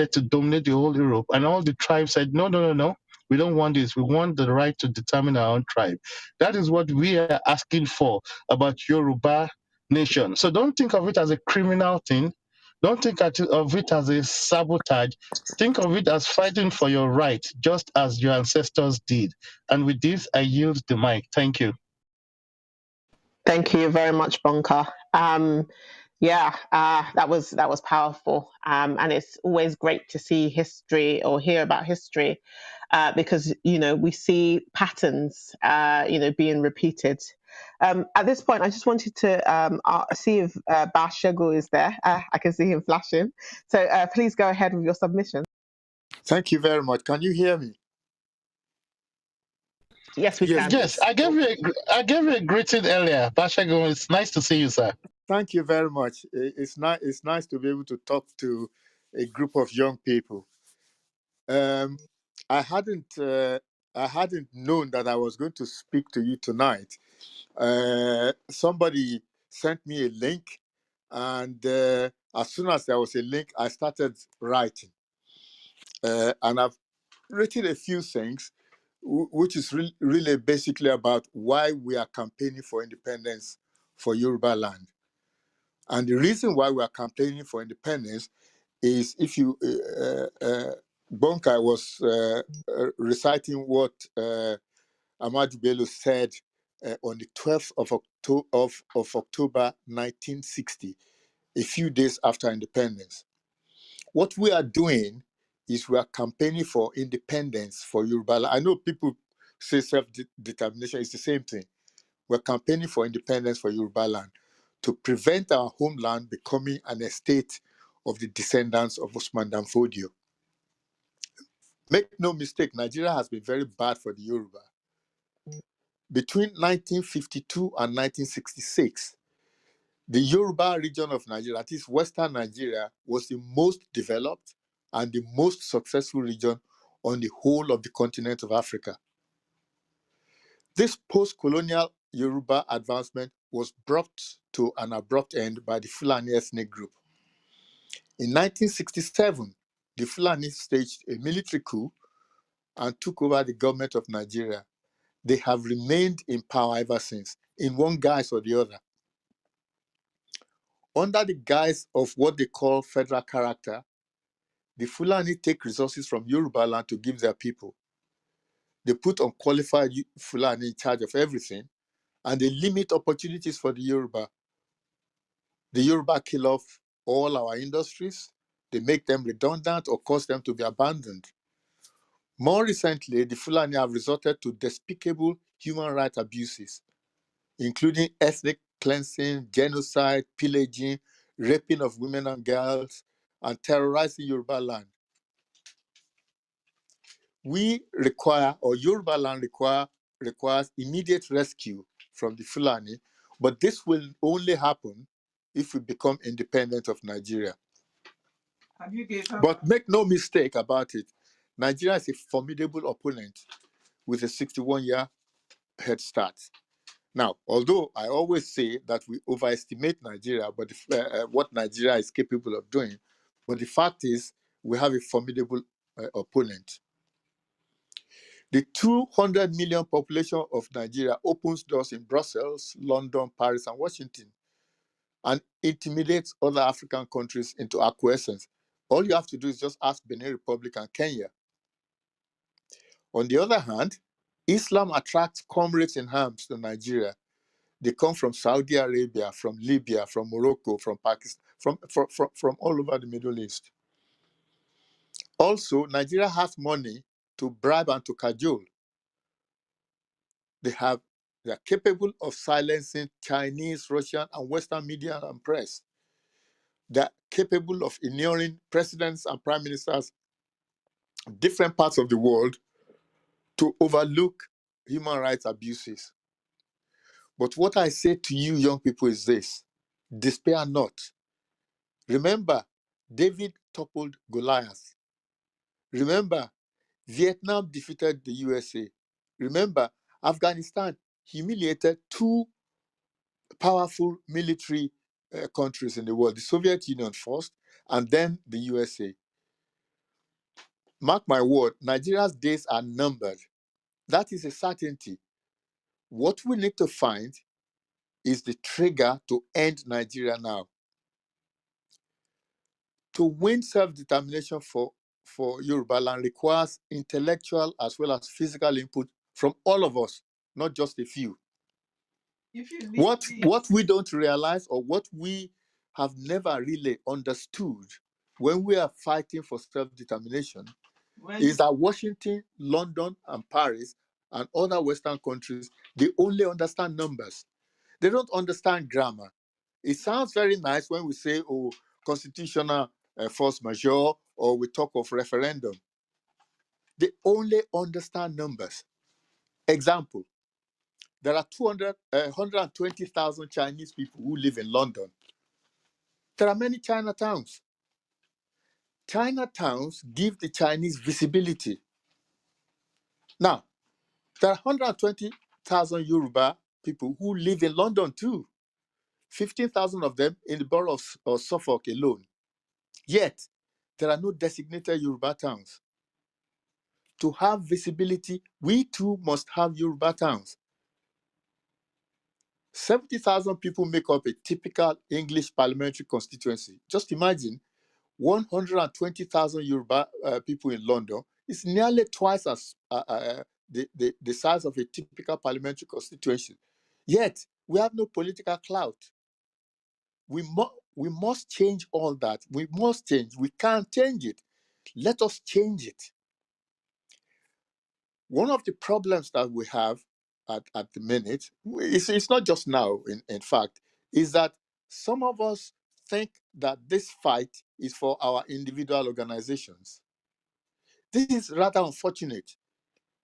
decided to dominate the whole Europe, and all the tribes said, no, no, no, no, we don't want this. We want the right to determine our own tribe. That is what we are asking for about Yoruba nation. So don't think of it as a criminal thing. Don't think of it as a sabotage. Think of it as fighting for your right, just as your ancestors did. And with this, I yield the mic. Thank you. Thank you very much, Bonka. That was powerful, and it's always great to see history or hear about history, because we see patterns, being repeated. At this point, I just wanted to see if Bashego is there. I can see him flashing, so please go ahead with your submission. Thank you very much. Can you hear me? Yes, we can. Yes, I gave you a greeting earlier, Bashego. It's nice to see you, sir. Thank you very much. It's nice to be able to talk to a group of young people. I hadn't known that I was going to speak to you tonight. Somebody sent me a link, and as soon as there was a link, I started writing. And I've written a few things, which is really basically about why we are campaigning for independence for Yoruba land. And the reason why we are campaigning for independence is, if you, Bonka was reciting what Ahmadu Bello said on the 12th of October 1960, a few days after independence. What we are doing is we are campaigning for independence for Yoruba land. I know people say self-determination is the same thing. We're campaigning for independence for Yoruba land to prevent our homeland becoming an estate of the descendants of Usman Dan Fodio. Make no mistake, Nigeria has been very bad for the Yoruba. Between 1952 and 1966, the Yoruba region of Nigeria, that is Western Nigeria, was the most developed and the most successful region on the whole of the continent of Africa. This post-colonial Yoruba advancement was brought to an abrupt end by the Fulani ethnic group. In 1967, the Fulani staged a military coup and took over the government of Nigeria. They have remained in power ever since, in one guise or the other. Under the guise of what they call federal character, the Fulani take resources from Yoruba land to give their people. They put unqualified Fulani in charge of everything, and they limit opportunities for the Yoruba. The Yoruba kill off all our industries, they make them redundant or cause them to be abandoned. More recently, the Fulani have resorted to despicable human rights abuses, including ethnic cleansing, genocide, pillaging, raping of women and girls, and terrorizing Yoruba land. We require, or Yoruba land requires immediate rescue from the Fulani, but this will only happen if we become independent of Nigeria. But make no mistake about it, Nigeria is a formidable opponent with a 61-year head start. Now, although I always say that we overestimate Nigeria, but what Nigeria is capable of doing, but the fact is we have a formidable opponent. The 200 million population of Nigeria opens doors in Brussels, London, Paris, and Washington, and intimidates other African countries into acquiescence. All you have to do is just ask Benin Republic and Kenya. On the other hand, Islam attracts comrades in arms to Nigeria. They come from Saudi Arabia, from Libya, from Morocco, from Pakistan, from all over the Middle East. Also, Nigeria has money to bribe and to cajole. They are capable of silencing Chinese, Russian, and Western media and press. They're capable of inuring presidents and prime ministers in different parts of the world to overlook human rights abuses. But what I say to you, young people, is this: despair not. Remember, David toppled Goliath. Remember, Vietnam defeated the USA. Remember, Afghanistan humiliated two powerful military countries in the world, the Soviet Union first, and then the USA. mark my word, Nigeria's days are numbered. That is a certainty. What we need to find is the trigger to end Nigeria now. To win self-determination for Yoruba land requires intellectual as well as physical input from all of us, not just a few. What we don't realize, or what we have never really understood when we are fighting for self-determination, is that Washington, London, and Paris, and other Western countries, they only understand numbers. They don't understand grammar. It sounds very nice when we say, oh, constitutional force majeure, or we talk of referendum. They only understand numbers. Example, there are 120,000 Chinese people who live in London. There are many Chinatowns. Chinatowns give the Chinese visibility. Now, there are 120,000 Yoruba people who live in London too. 15,000 of them in the borough of Suffolk alone. Yet, there are no designated Yoruba towns. To have visibility, we too must have Yoruba towns. 70,000 people make up a typical English parliamentary constituency. Just imagine 120,000 Yoruba people in London. It's nearly twice as the size of a typical parliamentary constituency. Yet, we have no political clout. We must change all that. We must change. We can't change it. Let us change it. One of the problems that we have at the minute, it's not just now, in fact, is that some of us think that this fight is for our individual organizations. This is rather unfortunate.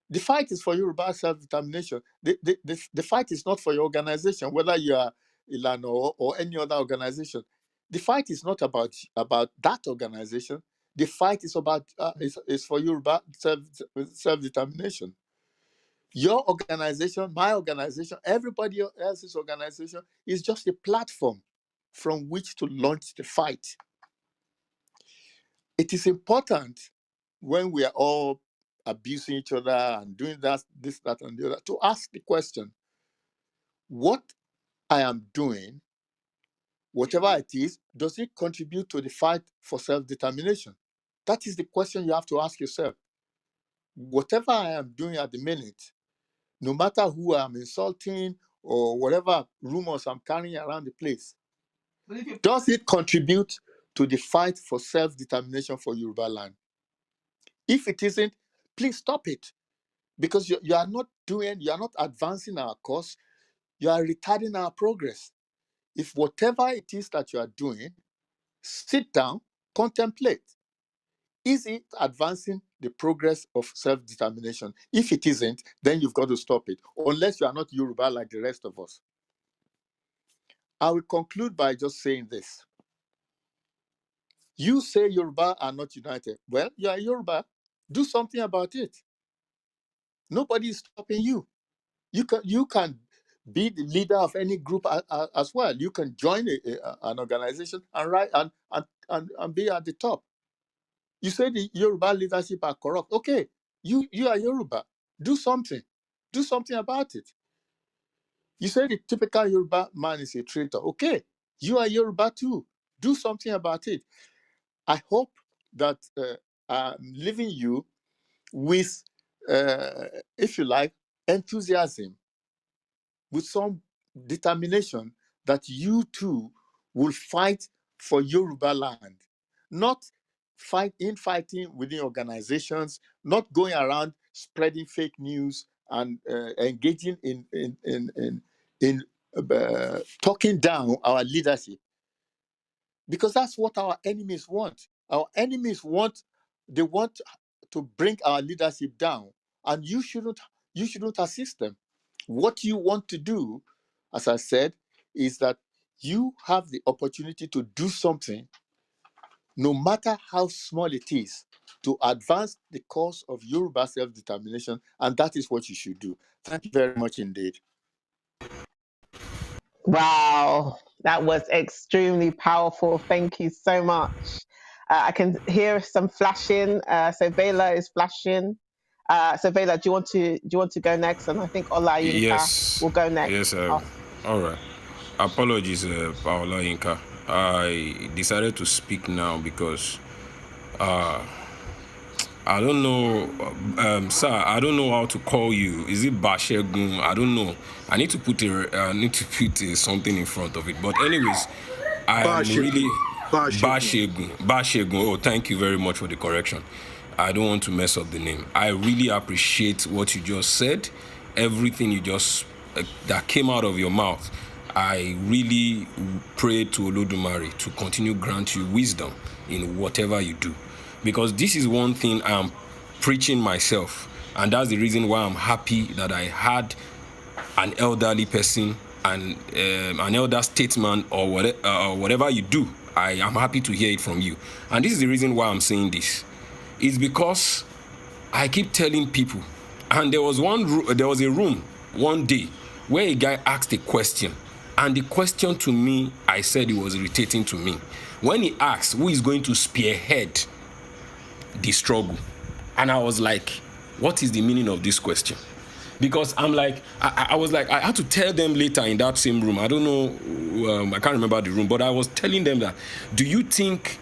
The fight is for Yoruba self-determination. The fight is not for your organization, whether you are Ilano or any other organization. The fight is not about that organization. The fight is about is for Yoruba self-determination. Your organization, my organization, everybody else's organization is just a platform from which to launch the fight. It is important when we are all abusing each other and doing this, that, and the other, to ask the question, what I am doing, whatever it is, does it contribute to the fight for self-determination? That is the question you have to ask yourself. Whatever I am doing at the minute, no matter who I'm insulting or whatever rumors I'm carrying around the place, does it contribute to the fight for self-determination for Yoruba land? If it isn't, please stop it. Because you are not advancing our cause, you are retarding our progress. If whatever it is that you are doing, sit down, contemplate. Is it advancing the progress of self-determination? If it isn't, then you've got to stop it, unless you are not Yoruba like the rest of us. I will conclude by just saying this. You say Yoruba are not united. Well, you are Yoruba. Do something about it. Nobody is stopping you. You can be the leader of any group as well. You can join an organization and be at the top. You say the Yoruba leadership are corrupt. Okay, you are Yoruba. Do something. Do something about it. You say the typical Yoruba man is a traitor. Okay, you are Yoruba too. Do something about it. I hope that I'm leaving you with, if you like, enthusiasm, with some determination that you too will fight for Yoruba land, not fighting within organizations, not going around spreading fake news and engaging in talking down our leadership, because that's what our enemies want. Our enemies want to bring our leadership down, and you shouldn't assist them. What you want to do, as I said, is that you have the opportunity to do something, no matter how small it is, to advance the cause of Yoruba self-determination, and that is what you should do. Thank you very much indeed. Wow, that was extremely powerful. Thank you so much. I can hear some flashing. So Vela is flashing. So Vela, do you want to go next? And I think Olayinka Yes. will go next. Yes. All right. Apologies, Paola Inka. I decided to speak now because I don't know, sir. I don't know how to call you. Is it Bashegun? I don't know. I need to put something in front of it. But anyways, I am really Bashegun. Bashegun. Oh, thank you very much for the correction. I don't want to mess up the name. I really appreciate what you just said. Everything you just that came out of your mouth. I really pray to Olodumare to continue grant you wisdom in whatever you do. Because this is one thing I'm preaching myself, and that's the reason why I'm happy that I had an elderly person and an elder statesman or whatever you do. I am happy to hear it from you, and this is the reason why I'm saying this. It's because I keep telling people, and there was a room one day where a guy asked a question, and the question to me, I said it was irritating to me. When he asked who is going to spearhead the struggle, and I was like, what is the meaning of this question? Because I'm like, I was like, I had to tell them later in that same room. I don't know, I can't remember the room, but I was telling them that, do you think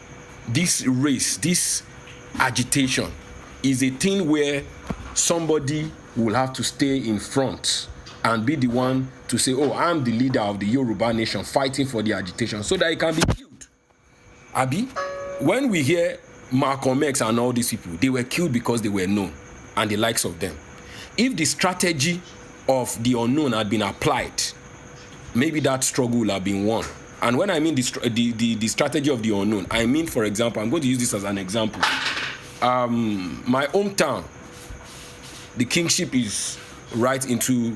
this race, this agitation is a thing where somebody will have to stay in front and be the one to say, oh, I'm the leader of the Yoruba nation fighting for the agitation so that it can be killed? Abi, when we hear Malcolm X and all these people, they were killed because they were known and the likes of them. If the strategy of the unknown had been applied, maybe that struggle would have been won. And when I mean the strategy of the unknown, I mean, for example, I'm going to use this as an example. My hometown, the kingship is right into,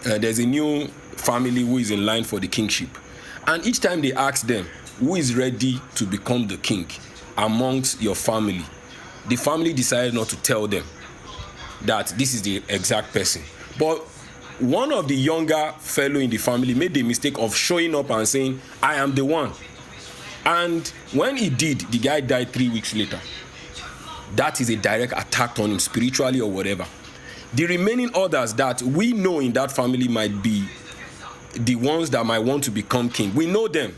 there's a new family who is in line for the kingship. And each time they ask them, who is ready to become the king amongst your family, the family decided not to tell them that this is the exact person. But one of the younger fellow in the family made the mistake of showing up and saying, I am the one. And when he did, the guy died 3 weeks later. That is a direct attack on him, spiritually or whatever. The remaining others that we know in that family might be the ones that might want to become king. We know them,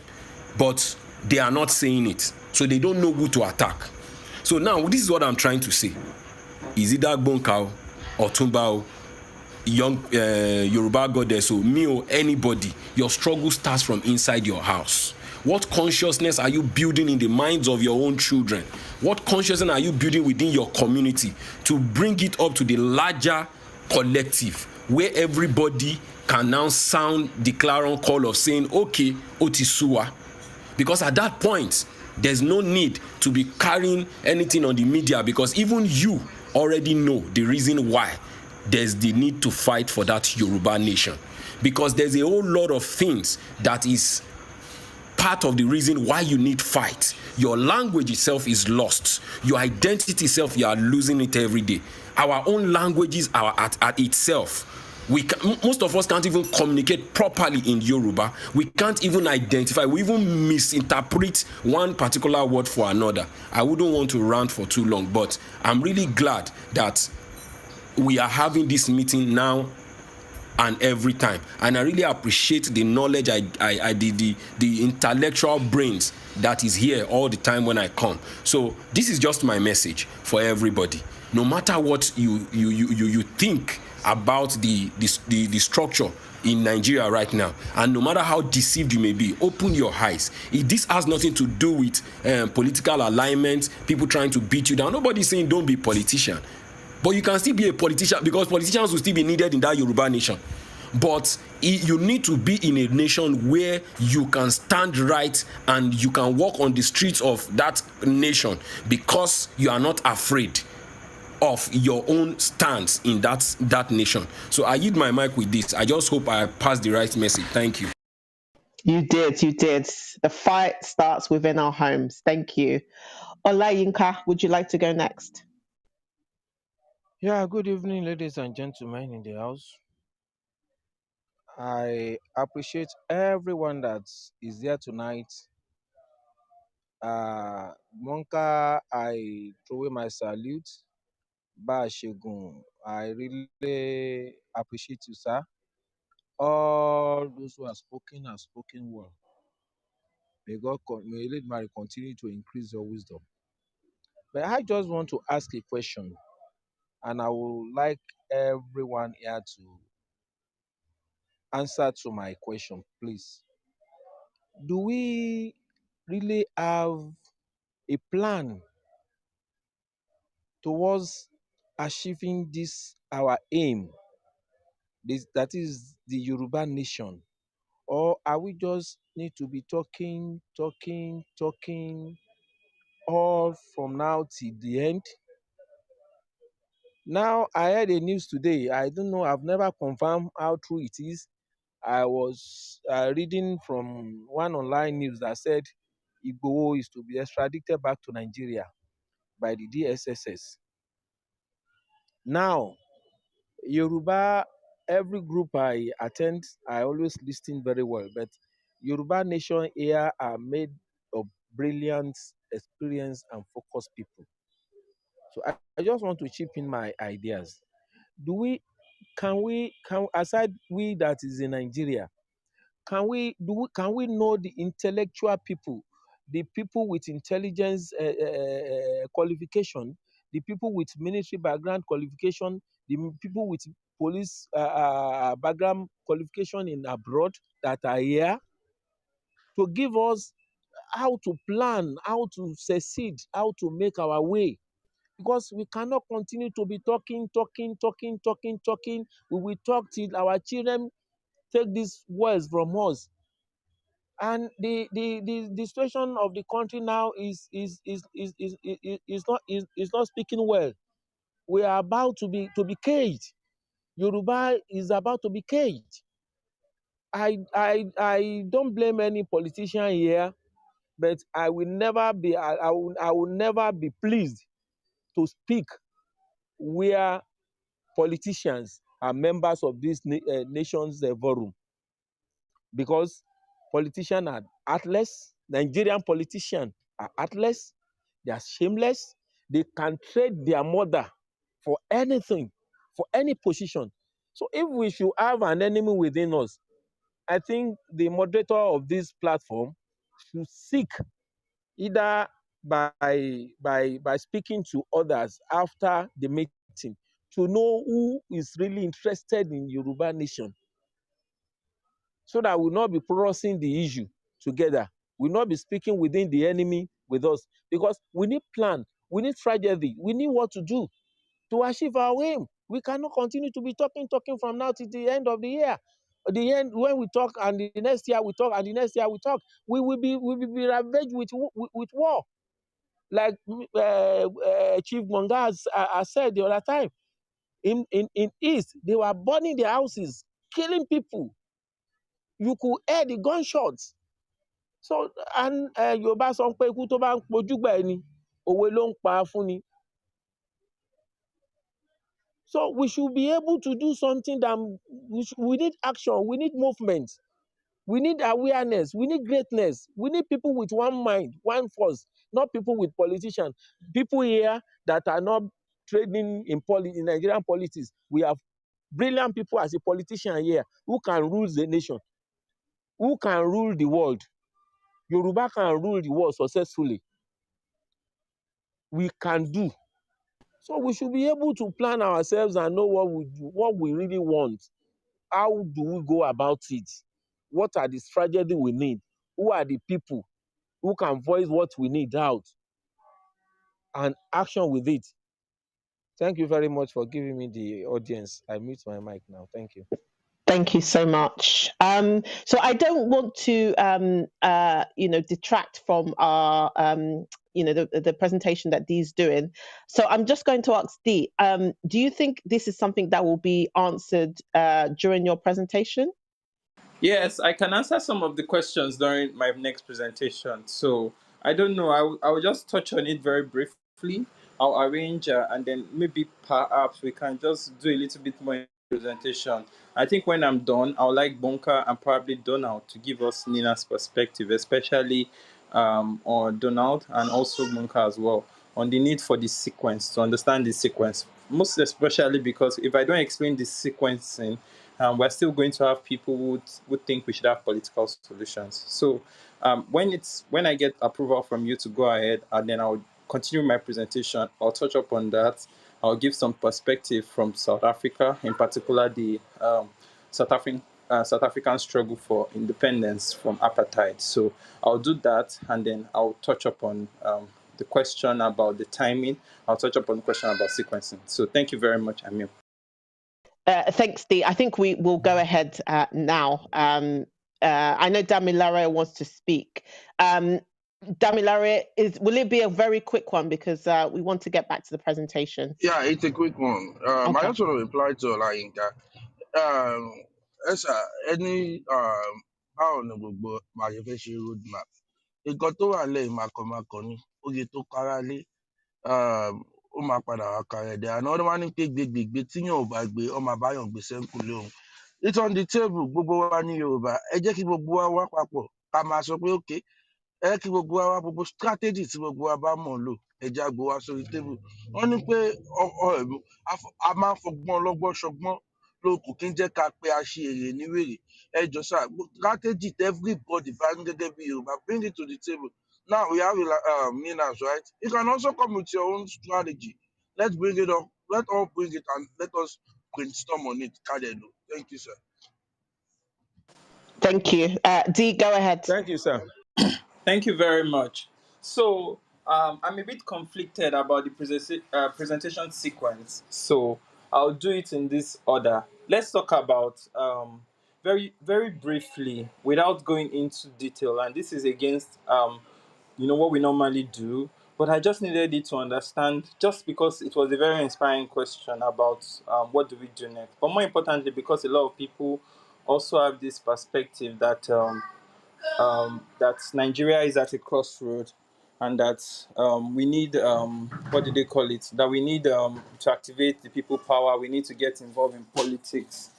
but they are not saying it. So they don't know who to attack. So now, this is what I'm trying to say. Is it that Bonkao or Tumbao, young Yoruba goddess, or me or anybody? Your struggle starts from inside your house. What consciousness are you building in the minds of your own children? What consciousness are you building within your community to bring it up to the larger collective, where everybody can now sound the clarion call of saying, okay, Otisua. Because at that point, there's no need to be carrying anything on the media, because even you already know the reason why there's the need to fight for that Yoruba nation. Because there's a whole lot of things that is part of the reason why you need fight. Your language itself is lost. Your identity itself, you are losing it every day. Our own languages are at itself. Most of us can't even communicate properly in Yoruba. We can't even identify. We even misinterpret one particular word for another. I wouldn't want to rant for too long, but I'm really glad that we are having this meeting now and every time. And I really appreciate the knowledge, the intellectual brains that is here all the time when I come. So this is just my message for everybody. No matter what you think about the structure in Nigeria right now, and no matter how deceived you may be, open your eyes. This has nothing to do with political alignment, people trying to beat you down. Nobody's saying don't be a politician. But you can still be a politician, because politicians will still be needed in that Yoruba nation. But you need to be in a nation where you can stand right and you can walk on the streets of that nation because you are not afraid of your own stance in that nation. So I yield my mic with this. I just hope I passed the right message. Thank you. You did, you did. The fight starts within our homes. Thank you. Olayinka, would you like to go next? Yeah, good evening, ladies and gentlemen in the house. I appreciate everyone that is there tonight Monka, I throw away my salute. Ba Shegun, I really appreciate you, sir. All those who have spoken well. May Lord Mary continue to increase your wisdom. But I just want to ask a question, and I would like everyone here to answer to my question, please. Do we really have a plan towards achieving this our aim, that is the Yoruba nation? Or are we just need to be talking all from now till the end? Now, I heard a news today. I don't know, I've never confirmed how true it is. I was reading from one online news that said Igboho is to be extradited back to Nigeria by the DSSS. Now, Yoruba, every group I attend, I always listen very well. But Yoruba nation here are made of brilliant, experienced, and focused people. So I just want to chip in my ideas. Can we, aside we that is in Nigeria, can we know the intellectual people, the people with intelligence qualification, the people with military background qualification, the people with police background qualification in abroad that are here to give us how to plan, how to succeed, how to make our way? Because we cannot continue to be talking. We will talk till our children take these words from us. And the situation of the country now is not speaking well. We are about to be caged. Yoruba is about to be caged. I don't blame any politician here, but I will never be pleased to speak where politicians are members of this nation's forum, because politicians are heartless. Nigerian politicians are heartless. They are shameless. They can trade their mother for anything, for any position. So if we should have an enemy within us, I think the moderator of this platform should seek, either by speaking to others after the meeting, to know who is really interested in Yoruba nation, so that we'll not be crossing the issue together. We'll not be speaking within the enemy with us, because we need plan, we need strategy, we need what to do to achieve our aim. We cannot continue to be talking from now to the end of the year. At the end, when we talk, and the next year we talk, and the next year we talk, we will be ravaged with war. Like Chief Monga has said the other time, in East, they were burning their houses, killing people. You could hear the gunshots. So, and Yorùbá sọ pé ikú tó bá ń pojúgbà ẹni, òwe ló ń pa fún ni. So we should be able to do something that we need action, we need movement, we need awareness, we need greatness, we need people with one mind, one force, not people with politicians. People here that are not trading in Nigerian politics. We have brilliant people as a politician here who can rule the nation, who can rule the world. Yoruba can rule the world successfully. We can do. So we should be able to plan ourselves and know what we do, what we really want. How do we go about it? What are the strategies we need? Who are the people who can voice what we need out and action with it? Thank you very much for giving me the audience. I mute my mic now. Thank you. Thank you so much. So I don't want to, detract from our, the presentation that Dee's doing. So I'm just going to ask Dee, do you think this is something that will be answered during your presentation? Yes, I can answer some of the questions during my next presentation. So I don't know. I will just touch on it very briefly. I'll arrange and then maybe perhaps we can just do a little bit more in the presentation. I think when I'm done, I would like Bonka and probably Donald to give us Nina's perspective, especially or Donald and also Munka as well on the need for the sequence, to understand the sequence. Most especially because if I don't explain the sequencing, we're still going to have people who would think we should have political solutions. So when I get approval from you to go ahead, and then I'll continue my presentation, I'll touch up on that. I'll give some perspective from South Africa, in particular the South African South African struggle for independence from apartheid. So I'll do that, and then I'll touch upon the question about the timing. I'll touch upon the question about sequencing. So thank you very much, Amir. Thanks, Dee. I think we will go ahead now. I know Damilare wants to speak. Damilare, will it be a very quick one because we want to get back to the presentation? Yeah, it's a quick one. I Okay. just want to reply to Olayinka. Any báwo ni gbogbo máa ṣe fẹ́ ṣe road map? Nǹkan tó wà lẹ́yìn makọ̀makọ̀ ni, oye tó kára lé, ó máa padà wá kára ẹ̀dẹ̀. Àná wọ́n wá ní pé gbégbègbè tíyàn ò bá gbé, ọmọ àbáyàn gbé sẹ́ńkùlé òun. It's on the table, gbogbo wa ní Yorùbá. Ẹ jẹ́ kí gbogbo wa wá papọ̀, ká máa sọ pé okay, ẹ kí gbogbo wa wá gbogbo strategy tí gbogbo wa bá mọ̀ lò ẹja gbó wa sórí tébù. Wọ́n ní pé a máa ń fọgbọ́n ọlọ́gbọ́n ṣọgbọ́n ló kù kí n jẹ́ ká pé a ṣe èrè ní wèrè. Ẹ jọ sá strategy tí everybody bá ní gẹ́gẹ́ bí Yorùbá, bring it to the table. Now we have NINAS, right? You can also come with your own strategy. Let's bring it up. Let all bring it and let us brainstorm on it. Kadelo. Thank you, sir. Thank you. Dee, go ahead. Thank you, sir. Thank you very much. So I'm a bit conflicted about the presentation sequence. So I'll do it in this order. Let's talk about very, very briefly, without going into detail. And this is against what we normally do. But I just needed it to understand, just because it was a very inspiring question about what do we do next. But more importantly, because a lot of people also have this perspective that that Nigeria is at a crossroad, and that we need what do they call it? That we need to activate the people power. We need to get involved in politics.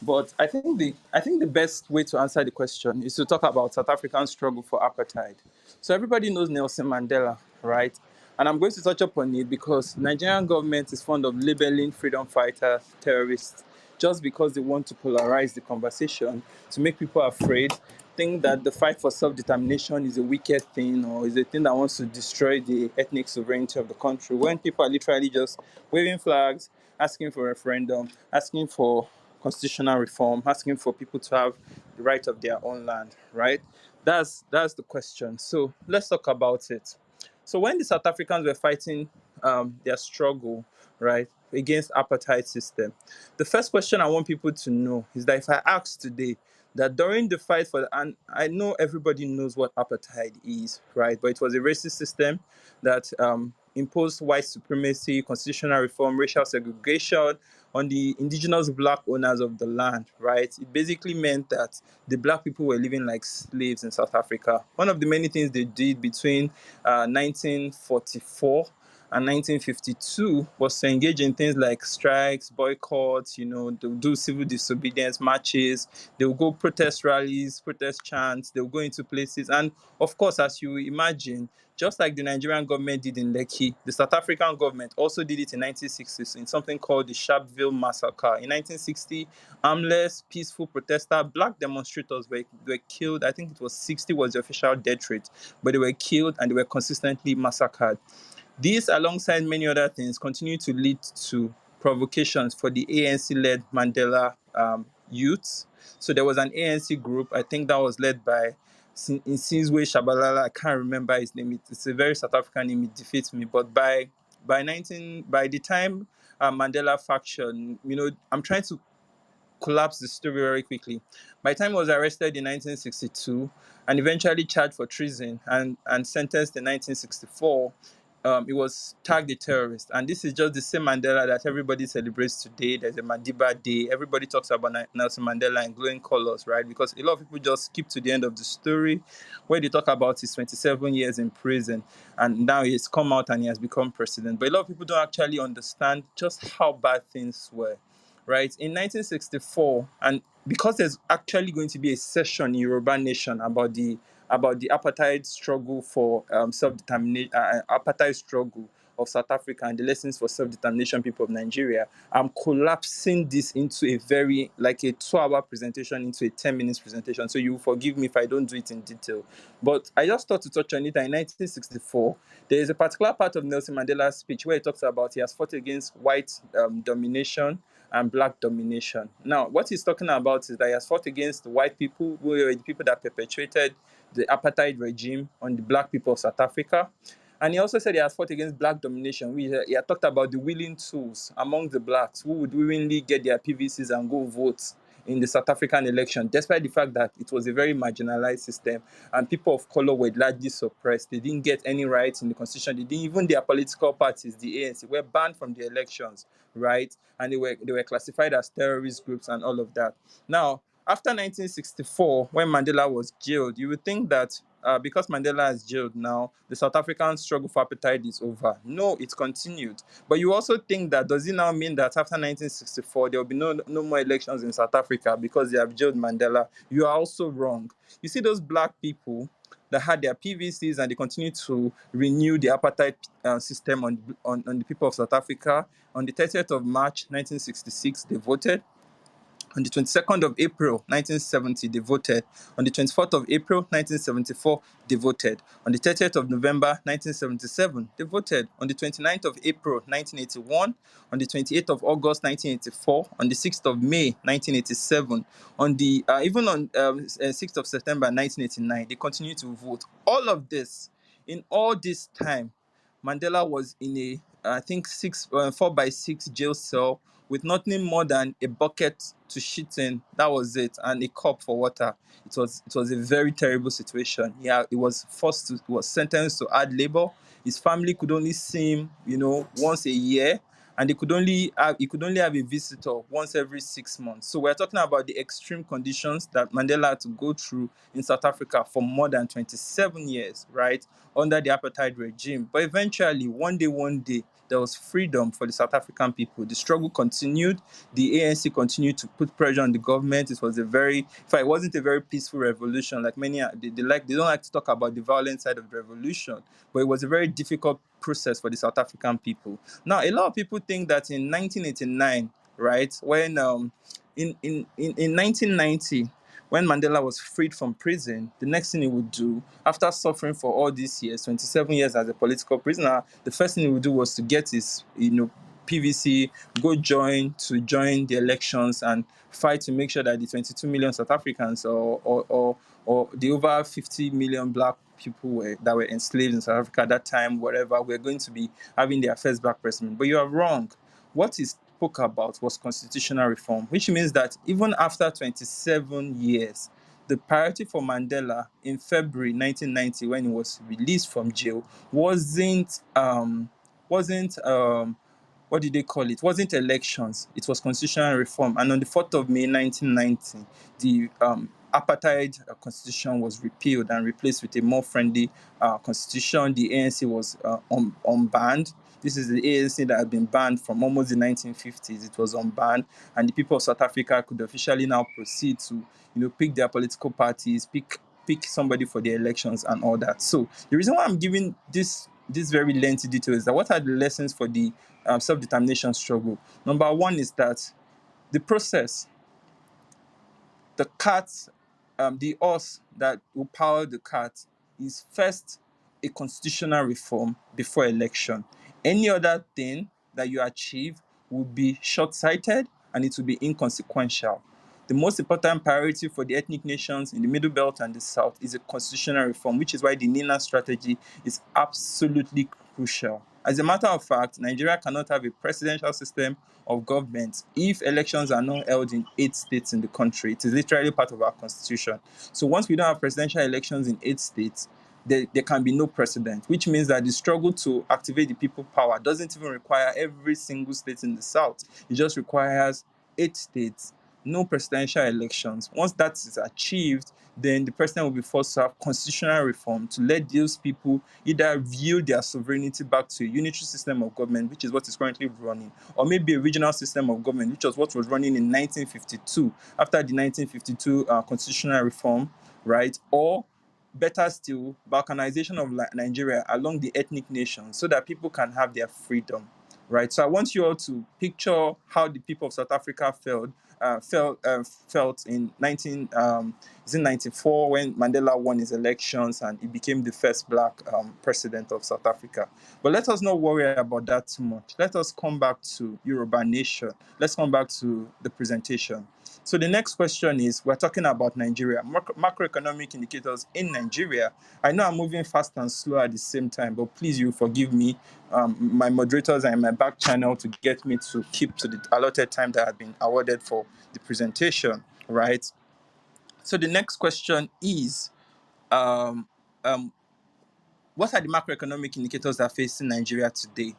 But I think the best way to answer the question is to talk about South African struggle for apartheid. So everybody knows Nelson Mandela, right? And I'm going to touch upon it because Nigerian government is fond of labeling freedom fighters terrorists just because they want to polarize the conversation to make people afraid, think that the fight for self-determination is a wicked thing or is a thing that wants to destroy the ethnic sovereignty of the country, when people are literally just waving flags, asking for a referendum, asking for constitutional reform, asking for people to have the right of their own land, right? That's the question. So let's talk about it. So when the South Africans were fighting their struggle, right, against apartheid system, the first question I want people to know is that if I ask today that during the fight and I know everybody knows what apartheid is, right, but it was a racist system that imposed white supremacy, constitutional reform, racial segregation on the indigenous black owners of the land, right? It basically meant that the black people were living like slaves in South Africa. One of the many things they did between 1944 and 1952 was to engage in things like strikes, boycotts, they'll do civil disobedience marches, they'll go protest rallies, protest chants, they'll go into places. And of course, as you imagine, just like the Nigerian government did in Lekki, the South African government also did it in 1960s in something called the Sharpeville Massacre. In 1960, armless, peaceful protester, black demonstrators were killed. I think it was 60 was the official death rate, but they were killed and they were consistently massacred. These, alongside many other things, continue to lead to provocations for the ANC-led Mandela youth. So there was an ANC group, I think that was led by Nsinzwe Shabalala. I can't remember his name. It's a very South African name. It defeats me. But by the time Mandela faction, I'm trying to collapse the story very quickly. By the time he was arrested in 1962 and eventually charged for treason and sentenced in 1964, he was tagged a terrorist. And this is just the same Mandela that everybody celebrates today. There's a Madiba Day. Everybody talks about Nelson Mandela in glowing colors, right? Because a lot of people just skip to the end of the story where they talk about his 27 years in prison. And now he's come out and he has become president. But a lot of people don't actually understand just how bad things were. right? In 1964, and because there's actually going to be a session in Yoruba Nation about the apartheid struggle for self-determination, apartheid struggle of South Africa and the lessons for self-determination people of Nigeria, I'm collapsing this into a very, like a 2-hour presentation into a 10 minutes presentation. So you forgive me if I don't do it in detail. But I just thought to touch on it that in 1964, there is a particular part of Nelson Mandela's speech where he talks about he has fought against white domination and black domination. Now, what he's talking about is that he has fought against the white people, who were the people that perpetuated the apartheid regime on the black people of South Africa. And he also said he has fought against black domination. He had talked about the willing tools among the blacks who would willingly get their PVCs and go vote in the South African election, despite the fact that it was a very marginalized system and people of color were largely suppressed. They didn't get any rights in the constitution. They didn't, even their political parties, the ANC, were banned from the elections, right? And they were classified as terrorist groups and all of that. Now, after 1964, when Mandela was jailed, you would think that because Mandela is jailed now, the South African struggle for apartheid is over. No, it continued. But you also think that, does it now mean that after 1964, there will be no more elections in South Africa because they have jailed Mandela? You are also wrong. You see those black people that had their PVCs and they continue to renew the apartheid system on the people of South Africa. On the 30th of March, 1966, they voted. On the 22nd of April, 1970, they voted. On the 24th of April, 1974, they voted. On the 30th of November, 1977, they voted. On the 29th of April, 1981, on the 28th of August, 1984, on the 6th of May, 1987, on the even on 6th of September, 1989, they continued to vote. All of this, in all this time, Mandela was in a, I think, 4x6 jail cell with nothing more than a bucket to shit in. That was it, and a cup for water. It was a very terrible situation. Yeah, he was sentenced to hard labor. His family could only see him, once a year, and he could only have a visitor once every 6 months. So we're talking about the extreme conditions that Mandela had to go through in South Africa for more than 27 years, right, under the apartheid regime. But eventually, one day, there was freedom for the South African people. The struggle continued. The ANC continued to put pressure on the government. It wasn't a very peaceful revolution. Like many, they don't like to talk about the violent side of the revolution, but it was a very difficult process for the South African people. Now, a lot of people think that in 1989, right, when in 1990, when Mandela was freed from prison, the next thing he would do, after suffering for all these years, 27 years as a political prisoner, the first thing he would do was to get his, PVC, join the elections and fight to make sure that the 22 million South Africans or the over 50 million black people that were enslaved in South Africa at that time, whatever, were going to be having their first black president. But you are wrong. What he spoke about was constitutional reform, which means that even after 27 years, the priority for Mandela in February 1990, when he was released from jail, wasn't what did they call it? Wasn't elections. It was constitutional reform. And on the 4th of May 1990, the apartheid constitution was repealed and replaced with a more friendly constitution. The ANC was unbanned. This is the ANC that had been banned from almost the 1950s. It was unbanned, and the people of South Africa could officially now proceed to, pick their political parties, pick somebody for the elections and all that. So the reason why I'm giving this very lengthy detail is that what are the lessons for the self-determination struggle? Number one is that the process, the cat, the horse that will power the cat is first a constitutional reform before election. Any other thing that you achieve will be short-sighted and it will be inconsequential. The most important priority for the ethnic nations in the Middle Belt and the South is a constitutional reform, which is why the NINAS strategy is absolutely crucial. As a matter of fact, Nigeria cannot have a presidential system of government if elections are not held in 8 states in the country. It is literally part of our constitution. So once we don't have presidential elections in 8 states, there can be no precedent, which means that the struggle to activate the people power doesn't even require every single state in the South. It just requires 8 states no presidential elections. Once that is achieved, then the president will be forced to have constitutional reform to let those people either view their sovereignty back to a unitary system of government, which is what is currently running, or maybe a regional system of government, which was what was running in 1952, after the 1952 constitutional reform, right? Or better still, balkanization of Nigeria along the ethnic nations so that people can have their freedom, right? So I want you all to picture how the people of South Africa felt in 1994 when Mandela won his elections and he became the first black president of South Africa. But let us not worry about that too much. Let us come back to Yoruba Nation. Let's come back to the presentation. So the next question is, we're talking about Nigeria, macroeconomic indicators in Nigeria. I know I'm moving fast and slow at the same time, but please, you forgive me. My moderators are in my back channel to get me to keep to the allotted time that had been awarded for the presentation, right? So the next question is, um, um, what are the macroeconomic indicators that are facing Nigeria today?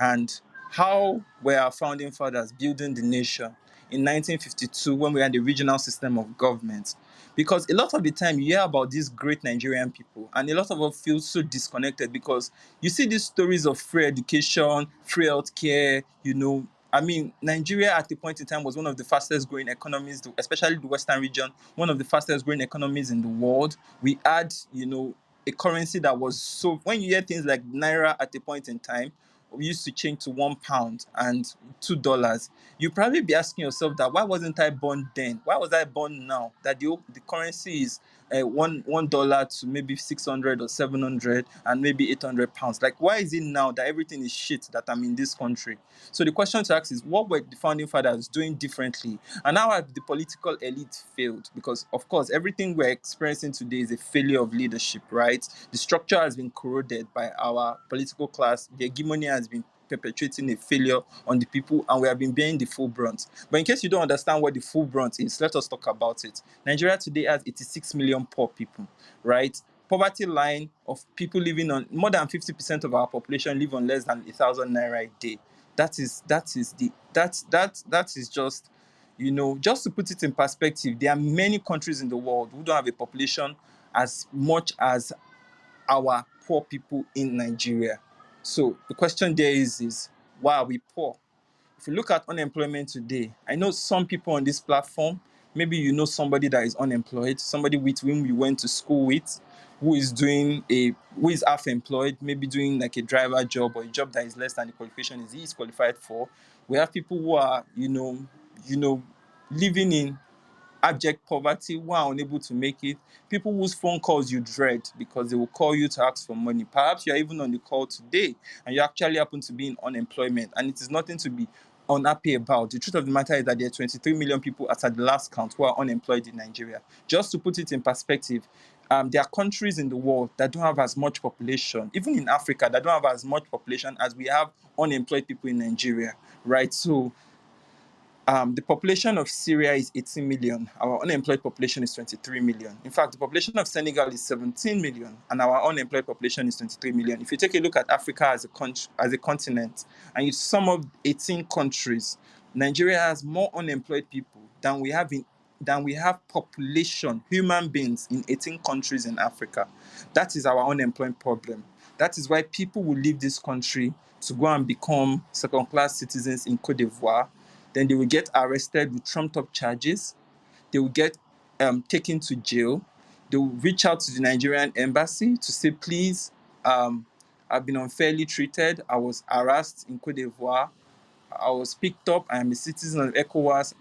And how were our founding fathers building the nation in 1952 when we had the regional system of government? Because a lot of the time you hear about these great Nigerian people and a lot of us feel so disconnected because you see these stories of free education, free healthcare, I mean, Nigeria at the point in time was one of the fastest growing economies, especially the Western region, one of the fastest growing economies in the world. We had, a currency that was so, when you hear things like Naira at a point in time, we used to change to £1 and $2, you probably be asking yourself that why wasn't I born then? Why was I born now? That the currency is $1 to maybe 600 or 700 and maybe £800. Like, why is it now that everything is shit that I'm in this country? So the question to ask is, what were the founding fathers doing differently? And how have the political elite failed? Because, of course, everything we're experiencing today is a failure of leadership, right? The structure has been corroded by our political class. The hegemony has been perpetuating a failure on the people, and we have been bearing the full brunt. But in case you don't understand what the full brunt is, let us talk about it. Nigeria today has 86 million poor people, right? Poverty line of people living on, more than 50% of our population live on less than 1,000 naira a day. That is just, just to put it in perspective, there are many countries in the world who don't have a population as much as our poor people in Nigeria. So the question there is why are we poor? If you look at unemployment today, I know some people on this platform, maybe you know somebody that is unemployed, somebody with whom you went to school with, who is half employed, maybe doing like a driver job or a job that is less than the qualification he is qualified for. We have people who are, living in abject poverty, who are unable to make it, people whose phone calls you dread because they will call you to ask for money. Perhaps you're even on the call today and you actually happen to be in unemployment, and it is nothing to be unhappy about. The truth of the matter is that there are 23 million people as at the last count who are unemployed in Nigeria. Just to put it in perspective, there are countries in the world that don't have as much population, even in Africa, that don't have as much population as we have unemployed people in Nigeria, right? So the population of Syria is 18 million. Our unemployed population is 23 million. In fact, the population of Senegal is 17 million, and our unemployed population is 23 million. If you take a look at Africa as a continent, and you sum up 18 countries, Nigeria has more unemployed people than we have population, human beings in 18 countries in Africa. That is our unemployment problem. That is why people will leave this country to go and become second-class citizens in Cote d'Ivoire. Then they will get arrested with trumped-up charges. They will get taken to jail. They will reach out to the Nigerian embassy to say, please, I've been unfairly treated. I was harassed in Cote d'Ivoire. I was picked up. I am a citizen of ECOWAS.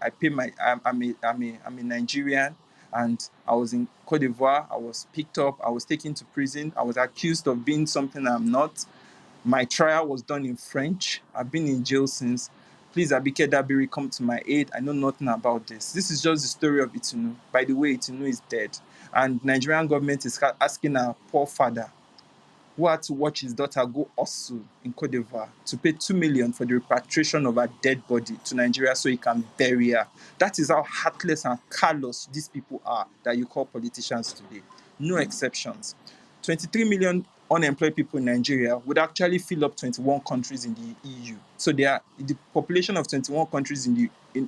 I'm a Nigerian, and I was in Cote d'Ivoire. I was picked up. I was taken to prison. I was accused of being something I'm not. My trial was done in French. I've been in jail since. Please, Abike Dabiri, come to my aid. I know nothing about this. This is just the story of Itunu. By the way, Itunu is dead. And Nigerian government is asking our poor father, who had to watch his daughter go hustle in Cote d'Ivoire, to pay 2 million for the repatriation of her dead body to Nigeria so he can bury her. That is how heartless and callous these people are that you call politicians today. No exceptions. 23 million unemployed people in Nigeria would actually fill up 21 countries in the EU. So the population of 21 countries in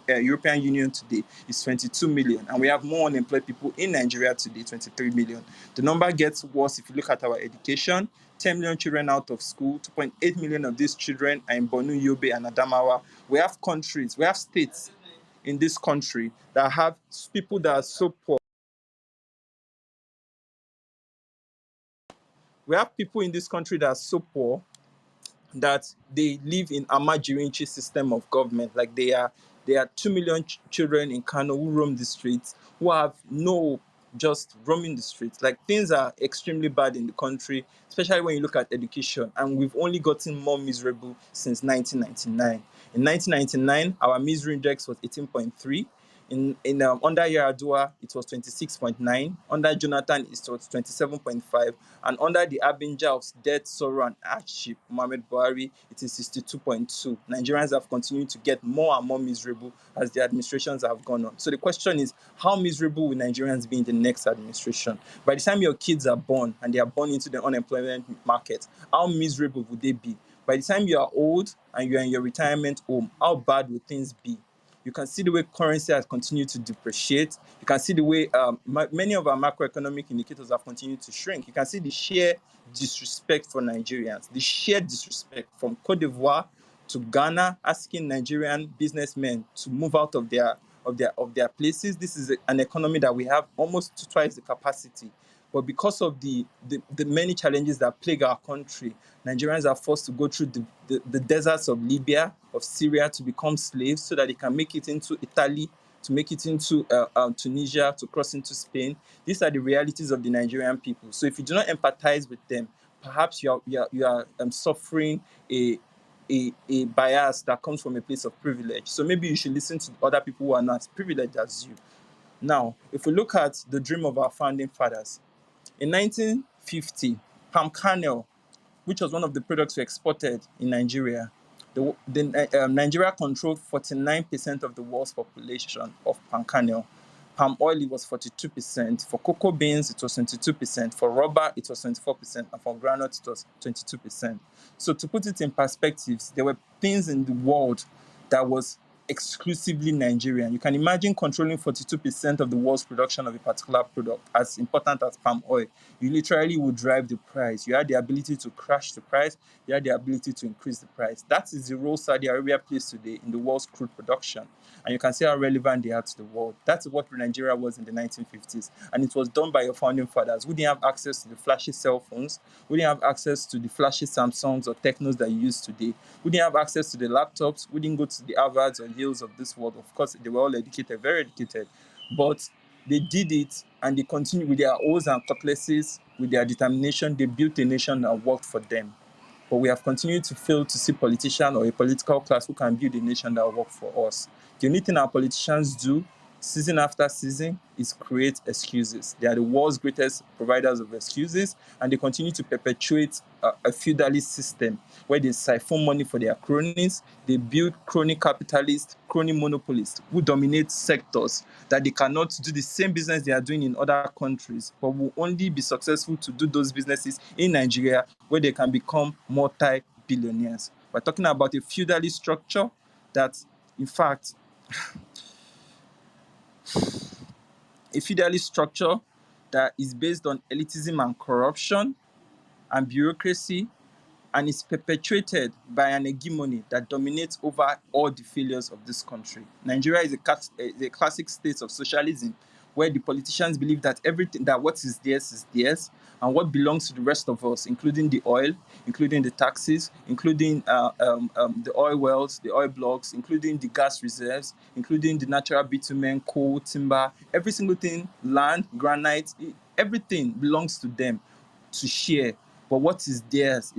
the European Union today is 22 million, and we have more unemployed people in Nigeria today, 23 million. The number gets worse if you look at our education. 10 million children out of school, 2.8 million of these children are in Borno, Yobe, and Adamawa. We have states in this country that have people that are so poor. We have people in this country that are so poor that they live in Amajirinchi system of government. Like there are 2 million children in Kano who roam the streets, who have no just roaming the streets. Like things are extremely bad in the country, especially when you look at education. And we've only gotten more miserable since 1999. In 1999, our misery index was 18.3. Under Yar'Adua, it was 26.9. Under Jonathan, it was 27.5. And under the Abinja of death, sorrow, and hardship, Muhammad Buhari, it is 62.2. Nigerians have continued to get more and more miserable as the administrations have gone on. So the question is, how miserable will Nigerians be in the next administration? By the time your kids are born and they are born into the unemployment market, how miserable would they be? By the time you are old and you are in your retirement home, how bad will things be? You can see the way currency has continued to depreciate. You can see the way many of our macroeconomic indicators have continued to shrink. You can see the sheer disrespect for Nigerians, the sheer disrespect from Cote d'Ivoire to Ghana, asking Nigerian businessmen to move out of their places. This is an economy that we have almost twice the capacity. But because of the many challenges that plague our country, Nigerians are forced to go through the deserts of Libya, of Syria, to become slaves so that they can make it into Italy, to make it into Tunisia, to cross into Spain. These are the realities of the Nigerian people. So if you do not empathize with them, perhaps you are suffering a bias that comes from a place of privilege. So maybe you should listen to other people who are not as privileged as you. Now, if we look at the dream of our founding fathers, in 1950, palm kernel, which was one of the products we exported in Nigeria, Nigeria controlled 49% of the world's population of palm kernel. Palm oil, it was 42%. For cocoa beans, it was 22%. For rubber, it was 24%. And for groundnut, it was 22%. So to put it in perspectives, there were things in the world that was exclusively Nigerian. You can imagine controlling 42% of the world's production of a particular product, as important as palm oil. You literally would drive the price. You had the ability to crash the price. You had the ability to increase the price. That is the role Saudi Arabia plays today in the world's crude production. And you can see how relevant they are to the world. That's what Nigeria was in the 1950s. And it was done by your founding fathers. We didn't have access to the flashy cell phones. We didn't have access to the flashy Samsungs or Technos that you use today. We didn't have access to the laptops. We didn't go to the Harvards or Yales of this world. Of course, they were all educated, very educated. But they did it, and they continued with their oars and cutlasses, with their determination. They built a nation that worked for them. But we have continued to fail to see politician or a political class who can build a nation that will work for us. The only thing our politicians do, season after season, is create excuses. They are the world's greatest providers of excuses, and they continue to perpetuate a feudalist system where they siphon money for their cronies. They build crony capitalists, crony monopolists who dominate sectors that they cannot do the same business they are doing in other countries, but will only be successful to do those businesses in Nigeria, where they can become multi-billionaires. We're talking about a feudalist structure that, in fact, a feudalist structure that is based on elitism and corruption and bureaucracy, and is perpetuated by an hegemony that dominates over all the failures of this country. Nigeria is a classic state of socialism, where the politicians believe that what is theirs, and what belongs to the rest of us, including the oil, including the taxes, including the oil wells, the oil blocks, including the gas reserves, including the natural bitumen, coal, timber, every single thing, land, granite, everything belongs to them to share. But what is theirs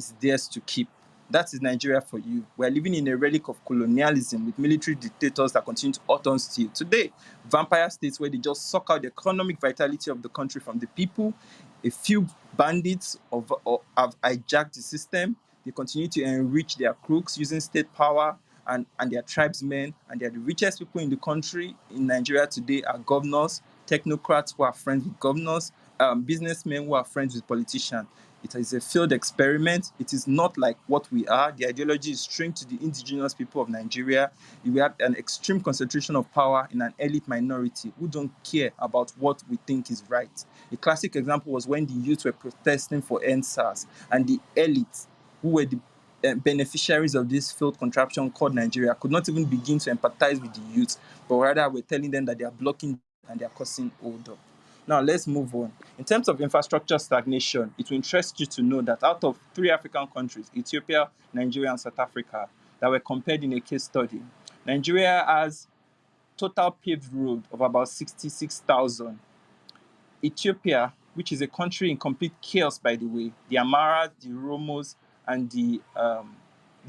to keep. That is Nigeria for you. We're living in a relic of colonialism with military dictators that continue to hurt on steel. Today, vampire states where they just suck out the economic vitality of the country from the people. A few bandits have hijacked the system. They continue to enrich their crooks using state power and their tribesmen. And they're the richest people in the country. In Nigeria today are governors, technocrats who are friends with governors, businessmen who are friends with politicians. It is a failed experiment. It is not like what we are. The ideology is strained to the indigenous people of Nigeria. We have an extreme concentration of power in an elite minority who don't care about what we think is right. A classic example was when the youth were protesting for NSAS, and the elite, who were the beneficiaries of this failed contraption called Nigeria, could not even begin to empathize with the youth, but rather were telling them that they are blocking and they are causing hold up. Now, let's move on. In terms of infrastructure stagnation, it will interest you to know that out of 3 African countries, Ethiopia, Nigeria, and South Africa, that were compared in a case study, Nigeria has total paved road of about 66,000. Ethiopia, which is a country in complete chaos, by the way, the Amaras, the Oromos, and the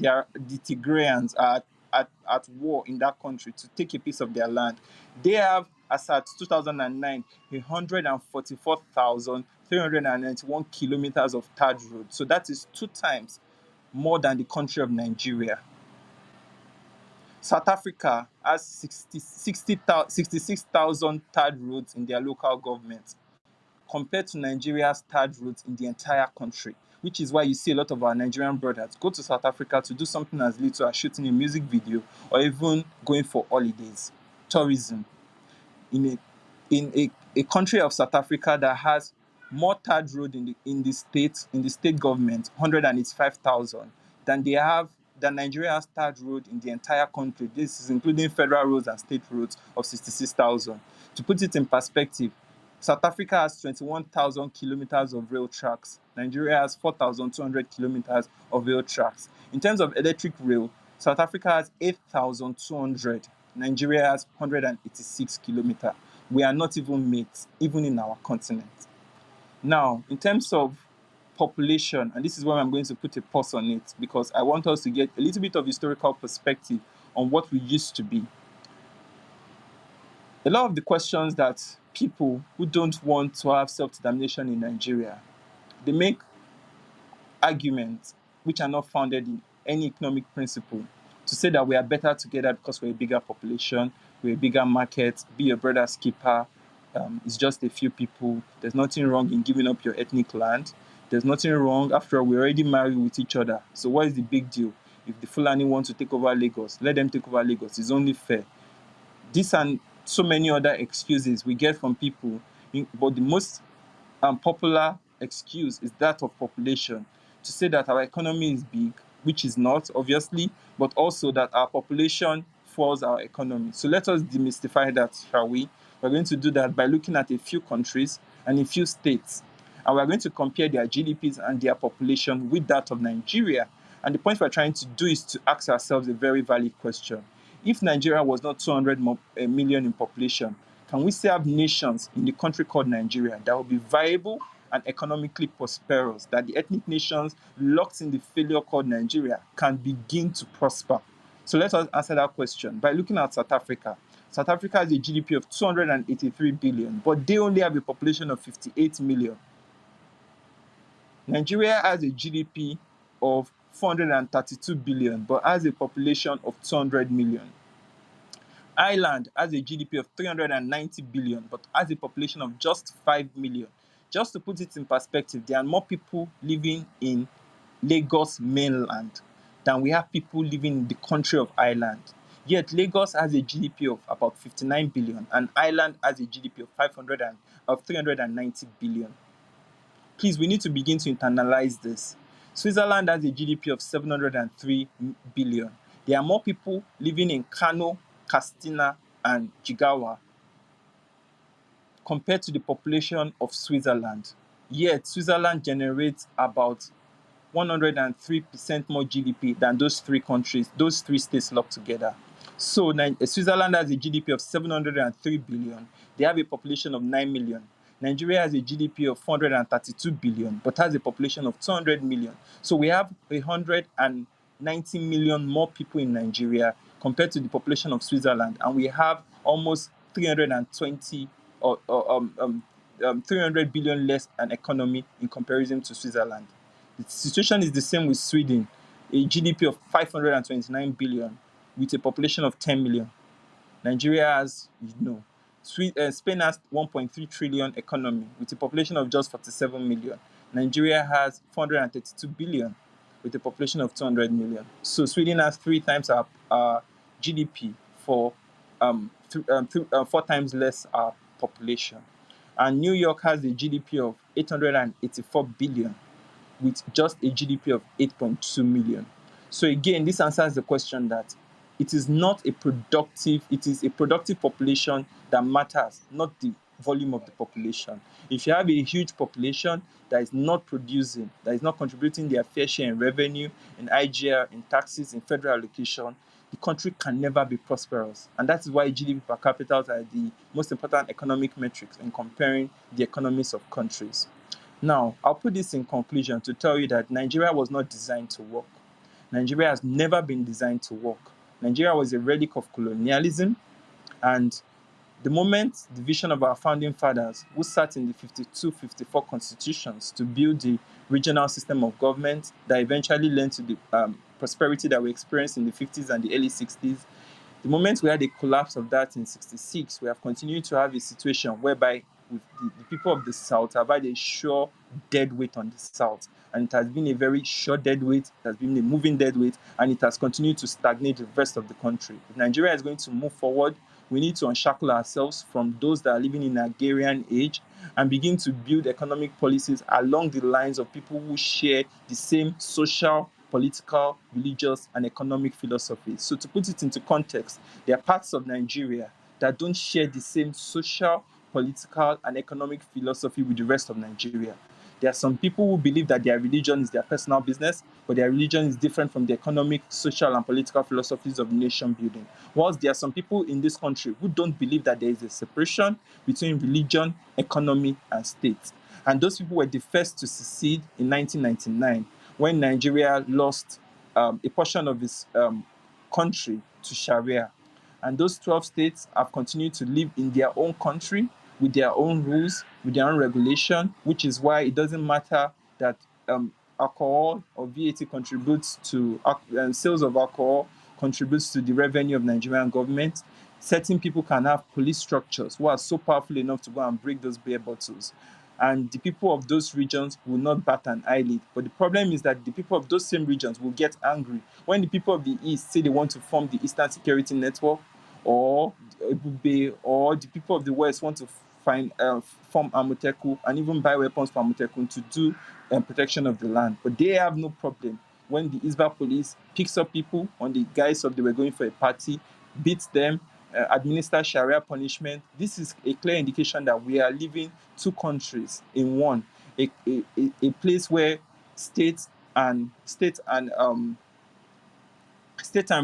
Tigrayans are at war in that country to take a piece of their land. They have, as at 2009, 144,391 kilometers of tarred road. So that is 2 times more than the country of Nigeria. South Africa has 66,000 tarred roads in their local government, compared to Nigeria's tarred roads in the entire country, which is why you see a lot of our Nigerian brothers go to South Africa to do something as little as shooting a music video or even going for holidays, tourism. In a country of South Africa that has more tarred road in the state government, 185,000, than Nigeria has tarred road in the entire country. This is including federal roads and state roads of 66,000. To put it in perspective, South Africa has 21,000 kilometers of rail tracks. Nigeria has 4,200 kilometers of rail tracks. In terms of electric rail, South Africa has 8,200. Nigeria has 186 kilometers. We are not even mates, even in our continent. Now, in terms of population, and this is where I'm going to put a pause on it, because I want us to get a little bit of historical perspective on what we used to be. A lot of the questions that people who don't want to have self-determination in Nigeria, they make arguments which are not founded in any economic principle to say that we are better together because we're a bigger population, we're a bigger market, be your brother's keeper, it's just a few people. There's nothing wrong in giving up your ethnic land. There's nothing wrong. After all, we're already married with each other. So what is the big deal? If the Fulani want to take over Lagos, let them take over Lagos. It's only fair. This and so many other excuses we get from people, but the most popular excuse is that of population, to say that our economy is big, which is not, obviously, but also that our population fuels our economy. So let us demystify that, shall we? We're going to do that by looking at a few countries and a few states, and we're going to compare their GDPs and their population with that of Nigeria. And the point we're trying to do is to ask ourselves a very valid question. If Nigeria was not 200 million in population, can we still have nations in the country called Nigeria that will be viable and economically prosperous, that the ethnic nations locked in the failure called Nigeria can begin to prosper? So let us answer that question by looking at South Africa. South Africa has a GDP of 283 billion, but they only have a population of 58 million. Nigeria has a GDP of 432 billion, but has a population of 200 million. Ireland has a GDP of 390 billion, but has a population of just 5 million. Just to put it in perspective, there are more people living in Lagos mainland than we have people living in the country of Ireland. Yet Lagos has a GDP of about 59 billion, and Ireland has a GDP of 390 billion. Please, we need to begin to internalize this. Switzerland has a GDP of 703 billion. There are more people living in Kano, Castina, and Jigawa compared to the population of Switzerland. Yet, Switzerland generates about 103% more GDP than those 3 countries, those 3 states locked together. So, Switzerland has a GDP of 703 billion. They have a population of 9 million. Nigeria has a GDP of 432 billion, but has a population of 200 million. So we have 190 million more people in Nigeria compared to the population of Switzerland, and we have almost 300 billion less an economy in comparison to Switzerland. The situation is the same with Sweden, a GDP of 529 billion with a population of 10 million. Nigeria has, Spain has 1.3 trillion economy with a population of just 47 million. Nigeria has 432 billion with a population of 200 million. So Sweden has 3 times our GDP for 4 times less our population. And New York has a GDP of 884 billion with just a GDP of 8.2 million. So again, this answers the question that it is a productive population that matters, not the volume of the population. If you have a huge population that is not producing, that is not contributing their fair share in revenue, in IGR, in taxes, in federal allocation, the country can never be prosperous. And that is why GDP per capita are the most important economic metrics in comparing the economies of countries. Now, I'll put this in conclusion to tell you that Nigeria was not designed to work. Nigeria has never been designed to work. Nigeria was a relic of colonialism, and the moment the vision of our founding fathers, who sat in the 52-54 constitutions to build the regional system of government that eventually led to the prosperity that we experienced in the 50s and the early 60s, the moment we had a collapse of that in 66, we have continued to have a situation whereby the people of the South have had a sure dead weight on the South. And it has been a very sure dead weight, it has been a moving dead weight, and it has continued to stagnate the rest of the country. If Nigeria is going to move forward, we need to unshackle ourselves from those that are living in agrarian age and begin to build economic policies along the lines of people who share the same social, political, religious, and economic philosophies. So to put it into context, there are parts of Nigeria that don't share the same social, political, and economic philosophy with the rest of Nigeria. There are some people who believe that their religion is their personal business, but their religion is different from the economic, social, and political philosophies of nation building. Whilst there are some people in this country who don't believe that there is a separation between religion, economy, and state. And those people were the first to secede in 1999 when Nigeria lost a portion of its country to Sharia. And those 12 states have continued to live in their own country with their own rules, with their own regulation, which is why it doesn't matter that alcohol or VAT contributes to sales of alcohol contributes to the revenue of Nigerian government. Certain people can have police structures who are so powerful enough to go and break those beer bottles. And the people of those regions will not bat an eyelid. But the problem is that the people of those same regions will get angry when the people of the East say they want to form the Eastern Security Network, or the people of the West want to form Amoteku and even buy weapons for Amoteku to do protection of the land. But they have no problem when the Isba police picks up people on the guise of they were going for a party, beats them, administer Sharia punishment. This is a clear indication that we are living two countries in one, a place where state and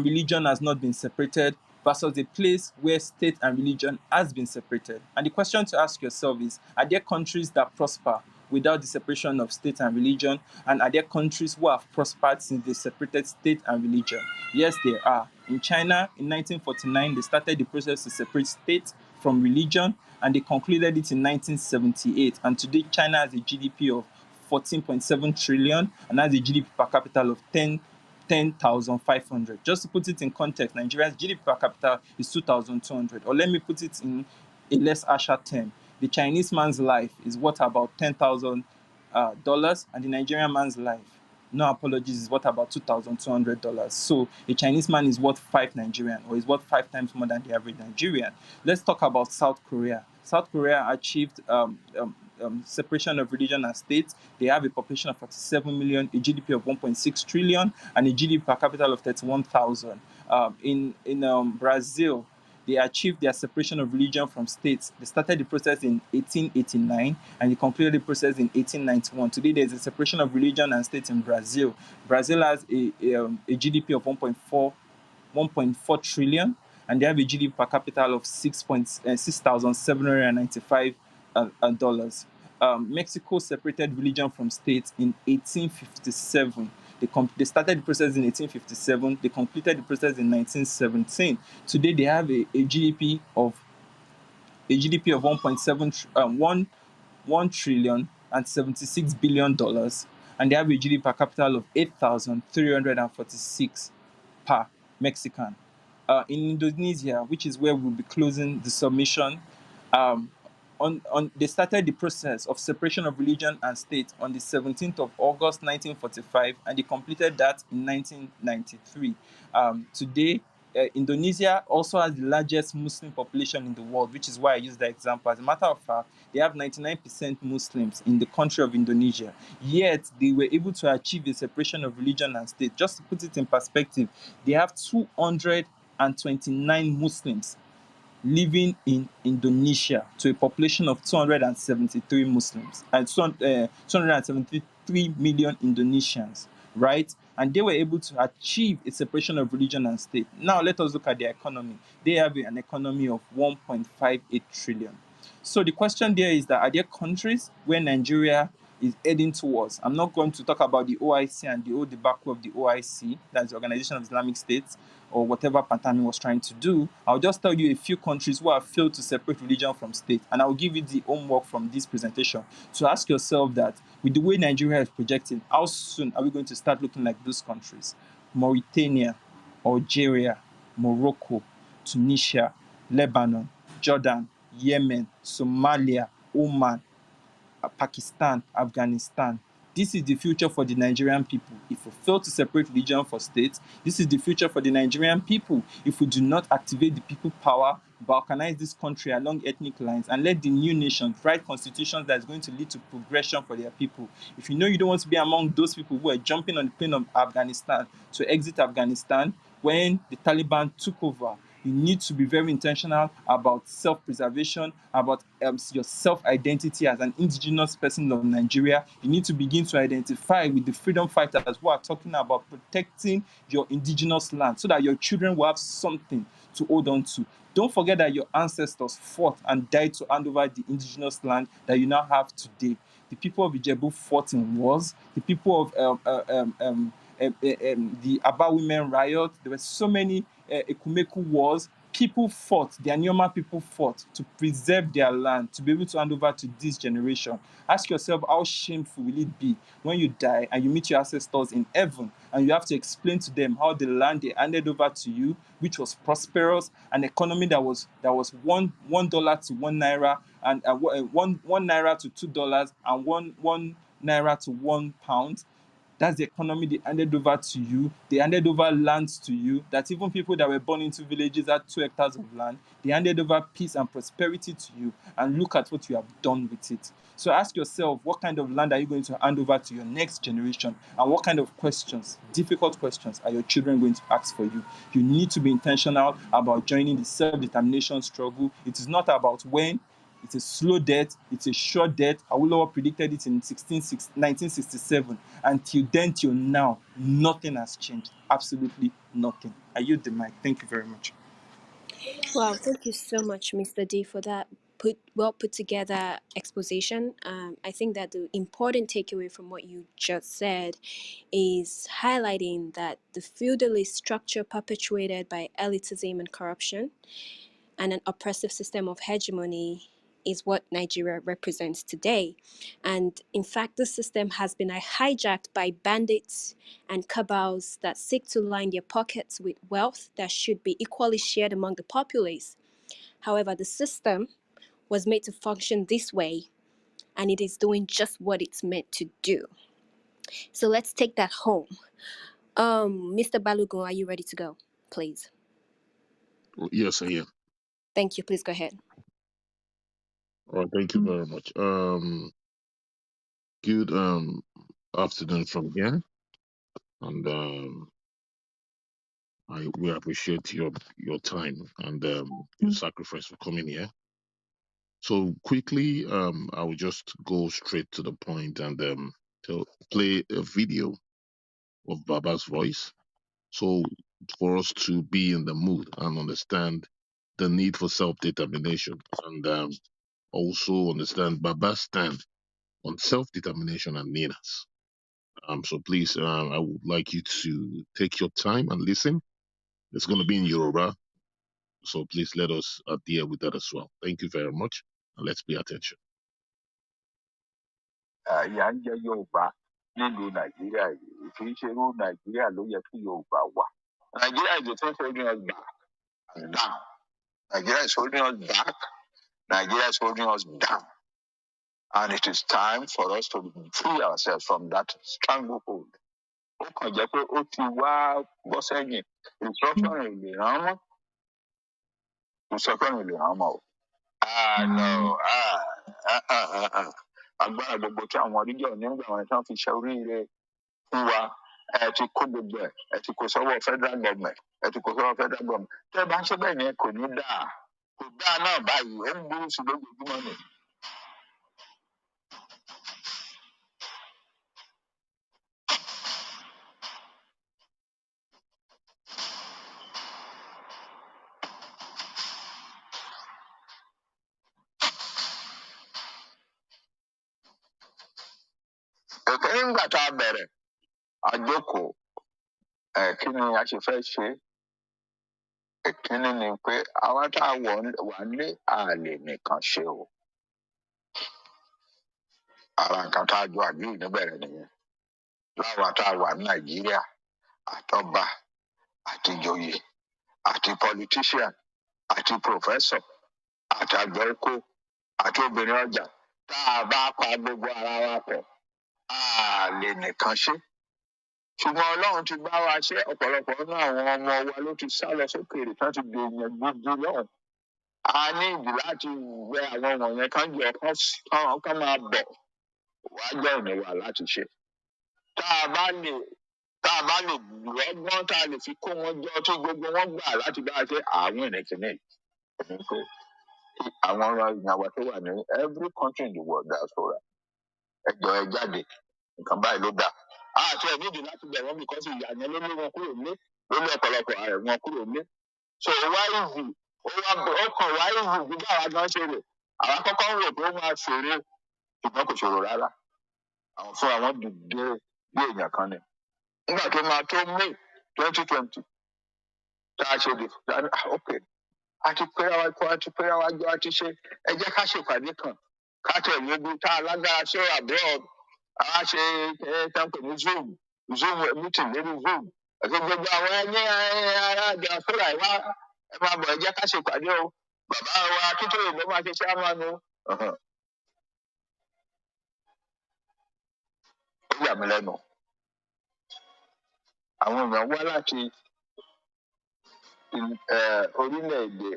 religion has not been separated versus a place where state and religion has been separated. And the question to ask yourself is, are there countries that prosper without the separation of state and religion? And are there countries who have prospered since they separated state and religion? Yes, there are. In China, in 1949, they started the process to separate state from religion, and they concluded it in 1978. And today, China has a GDP of 14.7 trillion and has a GDP per capita of 10,500. Just to put it in context, Nigeria's GDP per capita is 2,200. Or let me put it in a less harsher term. The Chinese man's life is worth about $10,000, and the Nigerian man's life, no apologies, is worth about $2,200. So a Chinese man is worth 5 Nigerian, or is worth 5 times more than the average Nigerian. Let's talk about South Korea. South Korea achieved separation of religion and state. They have a population of 47 million, a GDP of 1.6 trillion, and a GDP per capita of 31,000. In Brazil, they achieved their separation of religion from states. They started the process in 1889 and they concluded the process in 1891. Today, there's a separation of religion and state in Brazil. Brazil has a GDP of 1.4 trillion, and they have a GDP per capita of $6,795. Mexico separated religion from state in 1857. They started the process in 1857. They completed the process in 1917. Today, they have a GDP of 1 trillion and $76 billion, and they have a GDP per capita of 8,346 per Mexican. In Indonesia, which is where we'll be closing the submission, Um, they started the process of separation of religion and state on the 17th of August 1945, and they completed that in 1993. Today, Indonesia also has the largest Muslim population in the world, which is why I use that example. As a matter of fact, they have 99% Muslims in the country of Indonesia. Yet, they were able to achieve the separation of religion and state. Just to put it in perspective, they have 229 Muslims living in Indonesia to a population of 273 Muslims and 273 million Indonesians, right? And they were able to achieve a separation of religion and state. Now let us look at their economy. They have an economy of 1.58 trillion. So the question there is that, are there countries where Nigeria is heading towards? I'm not going to talk about the OIC and the old debacle of the OIC, that's the Organization of Islamic States, or whatever Pantami was trying to do. I'll just tell you a few countries who have failed to separate religion from state, and I'll give you the homework from this presentation to ask yourself that, with the way Nigeria is projecting, how soon are we going to start looking like those countries? Mauritania, Algeria, Morocco, Tunisia, Lebanon, Jordan, Yemen, Somalia, Oman, Pakistan, Afghanistan. This is the future for the Nigerian people. If we fail to separate religion for state, this is the future for the Nigerian people. If we do not activate the people power, balkanize this country along ethnic lines, and let the new nation write constitutions that is going to lead to progression for their people. If you know you don't want to be among those people who are jumping on the plane of Afghanistan to exit Afghanistan when the Taliban took over, you need to be very intentional about self-preservation, about your self-identity as an indigenous person of Nigeria. You need to begin to identify with the freedom fighters who are talking about protecting your indigenous land so that your children will have something to hold on to. Don't forget that your ancestors fought and died to hand over the indigenous land that you now have today. The people of Ijebu fought in wars. The people of the Aba women riot. There were so many Ekumeku wars. People fought, the Anyoma people fought to preserve their land, to be able to hand over to this generation. Ask yourself, how shameful will it be when you die and you meet your ancestors in heaven and you have to explain to them how the land they handed over to you, which was prosperous, an economy that was $1 to $1 and one naira to $2 and one naira to £1. That's the economy they handed over to you. They handed over lands to you that even people that were born into villages had 2 hectares of land. They handed over peace and prosperity to you, and look at what you have done with it. So ask yourself, what kind of land are you going to hand over to your next generation? And what kind of questions, difficult questions, are your children going to ask for you? You need to be intentional about joining the self-determination struggle. It is not about when. It's a slow death. It's a short death. Awolowo predicted it in 1967. Until then, till now, nothing has changed. Absolutely nothing. I yield the mic. Thank you very much. Wow, thank you so much, Mr. D, for that well put together exposition. I think that the important takeaway from what you just said is highlighting that the feudalist structure perpetuated by elitism and corruption and an oppressive system of hegemony is what Nigeria represents today. And in fact, this system has been hijacked by bandits and cabals that seek to line their pockets with wealth that should be equally shared among the populace. However, the system was made to function this way, and it is doing just what it's meant to do. So let's take that home. Mr. Balogun, are you ready to go? Please. Yes, I am. Thank you. Please go ahead. All right, thank you very much. Good afternoon from here, and we appreciate your time and your sacrifice for coming here. So quickly, I will just go straight to the point and to play a video of Baba's voice. So for us to be in the mood and understand the need for self-determination and also understand Baba's stand on self-determination and NINAS. So please, I would like you to take your time and listen. It's going to be in Yoruba, so please let us deal with that as well. Thank you very much, and let's pay attention. Ìyà ń jẹ Yorùbá nílùú Nàìjíríà yìí, kì í ṣe irú Nàìjíríà ló yẹ kí Yorùbá wà. Nigeria is the thing holding us back and down. Nigeria is holding us back Nigeria is holding us down. And it is time for us to free ourselves from that stranglehold. Ó kàn jẹ́ pé ó ti wá bọ́ sẹ́yìn. Instruction ò lè rán mọ́. Instruction ò lè rán mọ́ o. No. Agbára gbogbo tí àwọn orílẹ̀ nígbà wọn tán fi ṣe oríire fún wa. Ẹ ti kó gbogbo ẹ̀. Ẹ ti kó sọ́wọ́ federal government. Ẹ ti kó sọ́wọ́ federal government. Tẹ́ ẹ bá ń ṣe bẹ́ẹ̀ ni kò ní dáa. Kò dáa náà báyìí. Ó ń burú sí lójoojúmọ́ ni. Èké nígbà tá a bẹ̀rẹ̀, àjókòó, kí ni a ṣe fẹ́ ṣe? Ìkíní ni pé àwọn tá a wà ní àlè nìkan ṣe o. Ara nǹkan tá a jọ àgbé níbẹ̀rẹ̀ nìyẹn. Láwa tá a wà ní Nàìjíríà, àtọba, àti ìjòyè, àti politician, àti professor, àti àgbẹ̀kọ, àti obìnrin ọjà. Tá a bá pa gbogbo ara wa pọ̀, àlè nìkan ṣe. Ṣùgbọ́n Ọlọ́run ti bá wa ṣe ọ̀pọ̀lọpọ̀ nínú àwọn ọmọ wa ló ti sá lọ sókèèrè tán ti di èèyàn gbogbo lọ́hùn. A ní ìdí láti gbé àwọn wọ̀nyẹn kan jọ kán máa bọ̀ wá jẹ́ òní wa láti ṣe. Tá a bá lè rọ́gbọ́n tá a lè fi kó wọn jọ tí gbogbo wọn gbà láti bá a ṣe àwọn ìrìnkìnnì. Àwọn ìyàwó tó wà ní every country in the world diaspora. Ẹjọ́ ẹ jáde, nǹkan báyìí ló dà. Àti ẹ̀ nídìí láti bẹ̀ wọ́n because ìyá yẹn ló lé wọn kúrò nílé, ló lé ọ̀pọ̀lọpọ̀ ààrẹ wọn kúrò nílé. So wá ìzì, ó kàn wá ìzì bí báwa gan ṣe rè. Àwọn akọ́kọ́ ń rò pé ó máa ṣòro, ṣùgbọ́n kò ṣòro rárá. Àwọn fún àwọn dìde bí èèyàn kan ni. Nígbà tó máa tó May 2020, tá a ṣe dì, okay, àti péra wa jọ àti ṣe, ẹ jẹ́ ká ṣèpàdé kan, ká tẹ̀lé ibi tá a lágbára ṣe abroad. A ṣe tẹ́ǹpẹ̀ ní Zoom meeting lórí Zoom. Ẹ̀sìn gbogbo àwọn ẹni ará diaspora wa ẹ máa bọ̀ ẹ jẹ́ ká ṣèpàdé o. Bàbá wa Akintoye ló máa ṣe chairman o. Ó yà mí lẹ́nu. Àwọn èèyàn wá láti orílẹ̀-èdè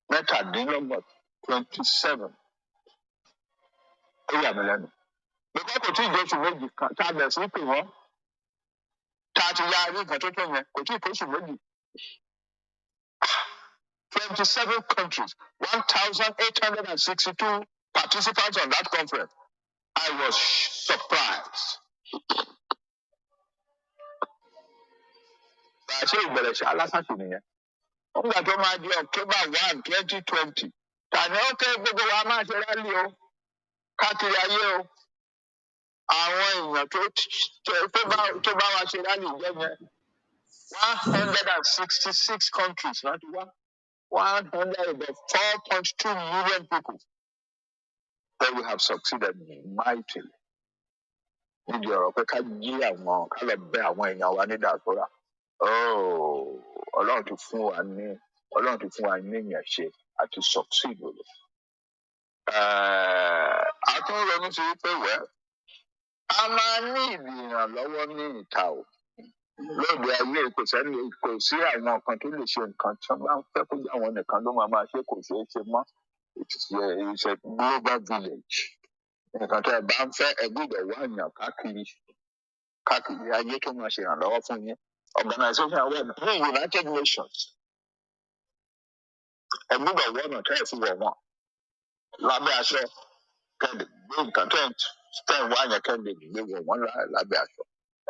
mẹ́tàdínlọ́gbọ̀n 27. Ó yà mí lẹ́nu. Bíkọ́ kò tí ì jẹ́ oṣù méjì kan tá a bẹ̀ sí pè wọ́n. Tá a ti ya rí nǹkan tó tó yẹn, kò tí ì tó oṣù méjì. 27 countries, 1,862 participants on that conference. I was surprised. Ṣé ìbẹ̀rẹ̀ ṣe alákàtì nìyẹn? Nígbà tó máa di October 1, 2020, tàní ó kẹ́ gbogbo wa máa ṣe rálì o, káàkiri ayé o. Àwọn èèyàn tó bá wa ṣe rálì jẹ́ yẹn, 166 countries láti wá. 4.2 million people. But we have succeeded mightily. Níbi ọ̀rọ̀ pé ká jí àwọn ká lọ bẹ àwọn èèyàn wa ní diaspora. Ọlọ́run ti fún wa ní ìyẹn ṣe àti succeed with it. A tún ronú sí pé a máa ní ìrànlọ́wọ́ ní ìta o. Lóde ayé kò sí àwọn kan tó lè ṣe nǹkan tí wọ́n bá ń fẹ́ kó jẹ́ àwọn nìkan ló máa ṣe kò ṣeé ṣe mọ́. It's a global village. Nǹkan tó ẹ bá ń fẹ́ ẹ gbọ́dọ̀ wá èèyàn káàkiri ayé tó máa ṣe ìrànlọ́wọ́ fún yín. Organization àwọn ní United Nations. Ẹ gbọ́dọ̀ wọ ọ̀nà tẹ́ ẹ fi wọ̀ wọ́n. Lábẹ́ aṣọ kẹ́lẹ̀ gbé nǹkan tẹ́ ẹ wá yẹn kẹ́lẹ̀ gbé wọ̀ wọ́n lábẹ́ aṣọ.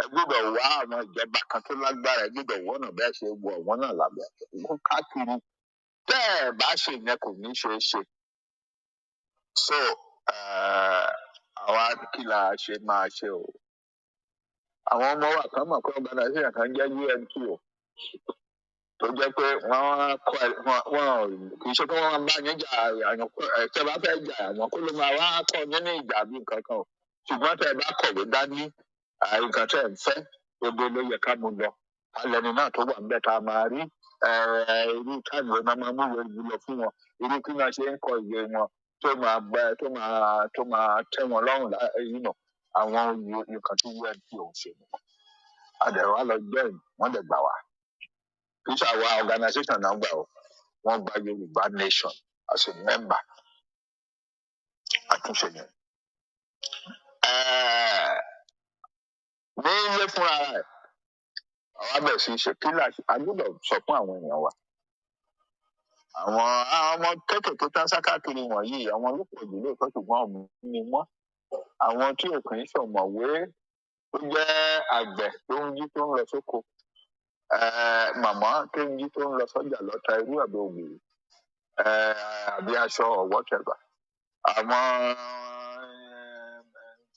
Ẹ gbọ́dọ̀ wá àwọn ìjọba kan tó lágbára ẹ gbọ́dọ̀ wọ ọ̀nà bẹ́ẹ̀ ṣe wọ̀ wọ́n náà lábẹ́ aṣọ. Wọ́n káàkiri tẹ́ ẹ bá ṣe ìyẹn kò ní ṣeé ṣe. So àwa kí la ṣe máa ṣe o. Àwọn ọmọ wa kan mọ̀ pé organization kan jẹ́ UNT o. Tó jẹ́ pé wọ́n kì í ṣe pé wọ́n bá yín jà tẹ́ bá fẹ́ jà àwọn kó ló máa wá kọ́ yín ní ìjà bí nǹkan kan o. Ṣùgbọ́n tẹ́ bá kọ̀wé dání nǹkan tẹ́ ń fẹ́ gbogbo ló yẹ ká mú lọ. Alẹ́ni náà tó wà níbẹ̀ tá a máa rí irú táìmù wọn máa mú ìwé ìlú lọ fún wọn irú kí wọn ṣe ń kọ ìwé wọn tó máa tẹ́ wọn lọ́rùn yìí nà àwọn nǹkan tí UNP ò ṣe àdẹ̀wà lọ join wọ́n dẹ̀ gbà wá kì í ṣàwọn organisation náà gbà ó wọ́n gba Yorùbá nation as a member àtúnṣe yẹn. Ní ilé fúnra rẹ̀ àwọn abẹ̀ sí ṣe kí láti agbọ́dọ̀ sọ fún àwọn èèyàn wa àwọn ọmọ kéékèèké tán sákàkiri wọ̀nyí àwọn ló pọ̀ jù lóòótọ́ ṣùgbọ́n ọ̀mù ni wọ́n àwọn tí òkè ń ṣọ̀mọ̀wé tó jẹ́ àgbẹ̀ tó ń jí tó ń lọ sóko màmá tó ń jí tó ń lọ sọ́jà lọ́ta irú àbẹ̀ ògbèrè àbí aṣọ whatever àwọn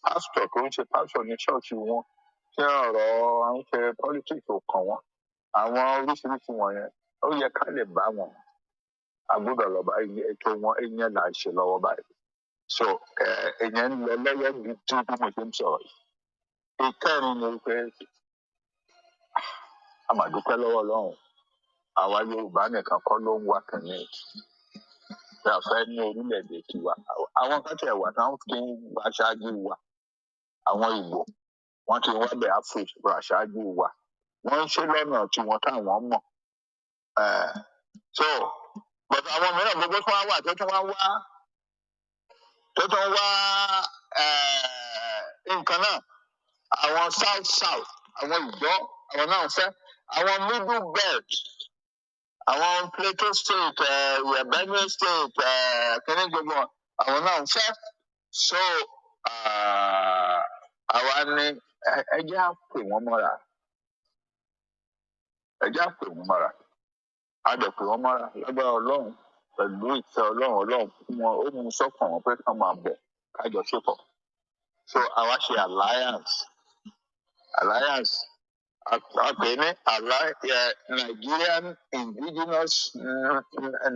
pásítọ̀ tó ń ṣe pásítọ̀ ní ṣọ́ọ̀ṣì wọn tí ọ̀rọ̀ à ń ṣe politics ò kàn wọ́n àwọn oríṣiríṣi wọ̀nyẹn ó yẹ ká lè bá wọn agbọ́dọ̀ lọ́ba ètò wọn ìyẹn là ń ṣe lọ́wọ́ báyìí so ìyẹn ń lọ lọ́wọ́ bí tí mo ṣe ń sọ̀rọ̀ yìí ìkẹrin ni pé a máa dúpẹ́ lọ́wọ́ Ọlọ́run àwa Yorùbá nìkan kọ́ ló ń wá kìíní tí a fẹ́ ní orílẹ̀-èdè tiwa àwọn kan tẹ̀ wà táwọn fi ń wá aṣáájú wa àwọn Ìgbò wọ́n ti wá bẹ̀ Áfíríkà aṣáájú wa wọ́n ń ṣe lọ́nà tiwọn táwọn mọ̀ so but àwọn mìíràn gbogbo tó wá wà tó tún wá nǹkan náà àwọn south àwọn Ìjọ àwọn náà fẹ́ àwọn middle belt àwọn Plateau state Benue state kíní gbogbo àwọn náà fẹ́ so àwa ní ẹjẹ́ á pè wọ́n mọ́ra a dẹ̀ pè wọ́n mọ́ra lágbára Ọlọ́run pẹ̀lú ìfẹ́ Ọlọ́run fún wọn ó mú sọ́kàn wọn pé ká máa bọ̀ kájọ ṣepọ̀ so àwa ṣe alliance àpè ní Nigerian Indigenous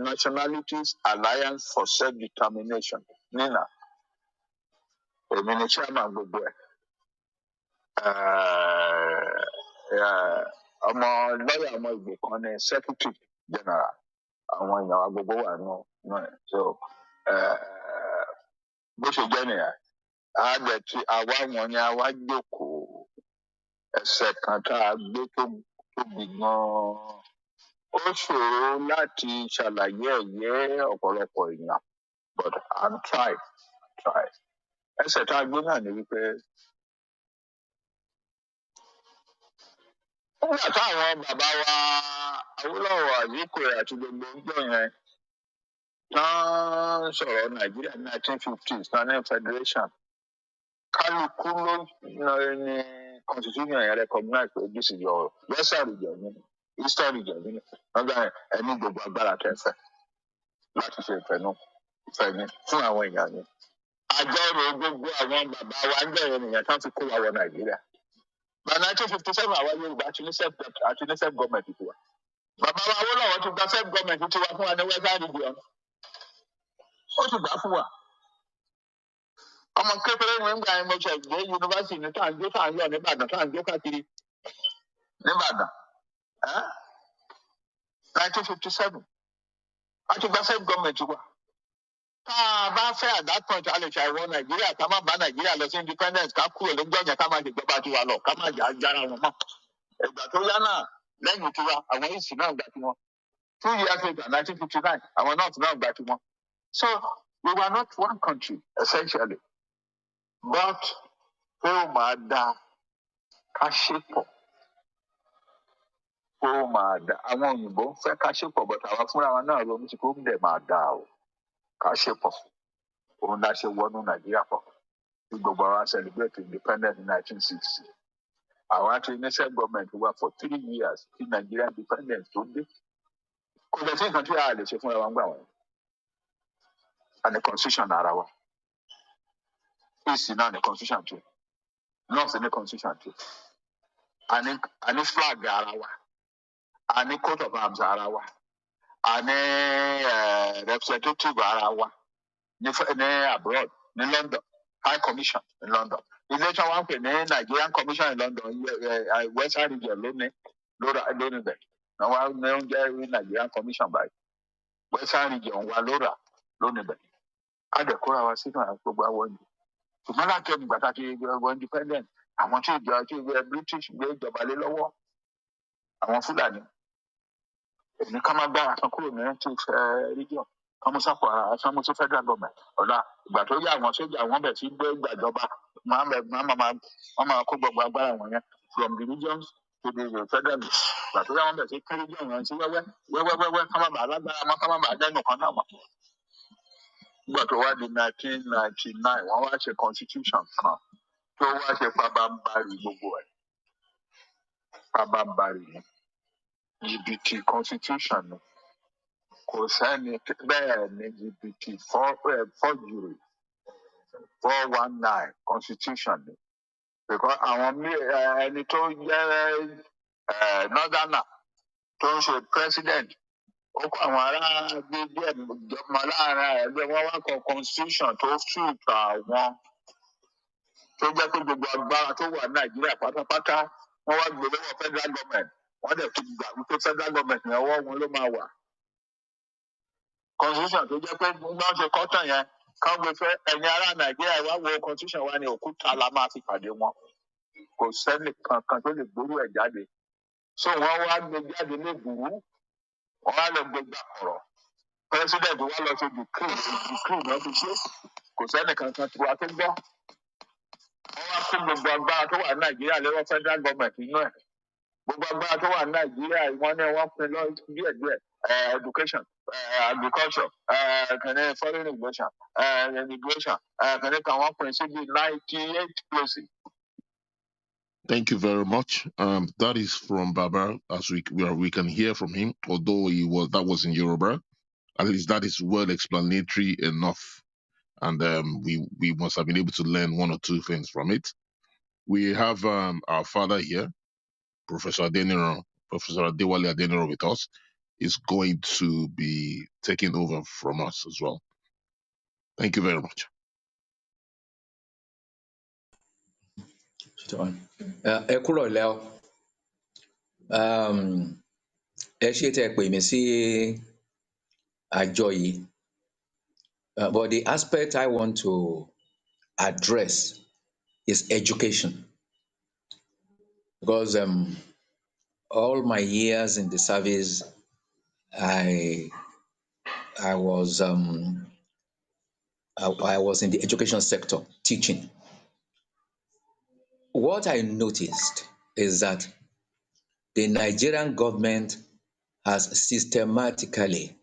Nationalities Alliance for Self-Determination NINAS èmi ni chairman gbogbo ẹ̀ ọmọ lọ́yà ọmọ Ìgbò kan ní secretary general àwọn èèyàn wa gbogbo wà nù ẹ̀ so bó ṣe jẹ́ nìyẹn àádẹ́tì àwa wọn ni àwa jókòó ẹsẹ̀ kan tá a gbé tó tóbi gan-an ó ṣòro láti ṣàlàyé ẹ̀yẹ ọ̀pọ̀lọpọ̀ èèyàn but I'm try ẹsẹ̀ tá a gbé náà ni wípé nígbà táwọn bàbá wa Awólọ́wọ̀ Àzíkwe àti gbogbo ọjọ́ yẹn tán sọ̀rọ̀ Nàìjíríà ní 1950s tán ní federation kálukú ló ní constitution yẹn recognize pé this is your western region ní eastern region ní lọ́gbà ẹni gbogbo agbára tẹ̀fẹ̀ láti ṣe ìfẹ̀yìn fún àwọn èèyàn ní. àjọrò gbogbo àwọn bàbá wa ń bẹ̀rẹ̀ nìyẹn tán fi kó wa wọ Nàìjíríà. by 1957 àwa Yorùbá àti ní self government tiwa. bàbá wa Awólọ́wọ̀ ti gba self government tiwa fún wa ní western region. ó ti gbà fún wa. ọmọ kékeré mi ń gbà yín mo ṣe gbé yunifásitì ní tàǹjó tàǹjó nìbàdàn tàǹjó káàkiri nìbàdàn 1957 àti gba self government wa tá a bá fẹ́ at that point a lè ṣàìwọ Nàìjíríà ká má bá Nàìjíríà lọ sí independence ká kúrò lójú ọ̀yàn ká má ṣèjọba tiwa lọ ká má jára wọn mọ́ ìgbà tó yá náà lẹ́yìn tiwa àwọn ìsì náà gbà tiwọn 2 years later 1959 àwọn north náà gbà tiwọn so we were not one country essentially. But pé ó máa da ká ṣepọ̀ pé ó máa da àwọn òyìnbó ń fẹ́ ká ṣepọ̀ but àwa fúnra wa náà ronú sí pé ó ń dẹ̀ máa da o ká ṣepọ̀ òun la ṣe wọnú Nàìjíríà pọ̀ tí gbogbo àwa celebrate independence in 1960 àwa ti ní self government wa for 3 years tí Nigeria independence tó dé kò dẹ̀ sí nǹkan tí a lè ṣe fúnra wa ń gbà wọ́n and the constitution ara wa. East náà ní constitution tó North ní constitution tó a ní flag ara wa a ní coat of arms ara wa a ní representative ara wa ní abroad ní London High Commission ní London ilé tí wọ́n pè ní Nigerian Commission in London Western region lónìí bẹ̀ Now I know there in Nigerian Commission by Western region Walora, Lonebe. I declare our signal and program. To Malaki, but I were independent. I want you to British, made the Balilowo. I want Fulani. Ní ká má gbá àtàn kúrò ní region ká mú sápò àtàn mú sí federal government ọ̀la ìgbà tó yá àwọn sójà wọn bẹ̀ sí gbé gbàjọba máa kó gbogbo agbára wọn yẹn from the regions to the federal ìgbà tó yá wọn bẹ̀ sí kí region wọn sí wẹ́wẹ́ ká má bàa lágbára mọ́ ká má bàa dẹ́nu kan náà mọ́. Nígbà tó wá di 1999 wọ́n wá ṣe constitution kan tó wá ṣe pabambarì gbogbo ẹ̀ pabambarì jìbìtì constitution ni. Kò sẹ́ni bẹ́ẹ̀ ni jìbìtì forgery 419 constitution ni because àwọn ẹni tó jẹ́ northerner tó ń ṣe president ó kó àwọn ará gbogbo ọmọ láàárín ẹgbẹ́ wọn wá kọ constitution tó suit àwọn tó jẹ́ pé gbogbo agbára tó wà Nàìjíríà pátápátá wọ́n wá gbé lọ́wọ́ federal government wọ́n dẹ̀ fi gbà wípé federal government ní ọwọ́ wọn ló máa wà. Constitution tó jẹ́ pé wọ́n ṣe kọ́tàn yẹn káwọn gbé fẹ́ ẹ̀yin ará Nàìjíríà wá wo constitution wa ní òkúta la máa fi pàdé wọn kò sẹ́ni kankan tó lè gbórú ẹ̀ jáde so wọ́n wá gbé jáde ní ìbúrú wọ́n wá lọ gbé gbà kọ̀rọ̀ president wa lọ ṣe decree náà fi ṣe kò sẹ́ni kankan tí wàá tó gbọ́ wọ́n wá fún gbogbo agbára tó wà ní Nàìjíríà lọ́wọ́ federal government inú ẹ̀ gbogbo agbára tó wà ní Nàìjíríà wọ́n ní wọ́n pín lọ díẹ̀díẹ̀ education agriculture foreign immigration immigration kan wọ́n pín sí bíi 98 places. Thank you very much. That is from Baba, as we can hear from him, although that was in Yoruba. At least that is well explanatory enough, and we must have been able to learn one or two things from it. We have our father here, Professor Adewale Adeniro, with us. Is going to be taking over from us as well. Thank you very much. Ẹ kúrò lẹ́ o. Ẹ ṣé tẹ́ pè mí sí àjọ yìí. But the aspect I want to address is education. Because all my years in the service, I was in the education sector teaching. What I noticed is that the Nigerian government has systematically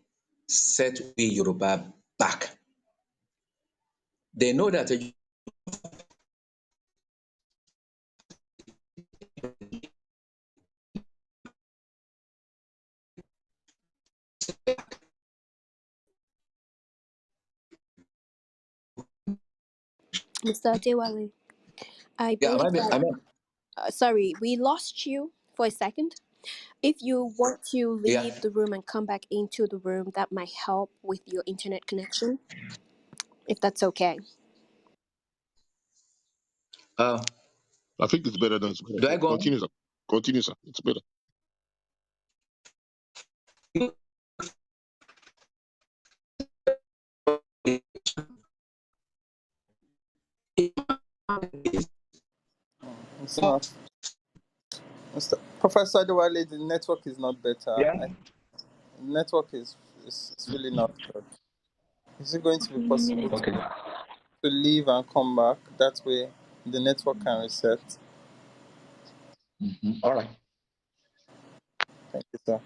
set we Yoruba back. They know that Mr. Adewale, I believe that. Sorry, we lost you for a second. If you want to leave the room and come back into the room, that might help with your internet connection, if that's okay. I think it's better than it's better. Do I go Continue, sir. Continue, sir. It's better. It's not. Professor Adewale, the network is not better. Yeah. The network is really not good. Is it going to be possible to leave and come back? That way the network can reset. All right. Thank you, sir.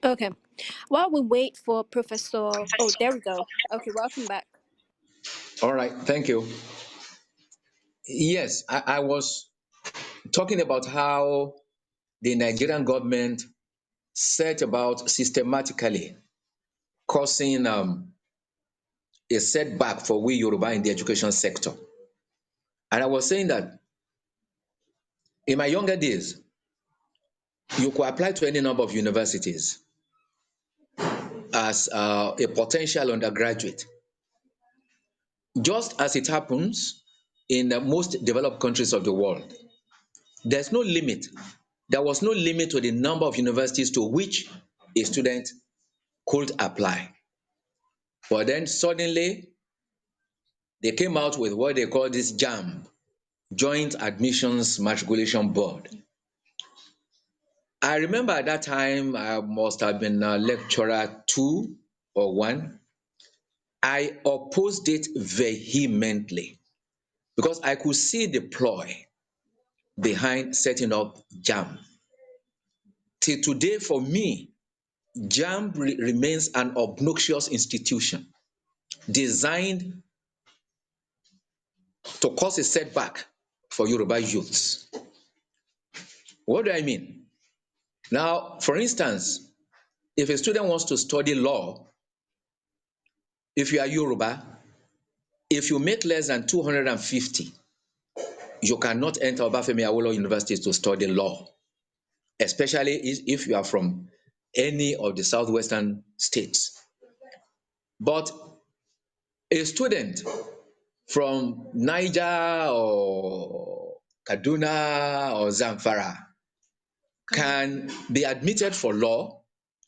Okay. While we wait for Professor... Oh, there we go. Okay, welcome back. All right. Thank you. Yes, I was talking about how the Nigerian government set about systematically causing a setback for we Yoruba in the education sector. And I was saying that in my younger days, you could apply to any number of universities as a potential undergraduate. Just as it happens in the most developed countries of the world, there's no limit. There was no limit to the number of universities to which a student could apply. But then suddenly, they came out with what they call this JAM, Joint Admissions Matriculation Board. I remember at that time, I must have been lecturer 2 or 1. I opposed it vehemently because I could see the ploy behind setting up JAM. Till today, for me, JAM remains an obnoxious institution designed to cause a setback for Yoruba youths. What do I mean? Now, for instance, if a student wants to study law, if you are Yoruba, if you make less than 250, you cannot enter Obafemi Awolowo University to study law, especially if you are from any of the southwestern states. But a student from Niger or Kaduna or Zamfara can be admitted for law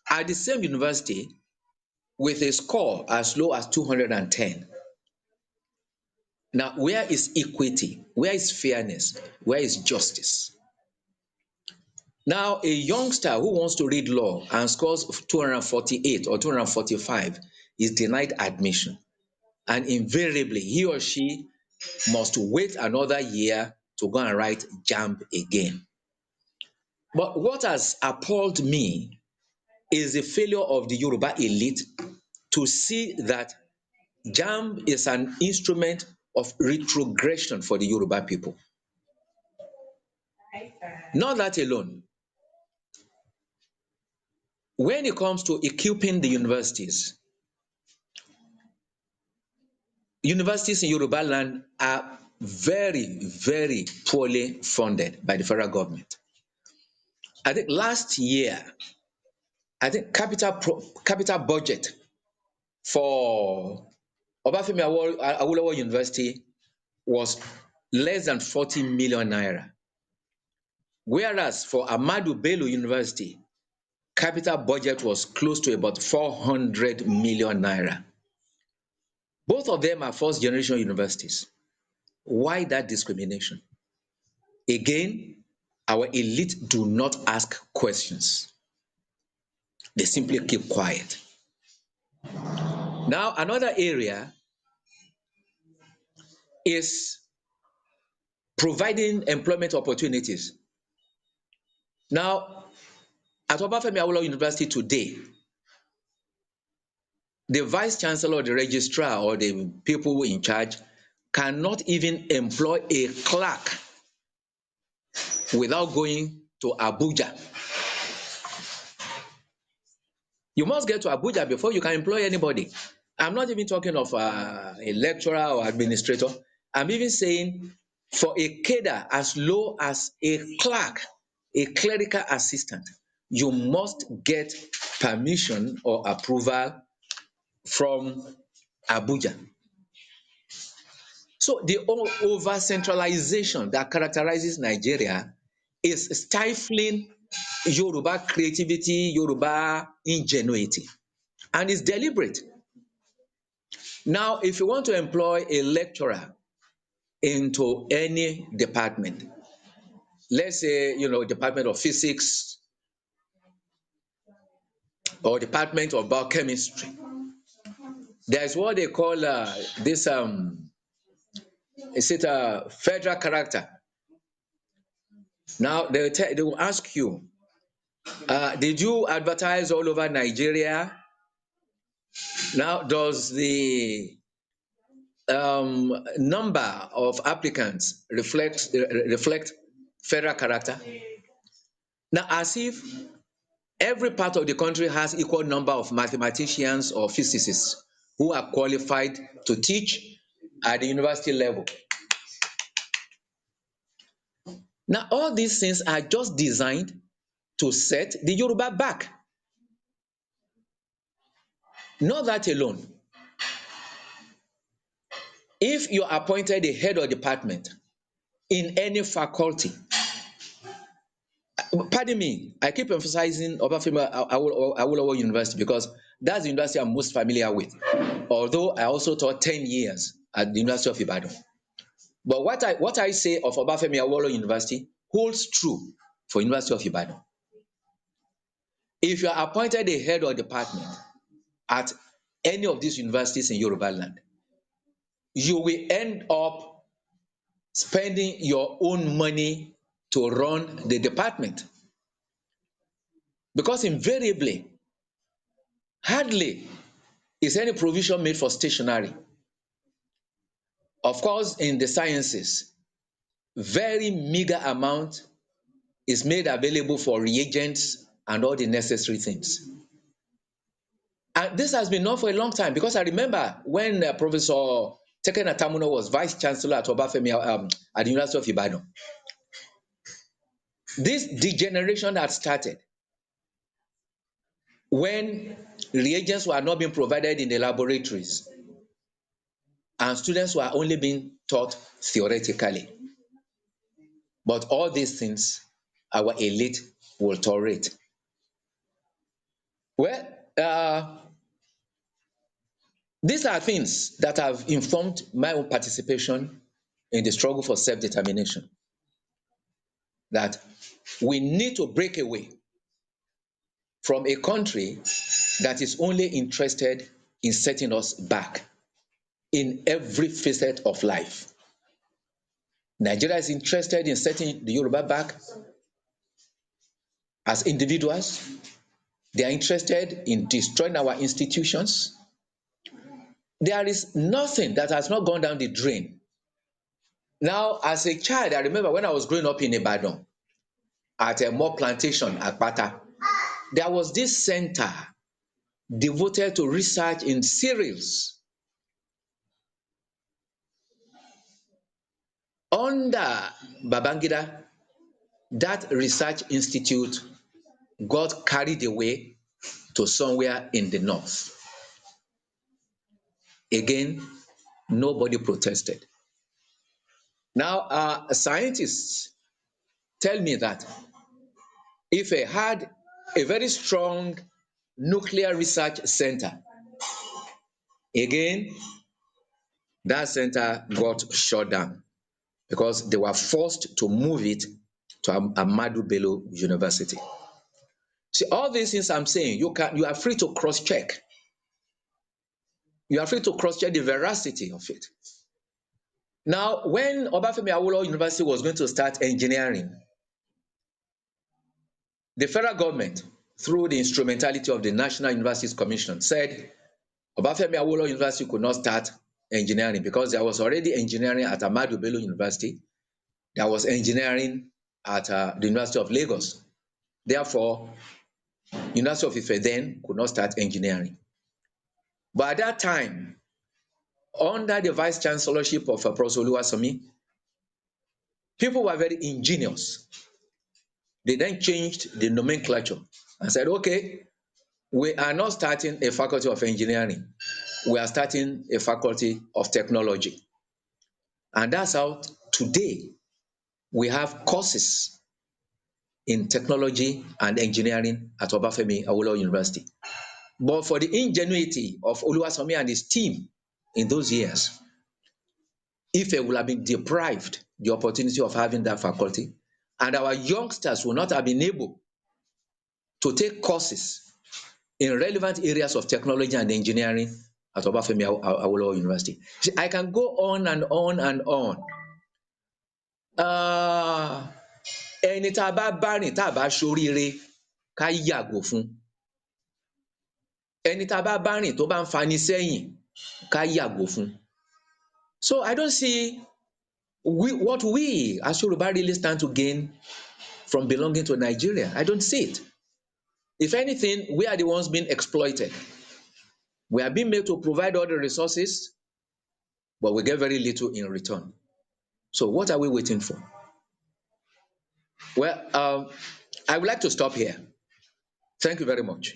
at the same university with a score as low as 210. Now, where is equity? Where is fairness? Where is justice? Now, a youngster who wants to read law and scores 248 or 245 is denied admission. And invariably, he or she must wait another year to go and write JAMB again. But what has appalled me is the failure of the Yoruba elite to see that JAMB is an instrument of retrogression for the Yoruba people. Not that alone. When it comes to equipping the universities in Yoruba land are very, very poorly funded by the federal government. I think last year, capital budget for Obafemi Awolowo University was less than 40 million naira. Whereas for Ahmadu Bello University, capital budget was close to about 400 million naira. Both of them are first generation universities. Why that discrimination? Again, our elite do not ask questions. They simply keep quiet. Now, another area is providing employment opportunities. Now, at Obafemi Awolowo University today, the vice chancellor, the registrar, or the people in charge cannot even employ a clerk without going to Abuja. You must get to Abuja before you can employ anybody. I'm not even talking of a lecturer or administrator. I'm even saying for a cadre as low as a clerk, a clerical assistant, you must get permission or approval from Abuja. So the over centralization that characterizes Nigeria is stifling Yoruba creativity, Yoruba ingenuity, and it's deliberate. Now, if you want to employ a lecturer into any department, let's say, Department of Physics or Department of Biochemistry, there's what they call this, is it a federal character? Now, they will ask you, did you advertise all over Nigeria? Now, does the number of applicants reflect federal character. Now, as if every part of the country has equal number of mathematicians or physicists who are qualified to teach at the university level. Now, all these things are just designed to set the Yoruba back. Not that alone. If you are appointed the head of department in any faculty, pardon me, I keep emphasizing Obafemi Awolowo University because that's the university I'm most familiar with. Although I also taught 10 years at the University of Ibadan. But what I say of Obafemi Awolowo University holds true for University of Ibadan. If you are appointed the head of department at any of these universities in Yoruba land, you will end up spending your own money to run the department. Because invariably, hardly is any provision made for stationery. Of course, in the sciences, very meager amount is made available for reagents and all the necessary things. And this has been known for a long time because I remember when Professor Teken Atamuno was Vice Chancellor at Obafemi at the University of Ibadan. This degeneration had started when reagents were not being provided in the laboratories and students were only being taught theoretically. But all these things, our elite will tolerate. Well, these are things that have informed my own participation in the struggle for self-determination. That we need to break away from a country that is only interested in setting us back in every facet of life. Nigeria is interested in setting the Yoruba back as individuals. They are interested in destroying our institutions. There is nothing that has not gone down the drain. Now, as a child, I remember when I was growing up in Ibadan, at a Mo Plantation at Pata, there was this center devoted to research in cereals. Under Babangida, that research institute got carried away to somewhere in the north. Again, nobody protested. Now, scientists tell me that if I had a very strong nuclear research center, again, that center got shut down because they were forced to move it to Ahmadu Bello University. See, all these things I'm saying, you are free to cross-check. You are free to cross-check the veracity of it. Now, when Obafemi Awolowo University was going to start engineering, the federal government, through the instrumentality of the National Universities Commission, said Obafemi Awolowo University could not start engineering because there was already engineering at Ahmadu Bello University. There was engineering at the University of Lagos. Therefore, University of Ife then could not start engineering. But at that time, under the vice chancellorship of Prof Oluwasomi, people were very ingenious. They then changed the nomenclature and said, okay, we are not starting a faculty of engineering. We are starting a faculty of technology. And that's how today we have courses in technology and engineering at Obafemi Awolowo University. But for the ingenuity of Oluwasomi and his team in those years, Ife would have been deprived the opportunity of having that faculty, and our youngsters will not have been able to take courses in relevant areas of technology and engineering at Obafemi Awolowo University. I can go on and on and on. Ẹni tá a bá bá rìn tá a bá ṣoríire ká yàgò fún. Ẹni tá a bá bá rìn tó bá ń fani sẹ́yìn ká yàgò fún. So I don't see what we as Yoruba really stand to gain from belonging to Nigeria? I don't see it. If anything, we are the ones being exploited. We are being made to provide all the resources, but we get very little in return. So what are we waiting for? Well, I would like to stop here. Thank you very much.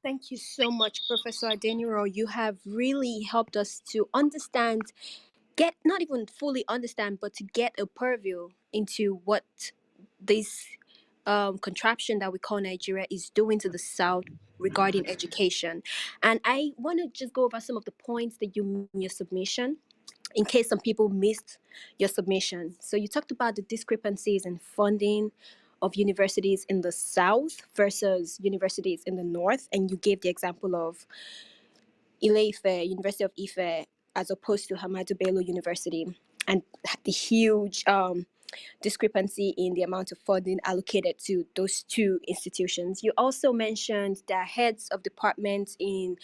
Thank you so much, Professor Adeniro. You have really helped us to understand, get not even fully understand, but to get a purview into what this contraption that we call Nigeria is doing to the South regarding education. And I want to just go over some of the points that you made in your submission, in case some people missed your submission. So you talked about the discrepancies in funding of universities in the South versus universities in the North, and you gave the example of Ile-Ife, University of Ife, as opposed to Hamadu Bello University, and the huge discrepancy in the amount of funding allocated to those two institutions. You also mentioned that heads of departments in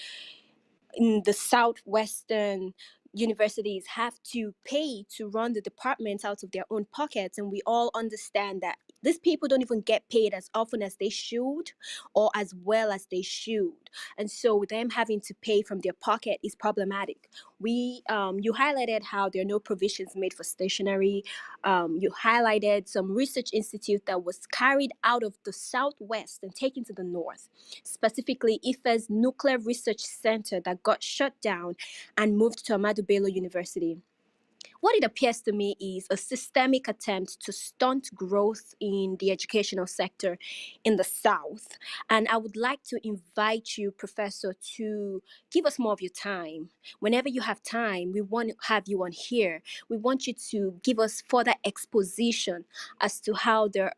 the southwestern universities have to pay to run the departments out of their own pockets, and we all understand that these people don't even get paid as often as they should or as well as they should, and so them having to pay from their pocket is problematic. You highlighted how there are no provisions made for stationery. You highlighted some research institute that was carried out of the southwest and taken to the north, specifically IFE's Nuclear Research Center that got shut down and moved to Ahmadu Bello University. What it appears to me is a systemic attempt to stunt growth in the educational sector in the South. And I would like to invite you, Professor, to give us more of your time. Whenever you have time, we want to have you on here. We want you to give us further exposition as to how the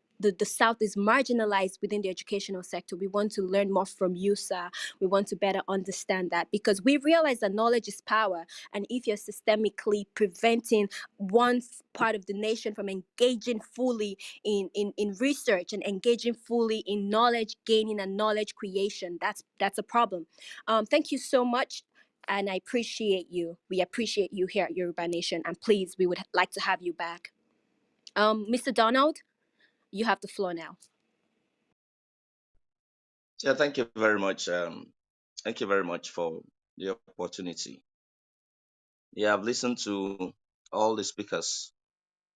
South is marginalized within the educational sector. We want to learn more from you, sir. We want to better understand that, because we realize that knowledge is power. And if you're systemically preventing one part of the nation from engaging fully in research and engaging fully in knowledge gaining and knowledge creation, that's a problem. Thank you so much. And I appreciate you. We appreciate you here at Yoruba Nation. And please, we would like to have you back. Mr. Donald, you have the floor now. Yeah, thank you very much. Thank you very much for the opportunity. Yeah, I've listened to all the speakers,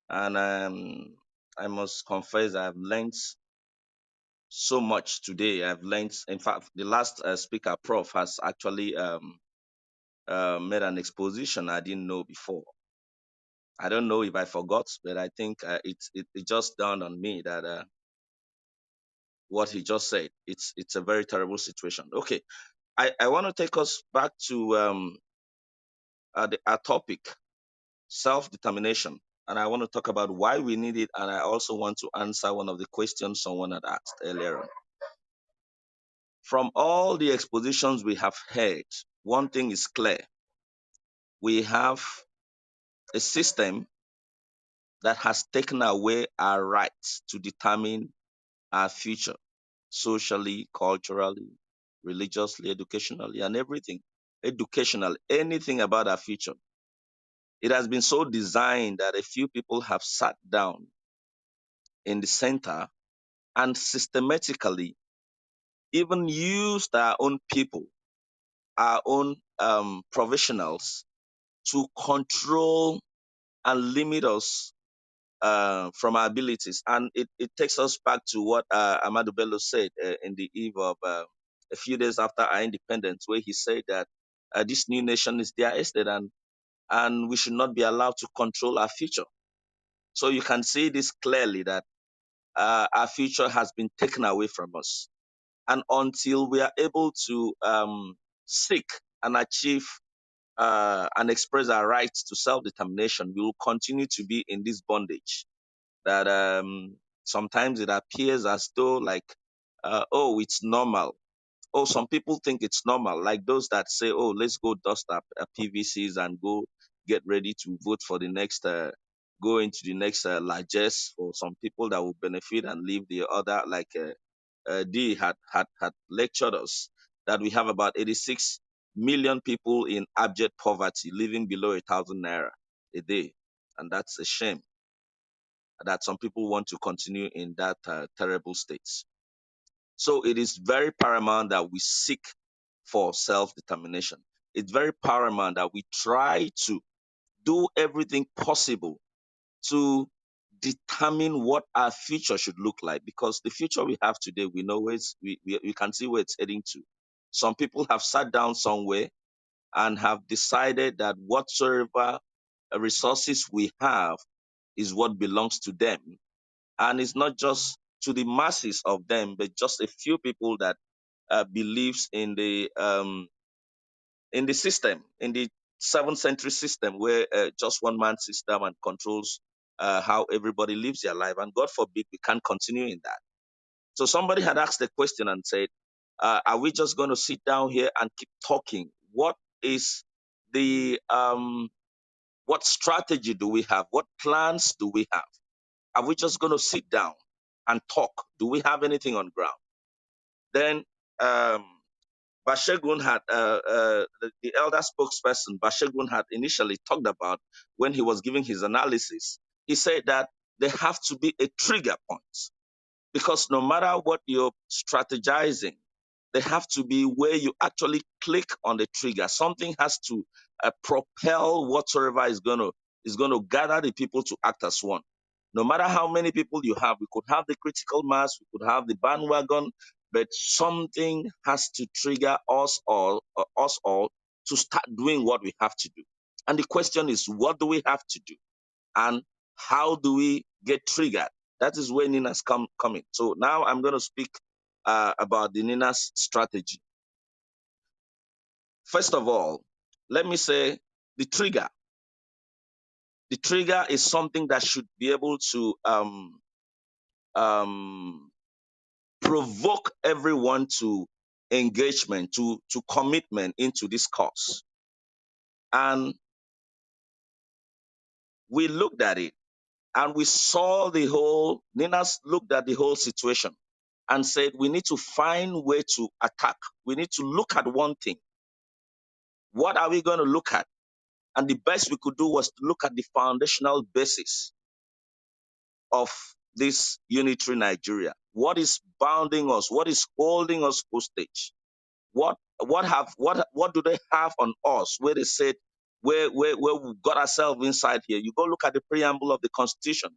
and I must confess I've learned so much today. I've learned, in fact, the last speaker, Prof, has actually made an exposition I didn't know before. I don't know if I forgot, but I think it just dawned on me that what he just said, it's a very terrible situation. Okay, I want to take us back to our topic, self-determination. And I want to talk about why we need it. And I also want to answer one of the questions someone had asked earlier on. From all the expositions we have heard, one thing is clear. We have a system that has taken away our rights to determine our future, socially, culturally, religiously, educationally, and everything. Educational, anything about our future. It has been so designed that a few people have sat down in the center and systematically even used our own people, our own professionals to control and limit us from our abilities. And it takes us back to what Ahmadu Bello said in the eve of a few days after our independence, where he said that this new nation is their estate and we should not be allowed to control our future. So you can see this clearly that our future has been taken away from us. And until we are able to seek and achieve and express our rights to self-determination, we will continue to be in this bondage that sometimes it appears as though like, oh, it's normal. Oh, some people think it's normal, like those that say, oh, let's go dust up PVCs and go get ready to vote for the next, go into the next largesse for some people that will benefit and leave the other, like Dee had lectured us, that we have about 86 million people in abject poverty living below 1,000 naira a day. And that's a shame that some people want to continue in that terrible state. So it is very paramount that we seek for self-determination. It's very paramount that we try to do everything possible to determine what our future should look like, because the future we have today, we know we can see where it's heading to. Some people have sat down somewhere and have decided that whatsoever resources we have is what belongs to them. And it's not just to the masses of them, but just a few people that believes in the system, in the 7th century system, where just one man system and controls how everybody lives their life. And God forbid we can't continue in that. So somebody had asked the question and said, are we just going to sit down here and keep talking? What is the what strategy do we have? What plans do we have? Are we just going to sit down and talk? Do we have anything on ground? Then Bashegun had, the elder spokesperson, Bashegun had initially talked about when he was giving his analysis. He said that there have to be a trigger point, because no matter what you're strategizing, there have to be where you actually click on the trigger. Something has to propel whatsoever is going to gather the people to act as one. No matter how many people you have, we could have the critical mass, we could have the bandwagon, but something has to trigger us all to start doing what we have to do. And the question is, what do we have to do? And how do we get triggered? That is where NINAS come in. So now I'm going to speak about the NINAS strategy. First of all, let me say the trigger. The trigger is something that should be able to provoke everyone to engagement, to commitment into this cause. And we looked at it and we saw NINAS looked at the whole situation and said, we need to find way to attack. We need to look at one thing. What are we going to look at? And the best we could do was to look at the foundational basis of this unitary Nigeria. What is bounding us? What is holding us hostage? What do they have on us where they said where we got ourselves inside here? You go look at the preamble of the Constitution.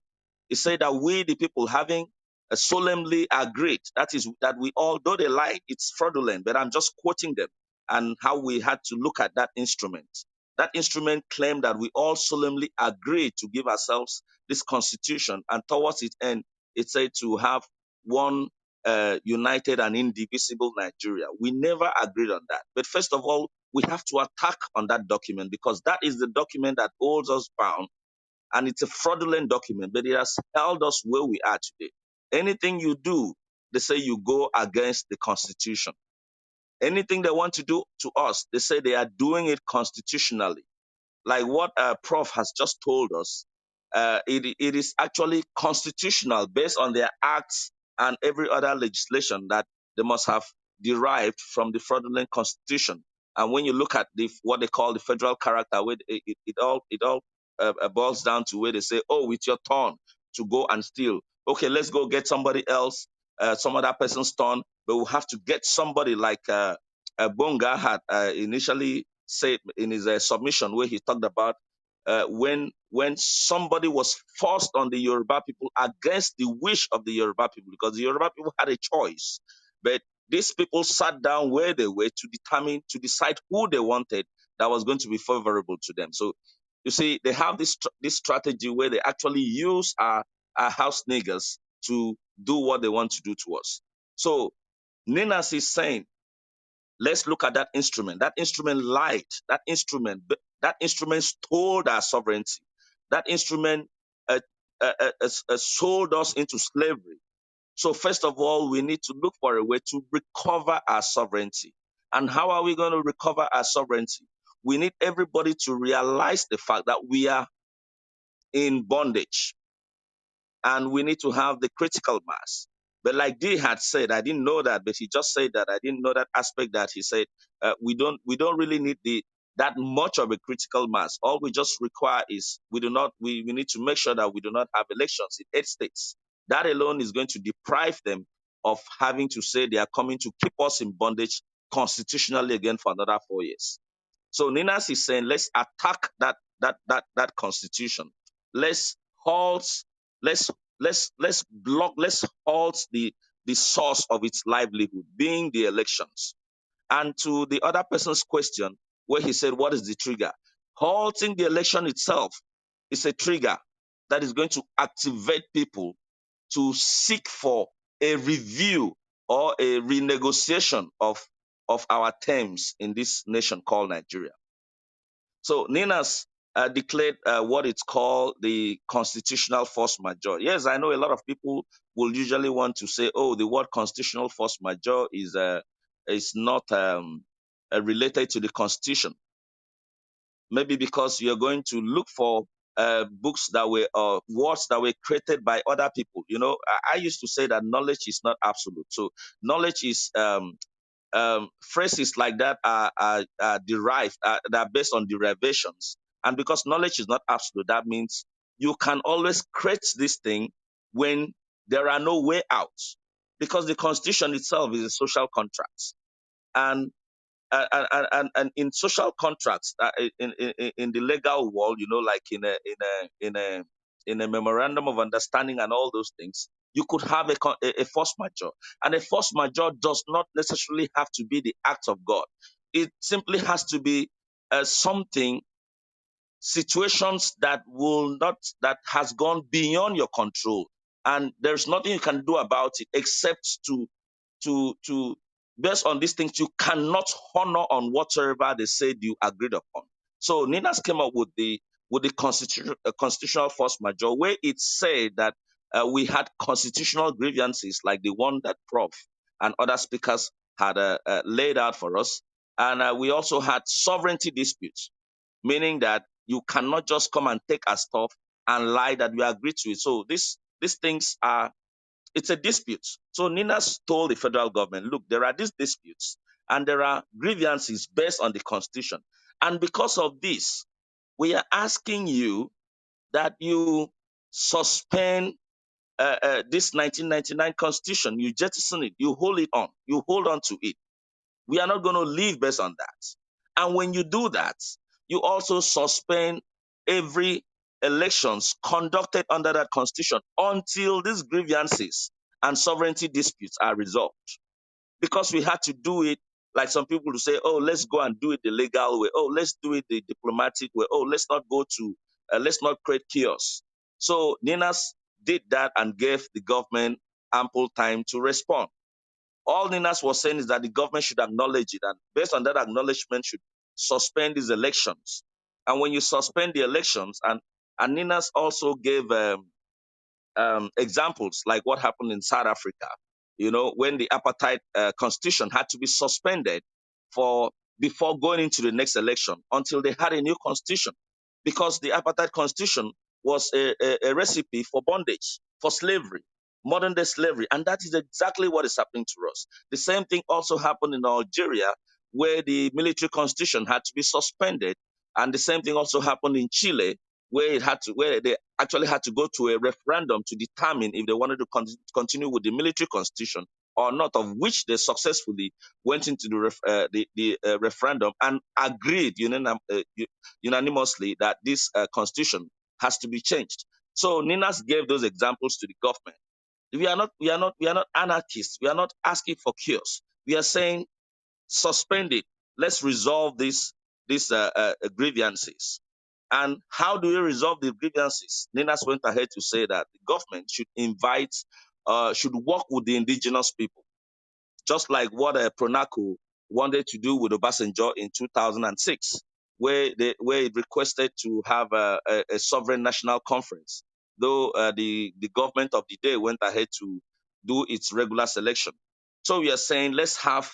It said that we, the people, having solemnly agreed, that is, that we all, though they lied, it's fraudulent, but I'm just quoting them and how we had to look at that instrument. That instrument claimed that we all solemnly agreed to give ourselves this Constitution, and towards its end, it said to have one united and indivisible Nigeria. We never agreed on that. But first of all, we have to attack on that document, because that is the document that holds us bound, and it's a fraudulent document, but it has held us where we are today. Anything you do, they say you go against the Constitution. Anything they want to do to us, they say they are doing it constitutionally. Like what Prof has just told us, it is actually constitutional based on their acts and every other legislation that they must have derived from the fraudulent constitution. And when you look at what they call the federal character, where it all boils down to where they say, oh, it's your turn to go and steal. Okay, let's go get somebody else, some other person's turn, but we'll have to get somebody like Bonga had initially said in his submission, where he talked about when somebody was forced on the Yoruba people against the wish of the Yoruba people, because the Yoruba people had a choice, but these people sat down where they were to decide who they wanted that was going to be favorable to them. So you see, they have this strategy where they actually use our house niggers to do what they want to do to us. So NINAS is saying, let's look at that instrument. That instrument lied. That instrument stole our sovereignty. That instrument sold us into slavery. So first of all, we need to look for a way to recover our sovereignty. And how are we going to recover our sovereignty? We need everybody to realize the fact that we are in bondage, and we need to have the critical mass. But like D had said, I didn't know that, but he just said that I didn't know that aspect, that he said we don't really need that much of a critical mass. All we just require is we need to make sure that we do not have elections in 8 states. That alone is going to deprive them of having to say they are coming to keep us in bondage constitutionally again for another 4 years. So Ninas is saying, let's attack that constitution. Let's halt, let's block, let's halt the source of its livelihood, being the elections. And to the other person's question, where he said, what is the trigger? Halting the election itself is a trigger that is going to activate people to seek for a review or a renegotiation of our terms in this nation called Nigeria. So NINAS declared what it's called the constitutional force majeure. Yes, I know a lot of people will usually want to say, oh, the word constitutional force majeure is not related to the Constitution. Maybe because you're going to look for books that were words that were created by other people. You know, I used to say that knowledge is not absolute. So knowledge is phrases like that are derived, that are based on derivations. And because knowledge is not absolute, that means you can always create this thing when there are no way out. Because the Constitution itself is a social contract. And in social contracts, in the legal world, you know, like in a memorandum of understanding and all those things, you could have a force majeure, and a force majeure does not necessarily have to be the act of God. It simply has to be something, situations that has gone beyond your control, and there's nothing you can do about it except to based on these things, you cannot honor on whatsoever they said you agreed upon. So Ninas came up with the constitutional force majeure, where it said that we had constitutional grievances like the one that Prof and other speakers had laid out for us, and we also had sovereignty disputes, meaning that you cannot just come and take our stuff and lie that we agree to it. So these things are, it's a dispute. So Ninas told the federal government, look, there are these disputes and there are grievances based on the Constitution. And because of this, we are asking you that you suspend this 1999 Constitution. You jettison it. You hold it on. You hold on to it. We are not going to live based on that. And when you do that, you also suspend every elections conducted under that constitution until these grievances and sovereignty disputes are resolved. Because we had to do it, like some people who say, oh, let's go and do it the legal way. Oh, let's do it the diplomatic way. Oh, let's not create chaos. So Ninas did that and gave the government ample time to respond. All Ninas was saying is that the government should acknowledge it, and based on that acknowledgement, should suspend these elections. And when you suspend the elections, and Ninas also gave examples like what happened in South Africa, you know, when the apartheid constitution had to be suspended for before going into the next election until they had a new constitution, because the apartheid constitution was a recipe for bondage, for slavery, modern day slavery. And that is exactly what is happening to us. The same thing also happened in Algeria, where the military constitution had to be suspended. And the same thing also happened in Chile, where they actually had to go to a referendum to determine if they wanted to continue with the military constitution or not, of which they successfully went into the referendum and agreed unanimously that this constitution has to be changed. So Ninas gave those examples to the government. We are not anarchists. We are not asking for chaos. We are saying suspend it. Let's resolve these grievances. And how do we resolve the grievances? Ninas went ahead to say that the government should work with the indigenous people, just like what Pronaco wanted to do with Obasanjo in 2006, where it requested to have a sovereign national conference, though the government of the day went ahead to do its regular selection. So we are saying let's have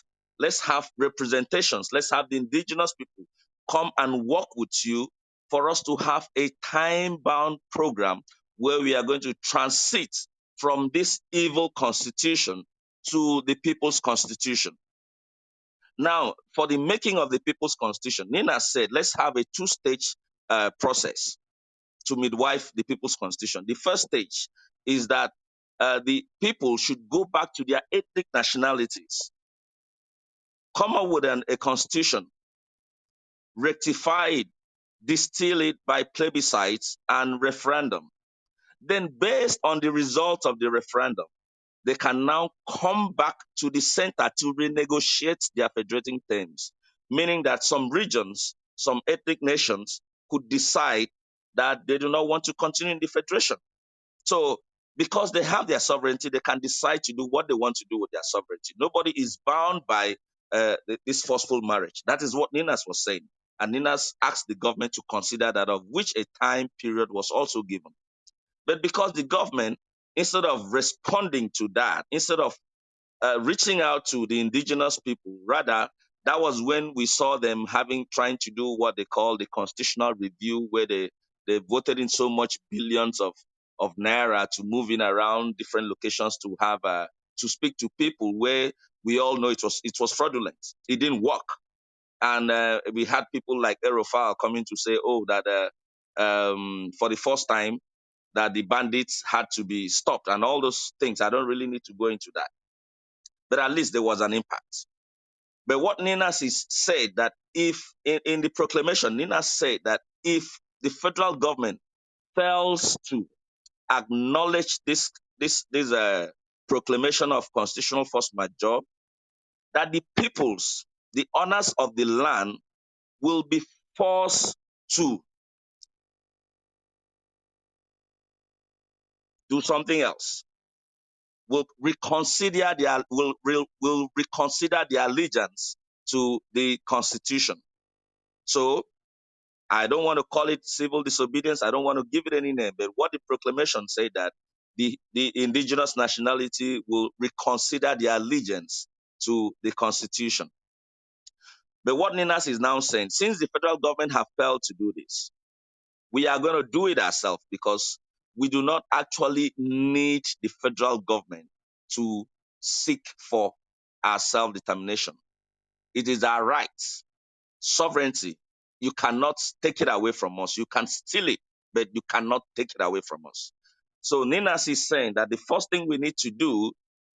representations, let's have the indigenous people come and work with you for us to have a time-bound program where we are going to transit from this evil constitution to the people's constitution. Now, for the making of the People's Constitution, Nina said, let's have a two-stage process to midwife the People's Constitution. The first stage is that the people should go back to their ethnic nationalities, come up with a constitution, rectify it, distill it by plebiscites and referendum. Then, based on the results of the referendum, they can now come back to the center to renegotiate their federating terms, meaning that some regions, some ethnic nations could decide that they do not want to continue in the federation. So, because they have their sovereignty, they can decide to do what they want to do with their sovereignty. Nobody is bound by this forceful marriage. That is what NINAS was saying. And NINAS asked the government to consider that, of which a time period was also given. But because the government, instead of responding to that, instead of reaching out to the indigenous people, rather, that was when we saw them trying to do what they call the constitutional review, where they voted in so much billions of naira to move in around different locations to have to speak to people where we all know it was fraudulent. It didn't work. And we had people like Erofal coming to say, oh, that for the first time, that the bandits had to be stopped and all those things. I don't really need to go into that. But at least there was an impact. But what Ninas is said that if, in the proclamation, Ninas said that if the federal government fails to acknowledge this proclamation of constitutional force majeure, that the peoples, the owners of the land, will be forced to do something else. Will reconsider their allegiance to the Constitution. So I don't want to call it civil disobedience. I don't want to give it any name. But what the proclamation said, that the indigenous nationality will reconsider their allegiance to the Constitution. But what NINAS is now saying, since the federal government have failed to do this, we are going to do it ourselves, because we do not actually need the federal government to seek for our self-determination. It is our right. Sovereignty, you cannot take it away from us. You can steal it, but you cannot take it away from us. So Ninas is saying that the first thing we need to do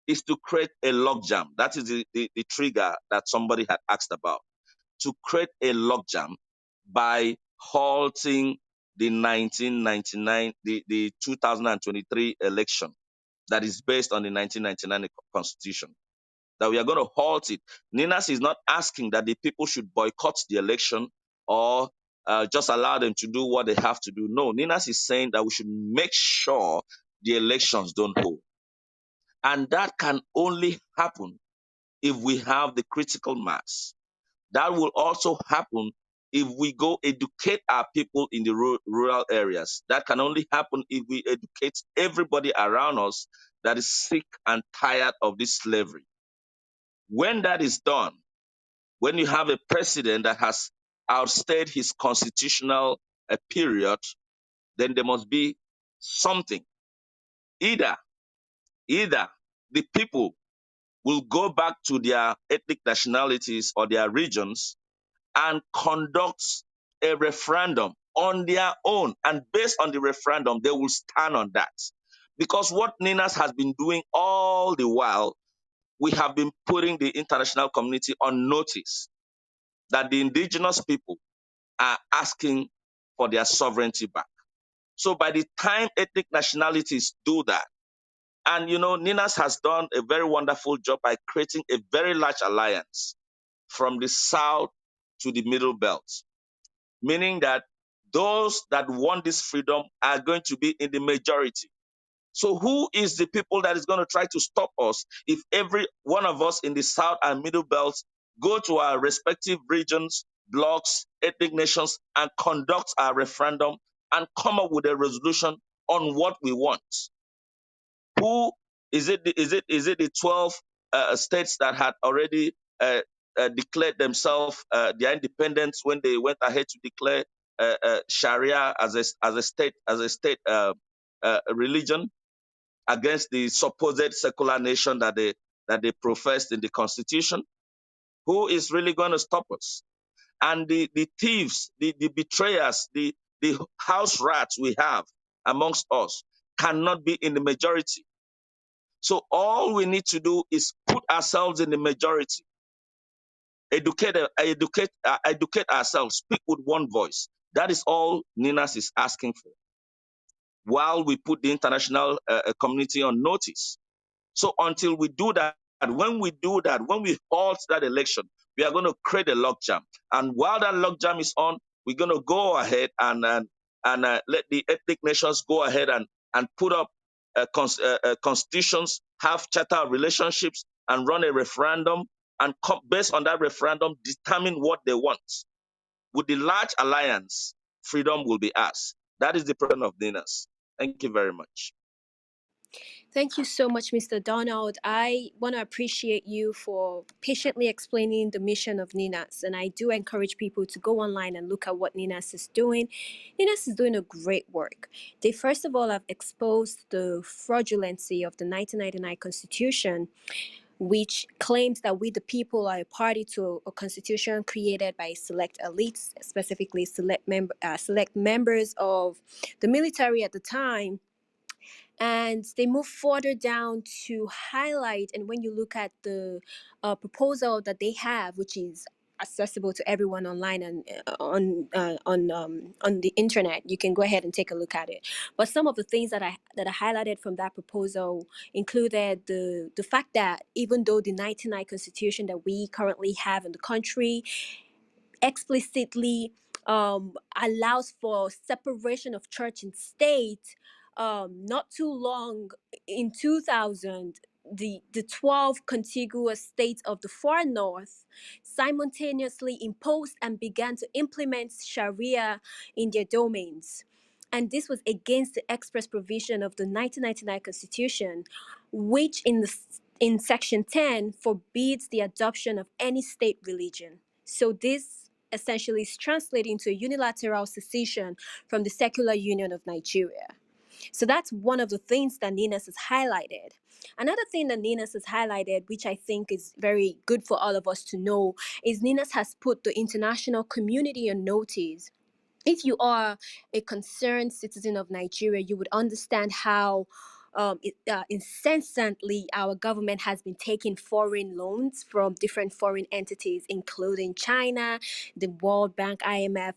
is to create a logjam. That is the trigger that somebody had asked about. To create a logjam by halting the 1999, the 2023 election that is based on the 1999 constitution, that we are going to halt it. Ninas is not asking that the people should boycott the election or just allow them to do what they have to do. No, Ninas is saying that we should make sure the elections don't hold. And that can only happen if we have the critical mass. That will also happen if we go educate our people in the rural areas. That can only happen if we educate everybody around us that is sick and tired of this slavery. When that is done, when you have a president that has outstayed his constitutional period, then there must be something. Either the people will go back to their ethnic nationalities or their regions and conduct a referendum on their own. And based on the referendum, they will stand on that. Because what Ninas has been doing all the while, we have been putting the international community on notice that the indigenous people are asking for their sovereignty back. So by the time ethnic nationalities do that, and Ninas has done a very wonderful job by creating a very large alliance from the south to the middle belt, meaning that those that want this freedom are going to be in the majority. So who is the people that is going to try to stop us if every one of us in the south and middle belts go to our respective regions, blocks, ethnic nations, and conduct our referendum and come up with a resolution on what we want? Who is it? Is it the 12 states that had already declared themselves their independence when they went ahead to declare Sharia as a state religion against the supposed secular nation that they professed in the constitution? Who is really going to stop us? And the thieves, the betrayers, the house rats we have amongst us cannot be in the majority. So all we need to do is put ourselves in the majority, educate ourselves, speak with one voice. That is all NINAS is asking for, while we put the international community on notice. So until we do that, when we halt that election, we are going to create a logjam. And while that logjam is on, we're going to go ahead and let the ethnic nations go ahead and put up constitutions, have charter relationships, and run a referendum, and based on that referendum, determine what they want. With the large alliance, freedom will be ours. That is the plan of NINAS. Thank you very much. Thank you so much, Mr. Donald. I want to appreciate you for patiently explaining the mission of NINAS. And I do encourage people to go online and look at what NINAS is doing. NINAS is doing a great work. They, first of all, have exposed the fraudulency of the 1999 Constitution, which claims that we, the people, are a party to a constitution created by select elites, specifically select members of the military at the time. And they move further down to highlight, and when you look at the proposal that they have, which is accessible to everyone online and on the internet, you can go ahead and take a look at it. But some of the things that I highlighted from that proposal included the fact that even though the 1999 Constitution that we currently have in the country explicitly allows for separation of church and state, not too long in 2000, the 12 contiguous states of the far north simultaneously imposed and began to implement Sharia in their domains. And this was against the express provision of the 1999 Constitution, which in Section 10 forbids the adoption of any state religion. So this essentially is translating to a unilateral secession from the secular Union of Nigeria. So that's one of the things that NINAS has highlighted. Another thing that NINAS has highlighted, which I think is very good for all of us to know, is NINAS has put the international community on notice. If you are a concerned citizen of Nigeria, you would understand how incessantly our government has been taking foreign loans from different foreign entities, including China, the World Bank, IMF.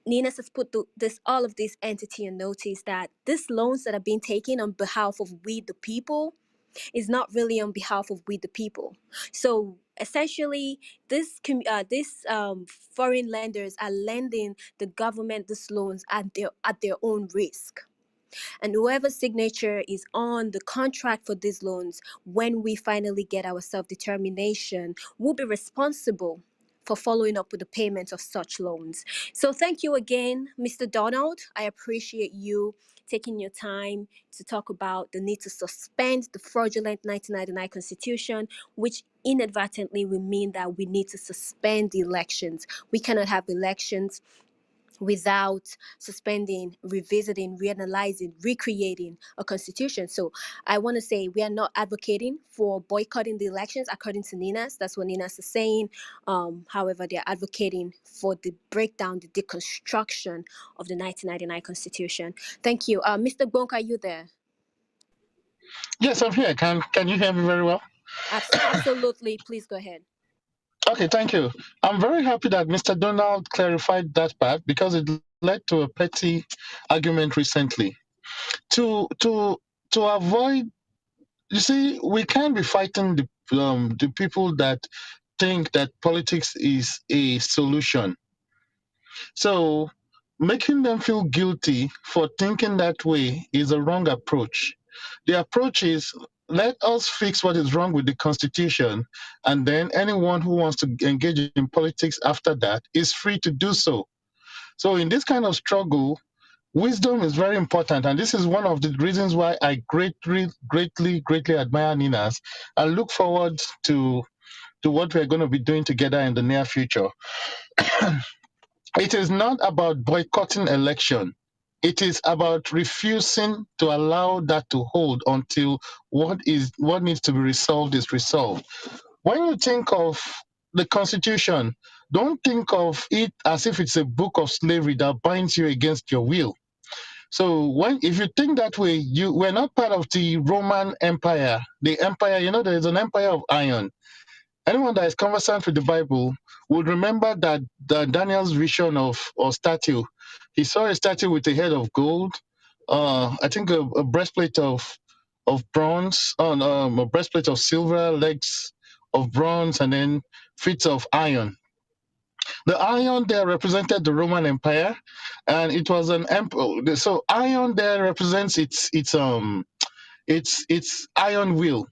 NINAS has put all of these entities on notice that these loans that are being taken on behalf of we the people is not really on behalf of we the people. So essentially, these foreign lenders are lending the government these loans at their own risk. And whoever's signature is on the contract for these loans, when we finally get our self-determination, will be responsible for following up with the payment of such loans. So thank you again, Mr. Donald. I appreciate you taking your time to talk about the need to suspend the fraudulent 1999 Constitution, which inadvertently will mean that we need to suspend the elections. We cannot have elections without suspending, revisiting, reanalyzing, recreating a constitution. So I want to say we are not advocating for boycotting the elections according to NINAS. That's what NINAS is saying. However, they are advocating for the breakdown, the deconstruction of the 1999 constitution. Thank you. Mr. Bonk, are you there? Yes, I'm here. Can you hear me very well? Absolutely. Please go ahead. Okay, thank you. I'm very happy that Mr. Donald clarified that part because it led to a petty argument recently. To avoid, you see, we can't be fighting the people that think that politics is a solution. So making them feel guilty for thinking that way is a wrong approach. The approach is, let us fix what is wrong with the Constitution, and then anyone who wants to engage in politics after that is free to do so. So in this kind of struggle, wisdom is very important, and this is one of the reasons why I greatly admire NINAS. I look forward to what we're going to be doing together in the near future. It is not about boycotting election. It is about refusing to allow that to hold until what needs to be resolved is resolved. When you think of the Constitution, don't think of it as if it's a book of slavery that binds you against your will. So if you think that way, you we're not part of the Roman Empire. The empire, there is an empire of iron. Anyone that is conversant with the Bible would remember that Daniel's vision of or statue, he saw a statue with a head of gold, I think a breastplate of bronze, a breastplate of silver, legs of bronze, and then feet of iron. The iron there represented the Roman Empire, and it was an emperor. So iron there represents its iron will.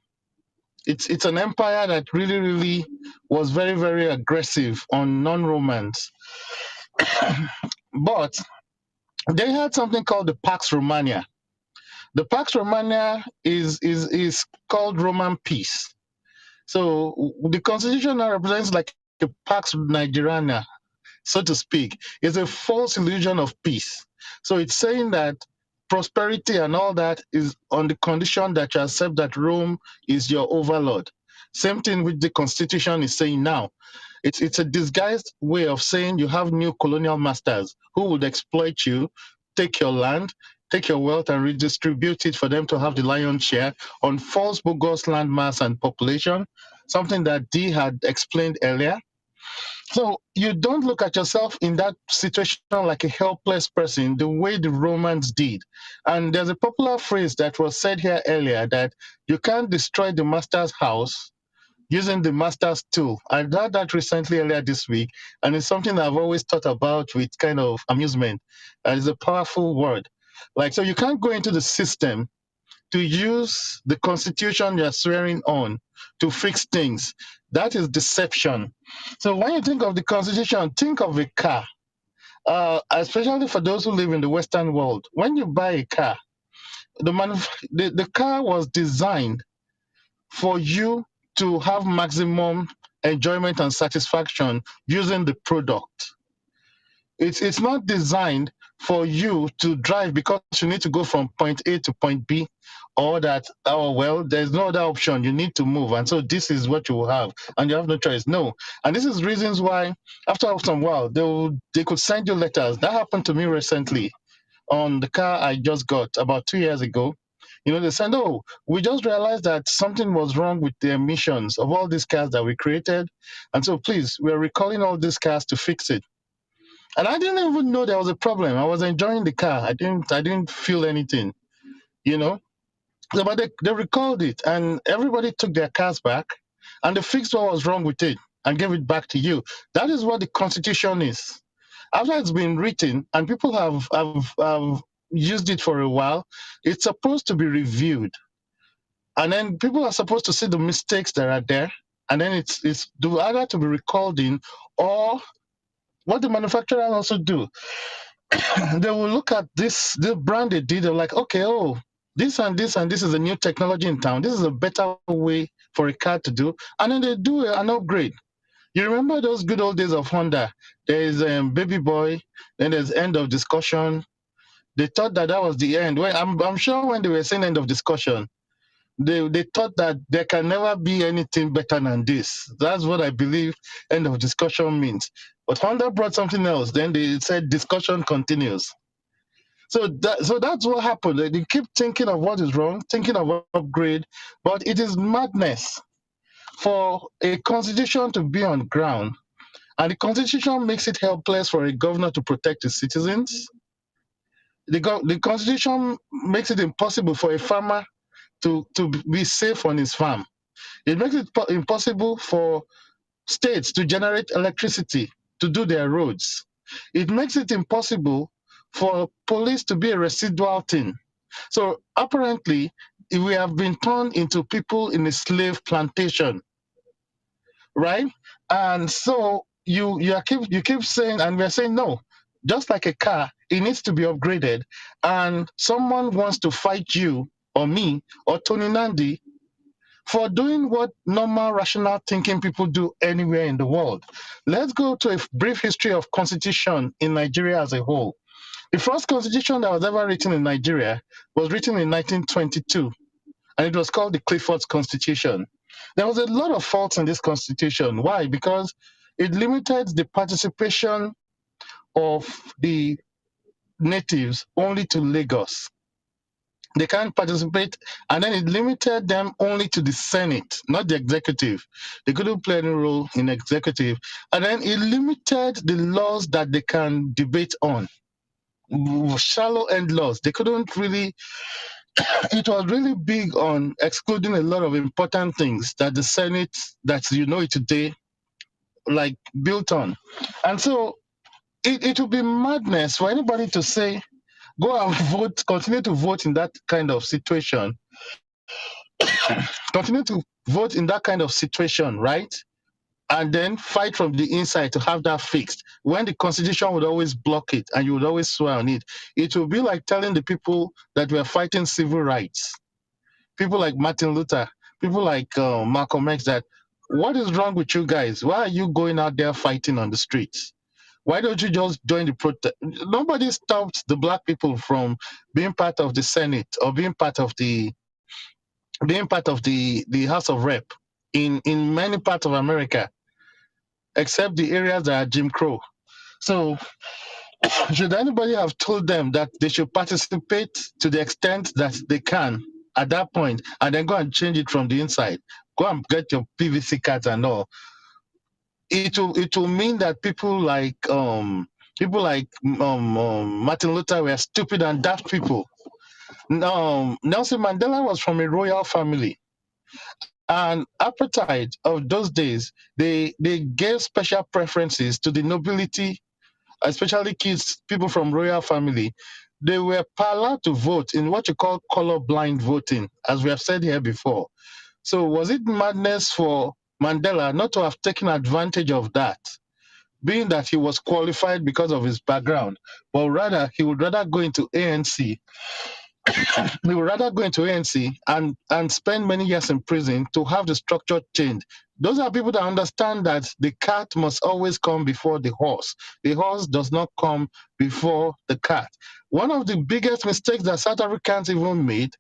It's an empire that really was very, very aggressive on non-Romans. But they had something called the Pax Romana. The Pax Romana is called Roman peace. So the constitution now represents like a Pax Nigeriana, so to speak. It's a false illusion of peace. So it's saying that prosperity and all that is on the condition that you accept that Rome is your overlord. Same thing with the constitution is saying now. It's a disguised way of saying you have new colonial masters who would exploit you, take your land, take your wealth and redistribute it for them to have the lion's share on false bogus landmass and population, something that Dee had explained earlier. So you don't look at yourself in that situation like a helpless person the way the Romans did. And there's a popular phrase that was said here earlier that you can't destroy the master's house using the master's tool. I heard that recently earlier this week, and it's something I've always thought about with kind of amusement. It's a powerful word. So you can't go into the system to use the constitution you're swearing on to fix things. That is deception. So when you think of the constitution, think of a car, especially for those who live in the Western world. When you buy a car, the car was designed for you to have maximum enjoyment and satisfaction using the product. It's not designed for you to drive because you need to go from point A to point B, or that, oh, well, there's no other option. You need to move. And so this is what you will have. And you have no choice. No. And this is reasons why, after some while, they could send you letters. That happened to me recently on the car I just got about 2 years ago. They said, oh, we just realized that something was wrong with the emissions of all these cars that we created. And so please, we're recalling all these cars to fix it. And I didn't even know there was a problem. I was enjoying the car. I didn't feel anything, So, but they recalled it, and everybody took their cars back, and they fixed what was wrong with it and gave it back to you. That is what the Constitution is. After it's been written and people have used it for a while, it's supposed to be reviewed, and then people are supposed to see the mistakes that are there, and then it's either to be recalled in, or what the manufacturers also do. They will look at the brand they did. They're like, okay, oh, this and this and this is a new technology in town. This is a better way for a car to do, and then they do an upgrade. You remember those good old days of Honda? There is Baby Boy, then there's End of Discussion. They thought that was the end. Well, I'm sure when they were saying end of discussion, they thought that there can never be anything better than this. That's what I believe end of discussion means. But Honda brought something else. Then they said discussion continues. So that's what happened. They keep thinking of what is wrong, thinking of upgrade, but it is madness for a constitution to be on ground. And the Constitution makes it helpless for a governor to protect his citizens. The Constitution makes it impossible for a farmer to be safe on his farm. It makes it impossible for states to generate electricity to do their roads. It makes it impossible for police to be a residual thing. So apparently, we have been turned into people in a slave plantation, right? And so you keep saying, and we're saying no. Just like a car, it needs to be upgraded. And someone wants to fight you or me or Tony Nandi for doing what normal, rational thinking people do anywhere in the world. Let's go to a brief history of constitution in Nigeria as a whole. The first constitution that was ever written in Nigeria was written in 1922, and it was called the Clifford's Constitution. There was a lot of faults in this constitution. Why? Because it limited the participation of the natives only to Lagos. They can't participate, and then it limited them only to the Senate, not the executive. They couldn't play any role in executive, and then it limited the laws that they can debate on. Shallow end laws. They couldn't really. It was really big on excluding a lot of important things that the Senate, that you know it today, like built on, and so it would be madness for anybody to say go and vote, continue to vote in that kind of situation, continue to vote in that kind of situation, right? And then fight from the inside to have that fixed when the constitution would always block it and you would always swear on it. It would be like telling the people that we are fighting civil rights. People like Martin Luther, people like Malcolm X, that what is wrong with you guys? Why are you going out there fighting on the streets? Why don't you just join the protest? Nobody stopped the black people from being part of the Senate or being part of the House of Rep in many parts of America, except the areas that are Jim Crow. So should anybody have told them that they should participate to the extent that they can at that point, and then go and change it from the inside? Go and get your PVC cards and all. It will mean that people like Martin Luther were stupid and daft people. Nelson Mandela was from a royal family, and apartheid of those days, they gave special preferences to the nobility, especially kids, people from royal family. They were allowed to vote in what you call color-blind voting, as we have said here before. So was it madness for Mandela not to have taken advantage of that, being that he was qualified because of his background, but rather he would rather go into ANC. He would rather go into ANC and spend many years in prison to have the structure changed. Those are people that understand that the cat must always come before the horse. The horse does not come before the cat. One of the biggest mistakes that South Africans even made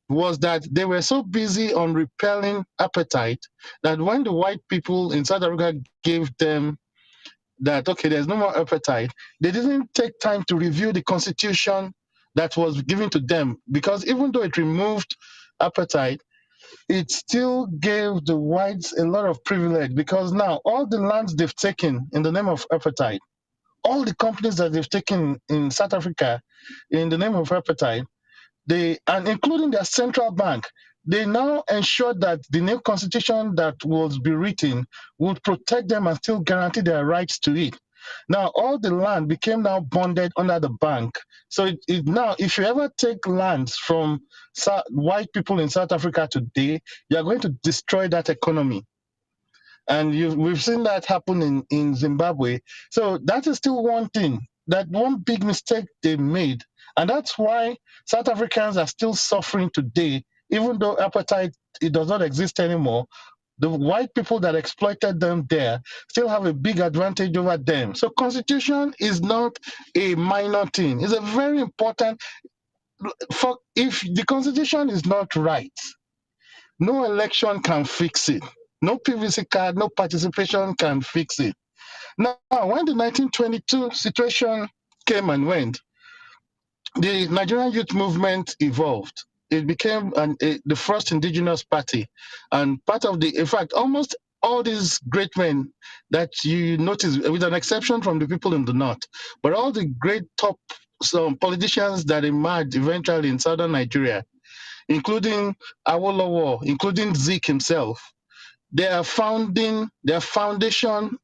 was that they were so busy on repelling appetite that when the white people in South Africa gave them that, okay, there's no more appetite, they didn't take time to review the constitution that was given to them, because even though it removed appetite, it still gave the whites a lot of privilege, because now all the lands they've taken in the name of appetite, all the companies that they've taken in South Africa in the name of appetite, and including their central bank, they now ensured that the new constitution that was be written would protect them and still guarantee their rights to it. Now, all the land became now bonded under the bank. So now, if you ever take lands from white people in South Africa today, you are going to destroy that economy. And we've seen that happen in Zimbabwe. So that is still one thing, that one big mistake they made. And that's why South Africans are still suffering today, even though apartheid, it does not exist anymore. The white people that exploited them there still have a big advantage over them. So constitution is not a minor thing. It's a very important, if the constitution is not right, no election can fix it. No PVC card, no participation can fix it. Now, when the 1922 situation came and went, the Nigerian youth movement evolved. It became the first indigenous party. And in fact, almost all these great men that you notice, with an exception from the people in the north, but all the great top politicians that emerged eventually in southern Nigeria, including Awolowo, including Zik himself, their foundation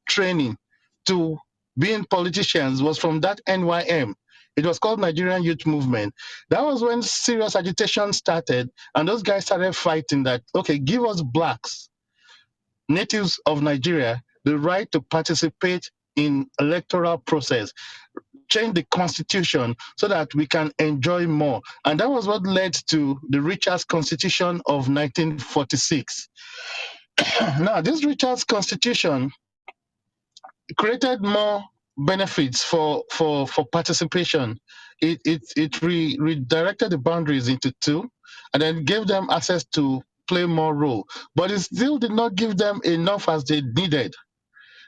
training to being politicians was from that NYM. It was called Nigerian Youth Movement. That was when serious agitation started, and those guys started fighting that, okay, give us blacks, natives of Nigeria, the right to participate in electoral process, change the constitution so that we can enjoy more. And that was what led to the Richards Constitution of 1946. Now, this Richards Constitution created more benefits for participation. It redirected the boundaries into two, and then gave them access to play more role, but it still did not give them enough as they needed,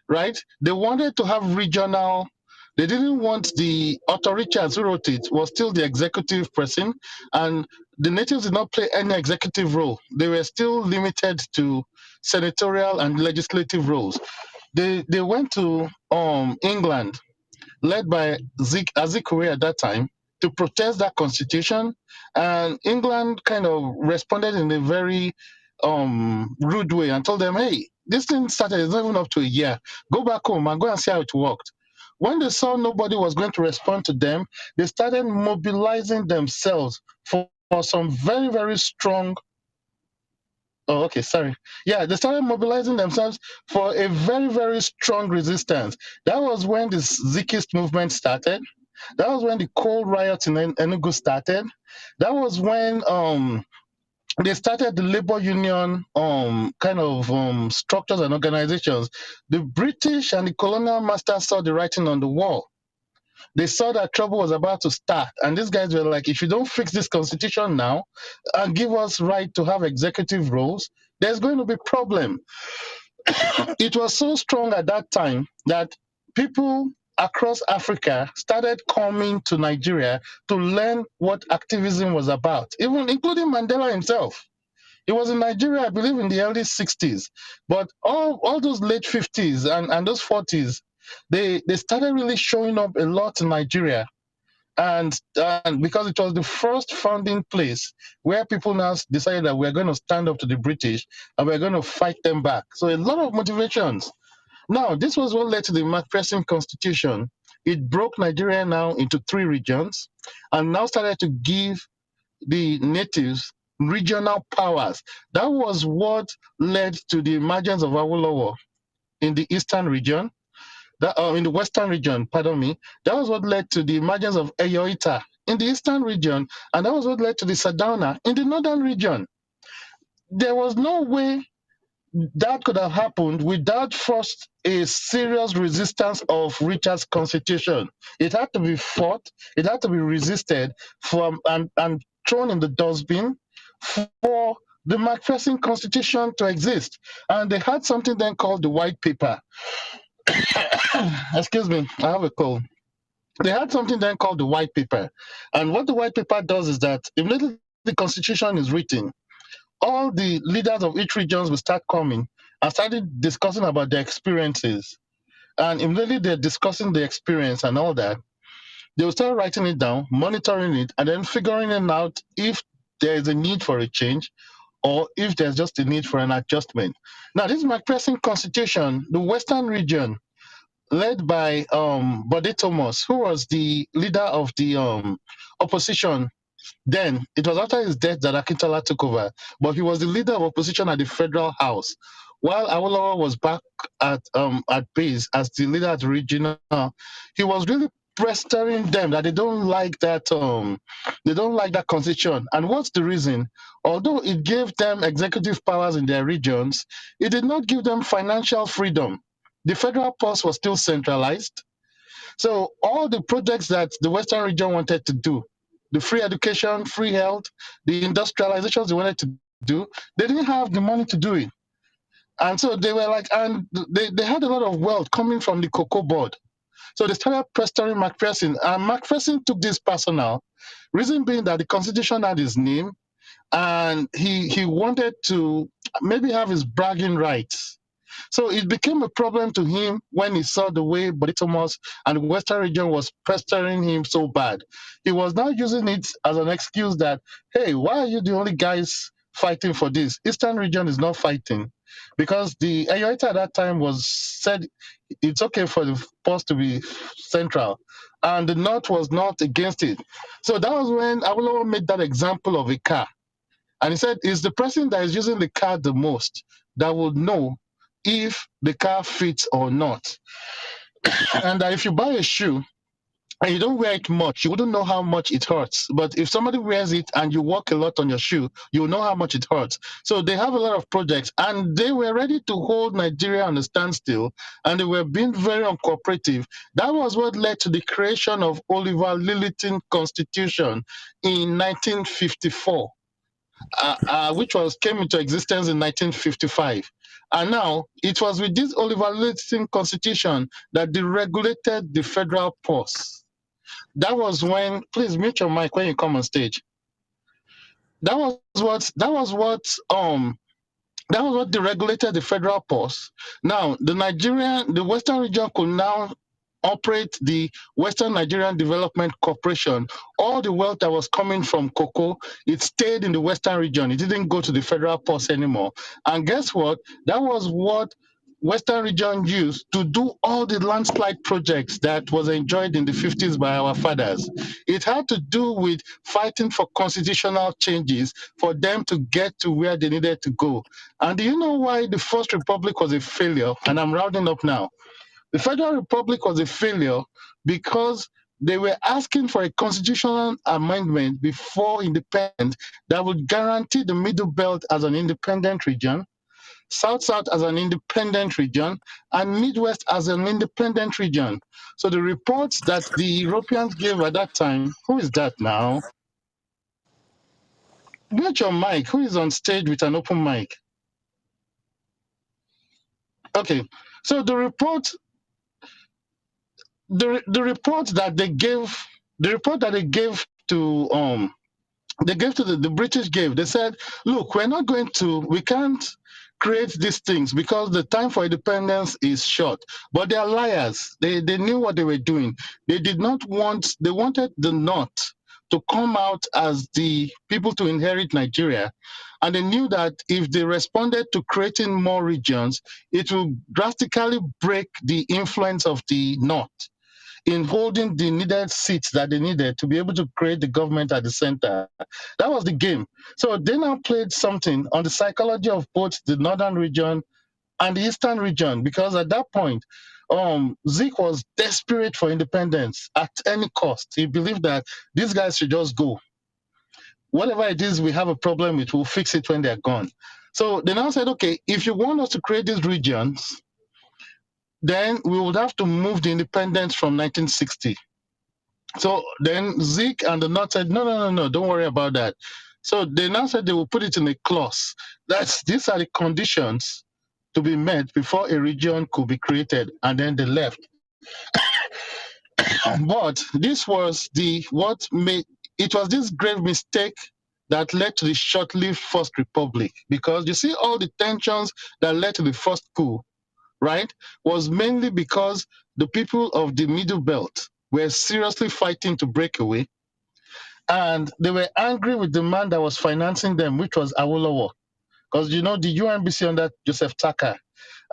right? They wanted to have regional. They didn't want the Otto Richards who wrote it was still the executive person, and the natives did not play any executive role. They were still limited to senatorial and legislative roles. They went to England, led by Azikiwe at that time, to protest that constitution. And England kind of responded in a very rude way and told them, hey, this thing started, it's not even up to a year. Go back home and go and see how it worked. When they saw nobody was going to respond to them, they started mobilizing themselves for some very, very strong. Oh, okay, sorry. Yeah, they started mobilizing themselves for a very, very strong resistance. That was when the Zikist movement started. That was when the coal riots in Enugu started. That was when they started the labor union kind of structures and organizations. The British and the colonial masters saw the writing on the wall. They saw that trouble was about to start, and these guys were like, if you don't fix this constitution now and give us right to have executive roles, there's going to be problem. It was so strong at that time that people across Africa started coming to Nigeria to learn what activism was about, even including Mandela himself. He was in Nigeria, I believe, in the early 60s. But all those late 50s and those 40s, they started really showing up a lot in Nigeria. And because it was the first founding place where people now decided that we're going to stand up to the British and we're going to fight them back. So a lot of motivations. Now, this was what led to the McPherson Constitution. It broke Nigeria now into 3 regions and now started to give the natives regional powers. That was what led to the emergence of Awolowo in the eastern region, in the western region, pardon me. That was what led to the emergence of Eyoita in the eastern region, and that was what led to the Sadauna in the northern region. There was no way that could have happened without first a serious resistance of Richard's constitution. It had to be fought, it had to be resisted from and thrown in the dustbin for the Macpherson constitution to exist. And they had something then called the white paper. Excuse me, I have a cold. They had something then called the white paper. And what the white paper does is that immediately the constitution is written, all the leaders of each region will start coming and started discussing about their experiences. And immediately they're discussing the experience and all that, they will start writing it down, monitoring it, and then figuring it out if there is a need for a change or if there's just a need for an adjustment. Now, this McPherson Constitution, the Western region, led by Bode Thomas, who was the leader of the opposition. Then it was after his death that Akintola took over, but he was the leader of opposition at the federal house, while Awolowo was back at base as the leader at the regional. He was really pestering them that they don't like that constitution. And what's the reason? Although it gave them executive powers in their regions, it did not give them financial freedom. The federal purse was still centralized. So all the projects that the Western region wanted to do, the free education, free health, the industrializations they wanted to do, they didn't have the money to do it. And so they were like, and they had a lot of wealth coming from the cocoa board. So they started pestering Macpherson, and Macpherson took this personal, reason being that the constitution had his name, and he wanted to maybe have his bragging rights. So it became a problem to him when he saw the way Bode Thomas and the Western region was pestering him so bad. He was now using it as an excuse that, hey, why are you the only guys fighting for this? Eastern region is not fighting. Because the Ayoita at that time said it's okay for the post to be central. And the North was not against it. So that was when Awolowo made that example of a car. And he said, it's the person that is using the car the most that will know if the car fits or not. And if you buy a shoe and you don't wear it much, you wouldn't know how much it hurts. But if somebody wears it and you walk a lot on your shoe, you'll know how much it hurts. So they have a lot of projects, and they were ready to hold Nigeria on a standstill, and they were being very uncooperative. That was what led to the creation of Oliver Lilliton Constitution in 1954. which came into existence in 1955. And now it was with this Oliver Liston constitution that deregulated the federal purse. That was when, please mute your mic when you come on stage. That was what deregulated the federal purse. Now, the Western region could now operate the Western Nigerian Development Corporation. All the wealth that was coming from cocoa, it stayed in the Western region. It didn't go to the federal purse anymore. And guess what? That was what Western region used to do all the landslide projects that was enjoyed in the 50s by our fathers. It had to do with fighting for constitutional changes for them to get to where they needed to go. And do you know why the First Republic was a failure? And I'm rounding up now. The Federal Republic was a failure because they were asking for a constitutional amendment before independence that would guarantee the Middle Belt as an independent region, South-South as an independent region, and Midwest as an independent region. So the reports that the Europeans gave at that time, who is that now? Mute your mic. Who is on stage with an open mic? Okay. So the report that they gave, to the British gave, they said, look, we can't create these things because the time for independence is short. But they are liars. They knew what they were doing. They wanted the North to come out as the people to inherit Nigeria. And they knew that if they responded to creating more regions, it will drastically break the influence of the North in holding the needed seats that they needed to be able to create the government at the center. That was the game. So they now played something on the psychology of both the northern region and the eastern region, because at that point, Zeke was desperate for independence at any cost. He believed that these guys should just go. Whatever it is we have a problem with, we'll fix it when they're gone. So they now said, okay, if you want us to create these regions, then we would have to move the independence from 1960. So then Zeke and the North said, no, don't worry about that. So they now said they will put it in a clause. These are the conditions to be met before a region could be created, and then they left. But this was it was this grave mistake that led to the short-lived First Republic, because you see all the tensions that led to the first coup, right, was mainly because the people of the Middle Belt were seriously fighting to break away, and they were angry with the man that was financing them, which was Awolowo, because the UNBC under Joseph Taka.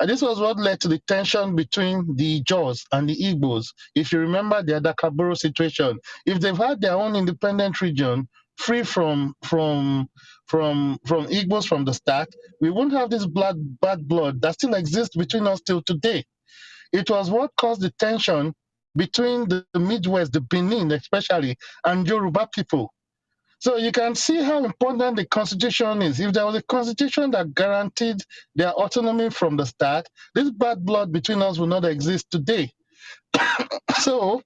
And this was what led to the tension between the Jaws and the Igbos. If you remember the Adakaboro situation, if they've had their own independent region, free from Igbos from the start, we won't have this bad blood that still exists between us till today. It was what caused the tension between the Midwest, the Benin especially, and Yoruba people. So you can see how important the Constitution is. If there was a Constitution that guaranteed their autonomy from the start, this bad blood between us will not exist today. So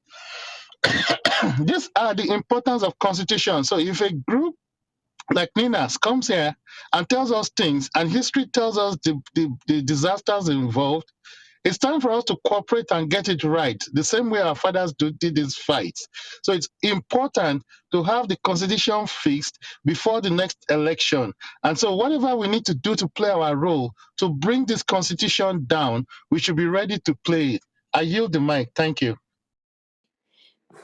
these are the importance of Constitution. So if a group like NINAS comes here and tells us things, and history tells us the disasters involved, it's time for us to cooperate and get it right, the same way our fathers did these fights. So it's important to have the Constitution fixed before the next election. And so whatever we need to do to play our role to bring this Constitution down, we should be ready to play it. I yield the mic. Thank you.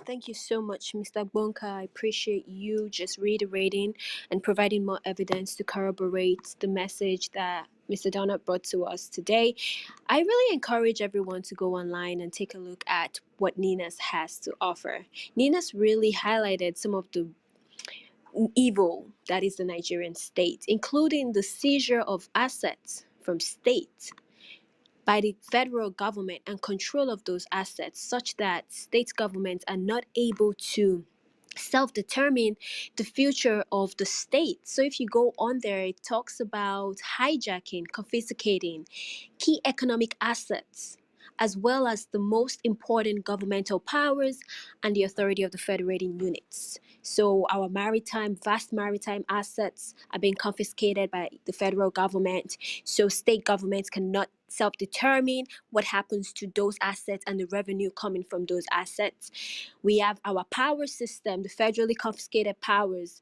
Thank you so much, Mr. Bonka. I appreciate you just reiterating and providing more evidence to corroborate the message that Mr. Donald brought to us today. I really encourage everyone to go online and take a look at what NINAS has to offer. NINAS really highlighted some of the evil that is the Nigerian state, including the seizure of assets from states by the federal government and control of those assets, such that state governments are not able to self-determine the future of the state. So if you go on there, it talks about hijacking, confiscating key economic assets, as well as the most important governmental powers and the authority of the federating units. So our vast maritime assets are being confiscated by the federal government. So state governments cannot self-determine what happens to those assets and the revenue coming from those assets. We have our power system, the federally confiscated powers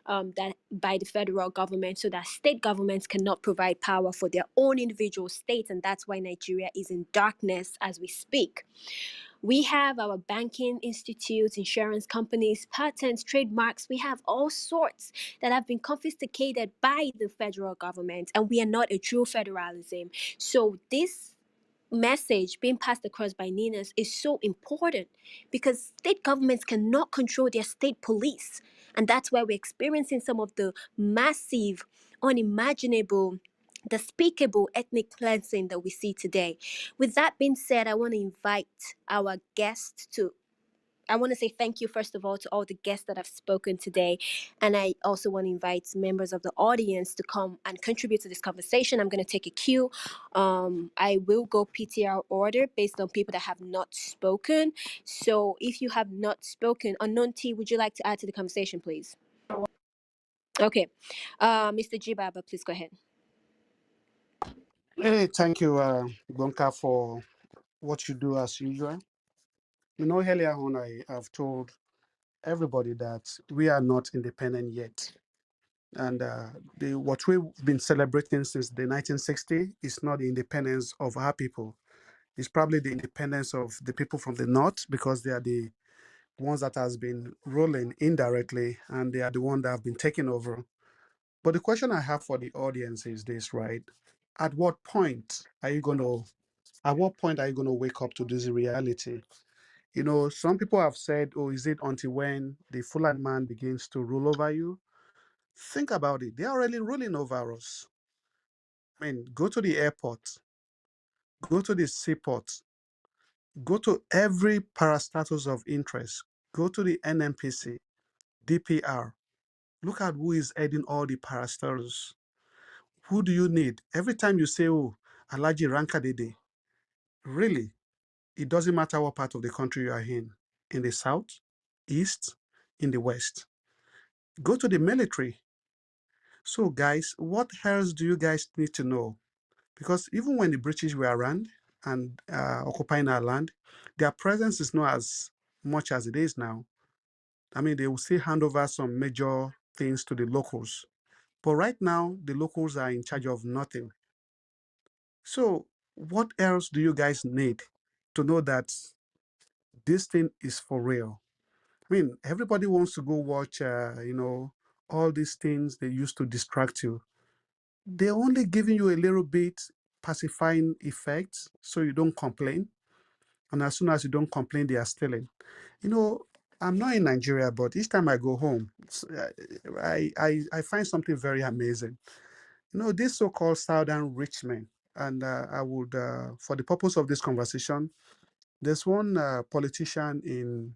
that by the federal government, so that state governments cannot provide power for their own individual states, and that's why Nigeria is in darkness as we speak. We have our banking institutes, insurance companies, patents, trademarks. We have all sorts that have been confiscated by the federal government, and we are not a true federalism. So this message being passed across by NINAS is so important because state governments cannot control their state police. And that's why we're experiencing some of the massive, unimaginable, despicable ethnic cleansing that we see today. With that being said, I want to invite our guests to I want to say thank you, first of all, to all the guests that have spoken today. And I also want to invite members of the audience to come and contribute to this conversation. I'm going to take a cue. I will go PTR order based on people that have not spoken. So if you have not spoken, Unknown T, would you like to add to the conversation, please? Okay. Mr. Jibaba, please go ahead. Hey, thank you, Gonka, for what you do as usual. Earlier on, I have told everybody that we are not independent yet. And what we've been celebrating since the 1960s is not the independence of our people. It's probably the independence of the people from the north, because they are the ones that has been ruling indirectly, and they are the ones that have been taking over. But the question I have for the audience is this, right? At what point are you going to wake up to this reality? Some people have said, oh, is it until when the Fulani man begins to rule over you? Think about it. They're already ruling over us. I mean, go to the airport, go to the seaport, go to every parastatus of interest, go to the NNPC, DPR. Look at who is heading all the parastatus. Who do you need? Every time you say, oh, Alaji Rankadede, really, it doesn't matter what part of the country you are in the south, east, in the west. Go to the military. So, guys, what else do you guys need to know? Because even when the British were around and occupying our land, their presence is not as much as it is now. I mean, they will still hand over some major things to the locals. But right now, the locals are in charge of nothing. So, what else do you guys need to know that this thing is for real? I mean, everybody wants to go watch, all these things they used to distract you. They're only giving you a little bit pacifying effects so you don't complain. And as soon as you don't complain, they are stealing. I'm not in Nigeria, but each time I go home, I find something very amazing. This so-called southern rich men, and I would, for the purpose of this conversation, there's one politician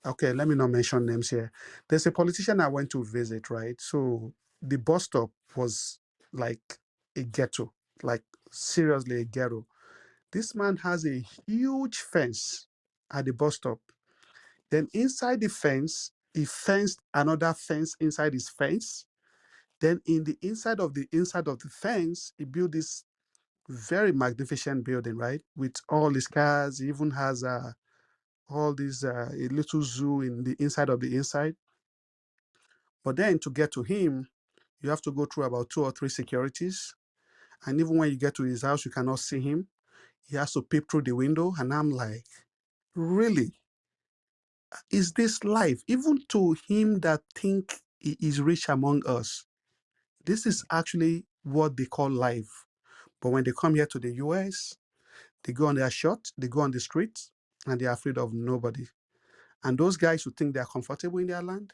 okay, let me not mention names here. There's a politician I went to visit, right? So the bus stop was like a ghetto, like seriously a ghetto. This man has a huge fence at the bus stop. Then inside the fence, he fenced another fence inside his fence. Then in the inside of the fence, he built this very magnificent building, right? With all his cars. He even has all these a little zoo in the inside of the inside. But then to get to him, you have to go through about 2 or 3 securities. And even when you get to his house, you cannot see him. He has to peep through the window. And I'm like, really? Is this life? Even to him that think he is rich among us, this is actually what they call life. But when they come here to the US, they go on their shot, they go on the streets, and they're afraid of nobody. And those guys who think they're comfortable in their land,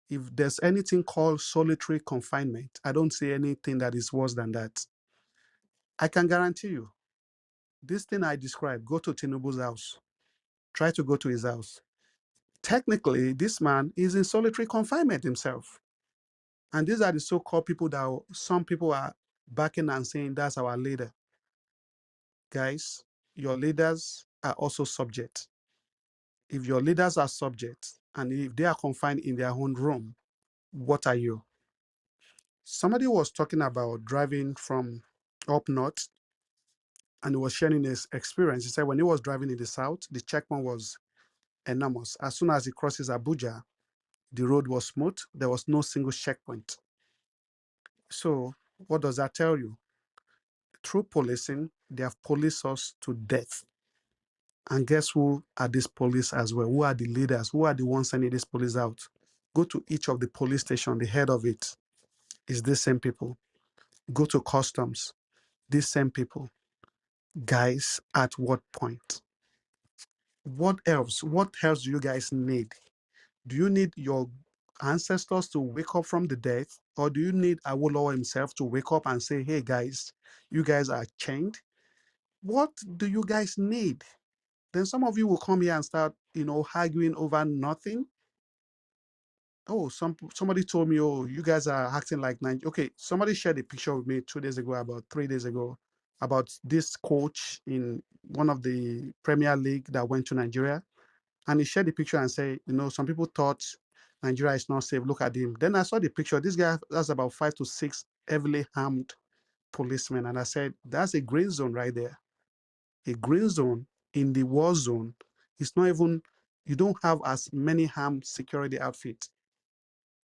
if there's anything called solitary confinement, I don't see anything that is worse than that. I can guarantee you, this thing I described, go to Tinubu's house, try to go to his house. Technically, this man is in solitary confinement himself. And these are the so-called people some people are backing and saying that's our leader. Guys, your leaders are also subject. If your leaders are subject and if they are confined in their own room, what are you? Somebody was talking about driving from up north and he was sharing his experience. He said when he was driving in the south, the checkpoint was enormous. As soon as he crosses Abuja, the road was smooth. There was no single checkpoint. So what does that tell you? Through policing, they have policed us to death. And guess who are these police as well? Who are the leaders? Who are the ones sending these police out? Go to each of the police stations, the head of it is these same people. Go to customs, these same people. Guys, at what point? What else? What else do you guys need? Do you need your ancestors to wake up from the dead? Or do you need Awolowo himself to wake up and say, hey guys, you guys are chained? What do you guys need? Then some of you will come here and start, arguing over nothing. Oh, somebody told me, oh, you guys are acting like Nigeria. Okay, somebody shared a picture with me 2 days ago, about 3 days ago, about this coach in one of the Premier League that went to Nigeria. And he shared the picture and said, some people thought Nigeria is not safe. Look at him. Then I saw the picture. This guy has about 5 to 6 heavily armed policemen. And I said, that's a green zone right there. A green zone in the war zone. It's not even, you don't have as many armed security outfits.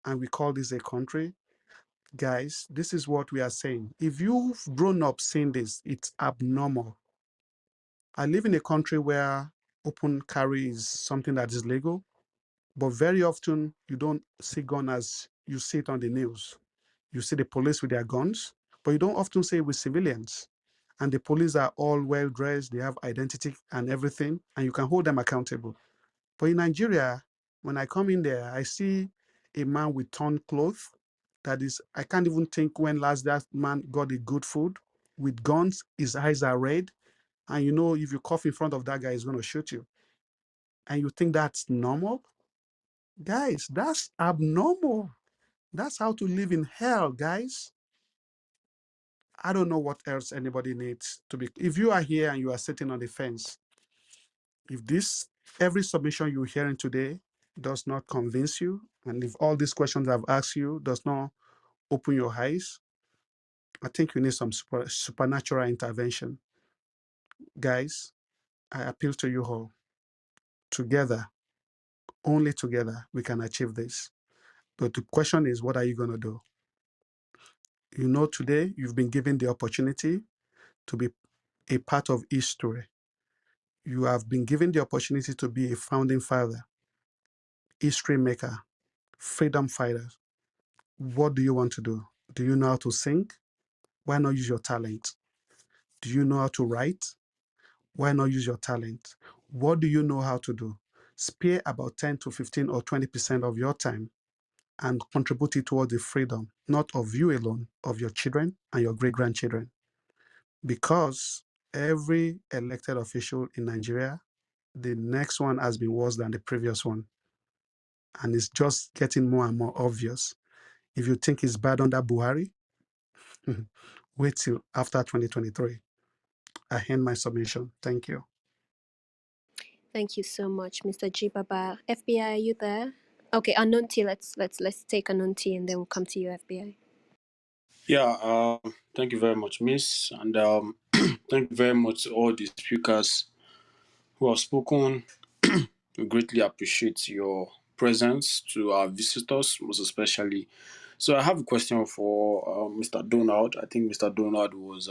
And we call this a country. Guys, this is what we are saying. If you've grown up seeing this, it's abnormal. I live in a country where open carry is something that is legal, but very often you don't see gun as you see it on the news. You see the police with their guns, but you don't often see it with civilians. And the police are all well dressed, they have identity and everything, and you can hold them accountable. But in Nigeria, when I come in there, I see a man with torn clothes. That is, I can't even think when last that man got a good food with guns. His eyes are red. And if you cough in front of that guy, he's going to shoot you. And you think that's normal? Guys, that's abnormal. That's how to live in hell, guys. I don't know what else anybody needs to be. If you are here and you are sitting on the fence, if every submission you're hearing today does not convince you, and if all these questions I've asked you does not open your eyes, I think you need some supernatural intervention. Guys, I appeal to you all. Together, only together, we can achieve this. But the question is, what are you going to do? Today, you've been given the opportunity to be a part of history. You have been given the opportunity to be a founding father, history maker, freedom fighter. What do you want to do? Do you know how to sing? Why not use your talent? Do you know how to write? Why not use your talent? What do you know how to do? Spare about 10 to 15 or 20% of your time and contribute it towards the freedom, not of you alone, of your children and your great-grandchildren. Because every elected official in Nigeria, the next one has been worse than the previous one. And it's just getting more and more obvious. If you think it's bad under Buhari, wait till after 2023. I end my submission. Thank you. Thank you so much, Mr. G Baba. FBI, are you there? Okay, Anunti, let's take Anunti and then we'll come to you, FBI. Yeah, thank you very much, Miss, and thank you very much to all the speakers who have spoken. We greatly appreciate your presence to our visitors, most especially. So I have a question for Mr. Donald. I think Mr. Donald was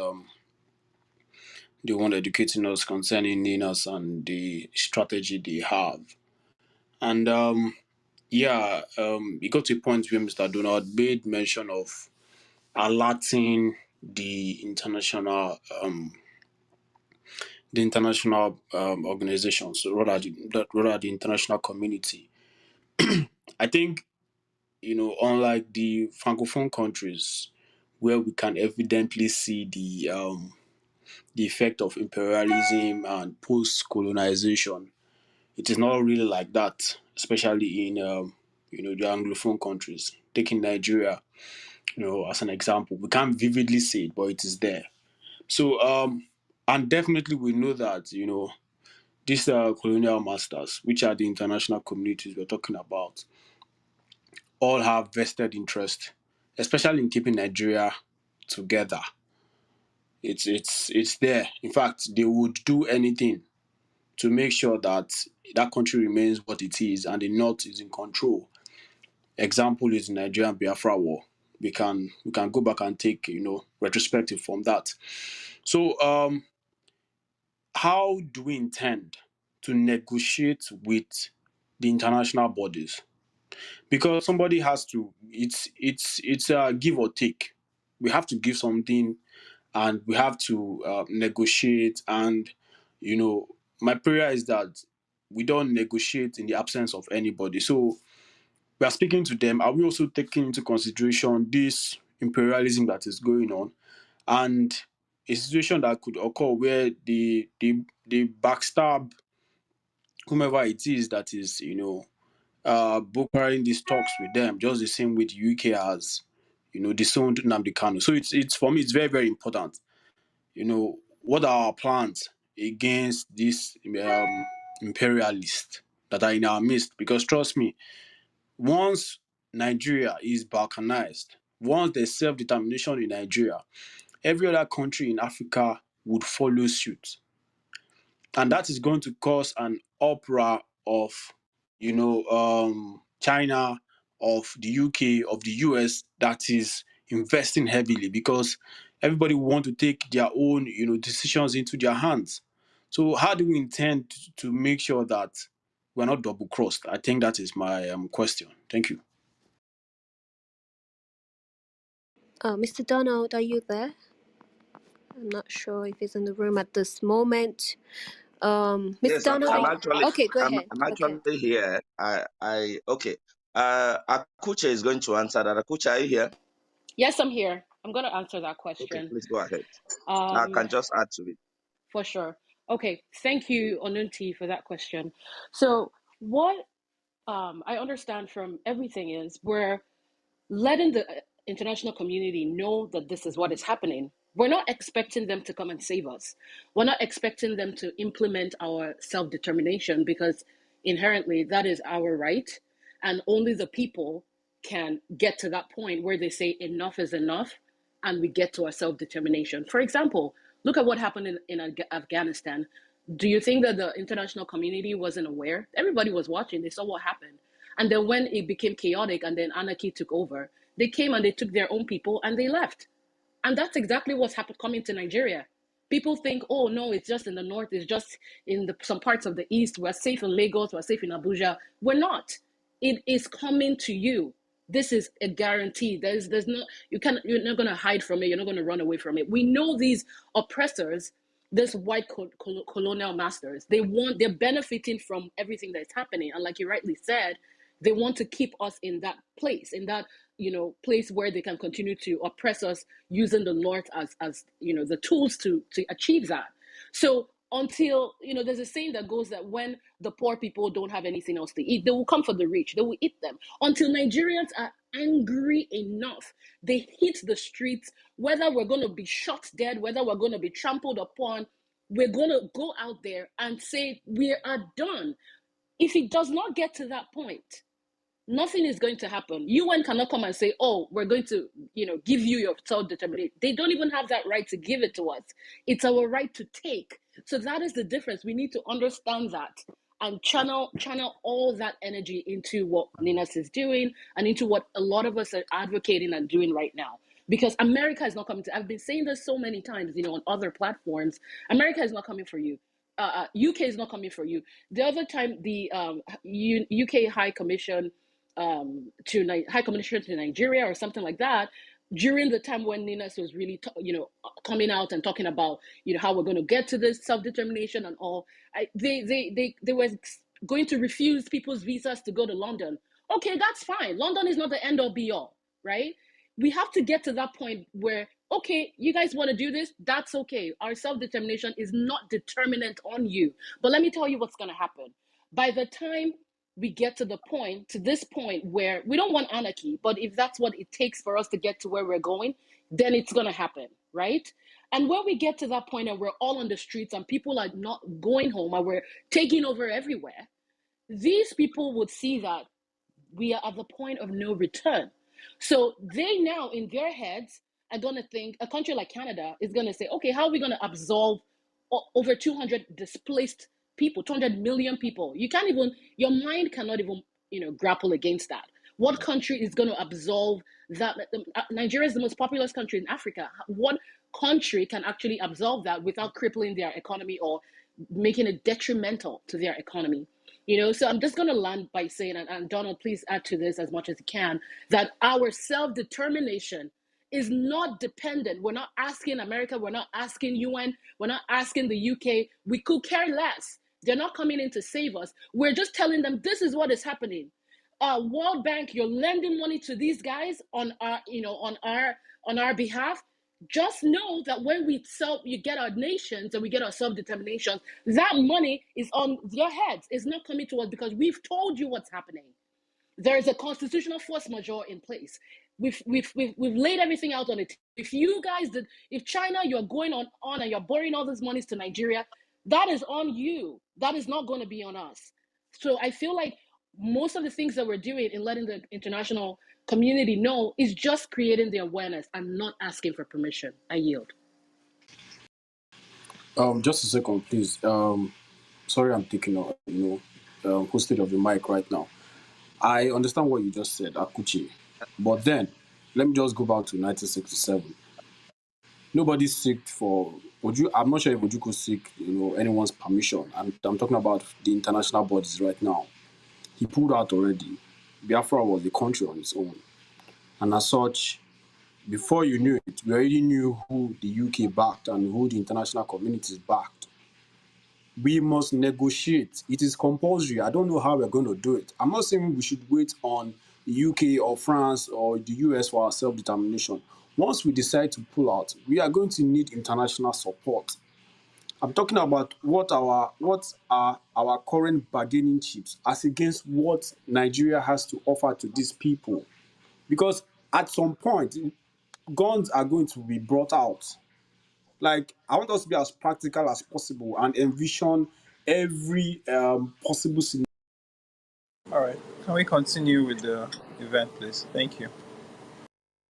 the one educating us concerning NINAS and the strategy they have. And it got to a point where Mr. Donald made mention of alerting the international organizations, so rather the international community. I think, unlike the francophone countries, where we can evidently see the effect of imperialism and post-colonization, it is not really like that, especially in the anglophone countries. Taking Nigeria, as an example, we can't vividly see it, but it is there. So And definitely we know that, these colonial masters, which are the international communities we're talking about, all have vested interest, especially in keeping Nigeria together. It's there. In fact, they would do anything to make sure that that country remains what it is and the North is in control. Example is the Nigerian Biafra War. We can go back and take retrospective from that. So how do we intend to negotiate with the international bodies? Because somebody has to. It's a give or take. We have to give something, and we have to negotiate. And my prayer is that we don't negotiate in the absence of anybody. So we are speaking to them. Are we also taking into consideration this imperialism that is going on, and a situation that could occur where they backstab whomever it is that is brokering these talks with them, just the same way the UK has disowned Nnamdi Kanu. So it's for me, it's very, very important. What are our plans against these imperialists that are in our midst? Because trust me, once Nigeria is balkanized, once there's self-determination in Nigeria, every other country in Africa would follow suit. And that is going to cause an uproar of, China, of the UK, of the US that is investing heavily because everybody want to take their own, decisions into their hands. So how do we intend to make sure that we're not double crossed? I think that is my question. Thank you. Mr. Donald, are you there? I'm not sure if he's in the room at this moment. Mr. Yes, Donald, I'm actually okay, go I'm ahead. I'm Okay. actually here. I okay. Akuche is going to answer that. Akuche, are you here? Yes, I'm here. I'm going to answer that Okay, question. please go ahead. I Um, can just add to it. for sure. Okay, thank you, Onunti, for that question. So, what I understand from everything is we're letting the international community know that this is what is happening. We're not expecting them to come and save us. We're not expecting them to implement our self determination because inherently that is our right. And only the people can get to that point where they say enough is enough and we get to our self determination. For example, look at what happened in Afghanistan. Do you think that the international community wasn't aware? Everybody was watching, they saw what happened. And then when it became chaotic and then anarchy took over, they came and they took their own people and they left. And that's exactly what's happened coming to Nigeria. People think, oh no, it's just in the north, it's just in some parts of the east. We're safe in Lagos, we're safe in Abuja. We're not. It is coming to you. This is a guarantee. There's no you're not gonna hide from it. You're not gonna run away from it. We know these oppressors, this white colonial masters. They're benefiting from everything that's happening. And like you rightly said, they want to keep us in that place, in that place where they can continue to oppress us using the North as the tools to achieve that. So until there's a saying that goes that when the poor people don't have anything else to eat, they will come for the rich, they will eat them. Until Nigerians are angry enough, they hit the streets, whether we're going to be shot dead, whether we're going to be trampled upon, we're going to go out there and say we are done. If it does not get to that point, nothing is going to happen. UN cannot come and say, oh, we're going to, give you your self-determination. They don't even have that right to give it to us. It's our right to take. So that is the difference. We need to understand that and channel all that energy into what NINAS is doing and into what a lot of us are advocating and doing right now. Because America is not coming to, I've been saying this so many times, on other platforms, America is not coming for you. UK is not coming for you. The other time, the UK High Commission High Commissioner to Nigeria or something like that, during the time when NINAS was really, coming out and talking about, how we're going to get to this self-determination and all, they were going to refuse people's visas to go to London. Okay, that's fine. London is not the end all be all, right? We have to get to that point where, okay, you guys want to do this? That's okay. Our self-determination is not determinant on you. But let me tell you what's going to happen. By the time we get to this point where we don't want anarchy, but if that's what it takes for us to get to where we're going, then it's going to happen, right? And when we get to that point and we're all on the streets and people are not going home and we're taking over everywhere, these people would see that we are at the point of no return. So they now, in their heads, are going to think a country like Canada is going to say, okay, how are we going to absolve over 200 displaced people, 200 million people? You can't even, your mind cannot even, grapple against that. What country is going to absolve that? Nigeria is the most populous country in Africa. What country can actually absolve that without crippling their economy or making it detrimental to their economy? So I'm just going to land by saying, and Donald, please add to this as much as you can, that our self-determination is not dependent. We're not asking America, we're not asking UN, we're not asking the UK. We could care less. They're not coming in to save us. We're just telling them this is what is happening. World Bank, you're lending money to these guys on our behalf. Just know that when you get our nations and we get our self-determination, that money is on their heads. It's not coming to us because we've told you what's happening. There is a constitutional force majeure in place. We've laid everything out on it. If China, you're going on and you're borrowing all these monies to Nigeria, that is on you. That is not going to be on us. So I feel like most of the things that we're doing in letting the international community know is just creating the awareness and not asking for permission. I yield. Just a second, please. Sorry, I'm taking hosted of the mic right now. I understand what you just said, Akuchi, but then let me just go back to 1967. Nobody seeked for Oju. I'm not sure if Oju could seek anyone's permission. I'm talking about the international bodies right now. He pulled out already. Biafra was the country on its own, and as such, before you knew it, we already knew who the UK backed and who the international communities backed. We must negotiate. It is compulsory. I don't know how we're going to do it. I'm not saying we should wait on the UK or France or the US for our self-determination. Once we decide to pull out, we are going to need international support. I'm talking about what are our current bargaining chips as against what Nigeria has to offer to these people. Because at some point, guns are going to be brought out. Like, I want us to be as practical as possible and envision every possible scenario. All right. Can we continue with the event, please? Thank you.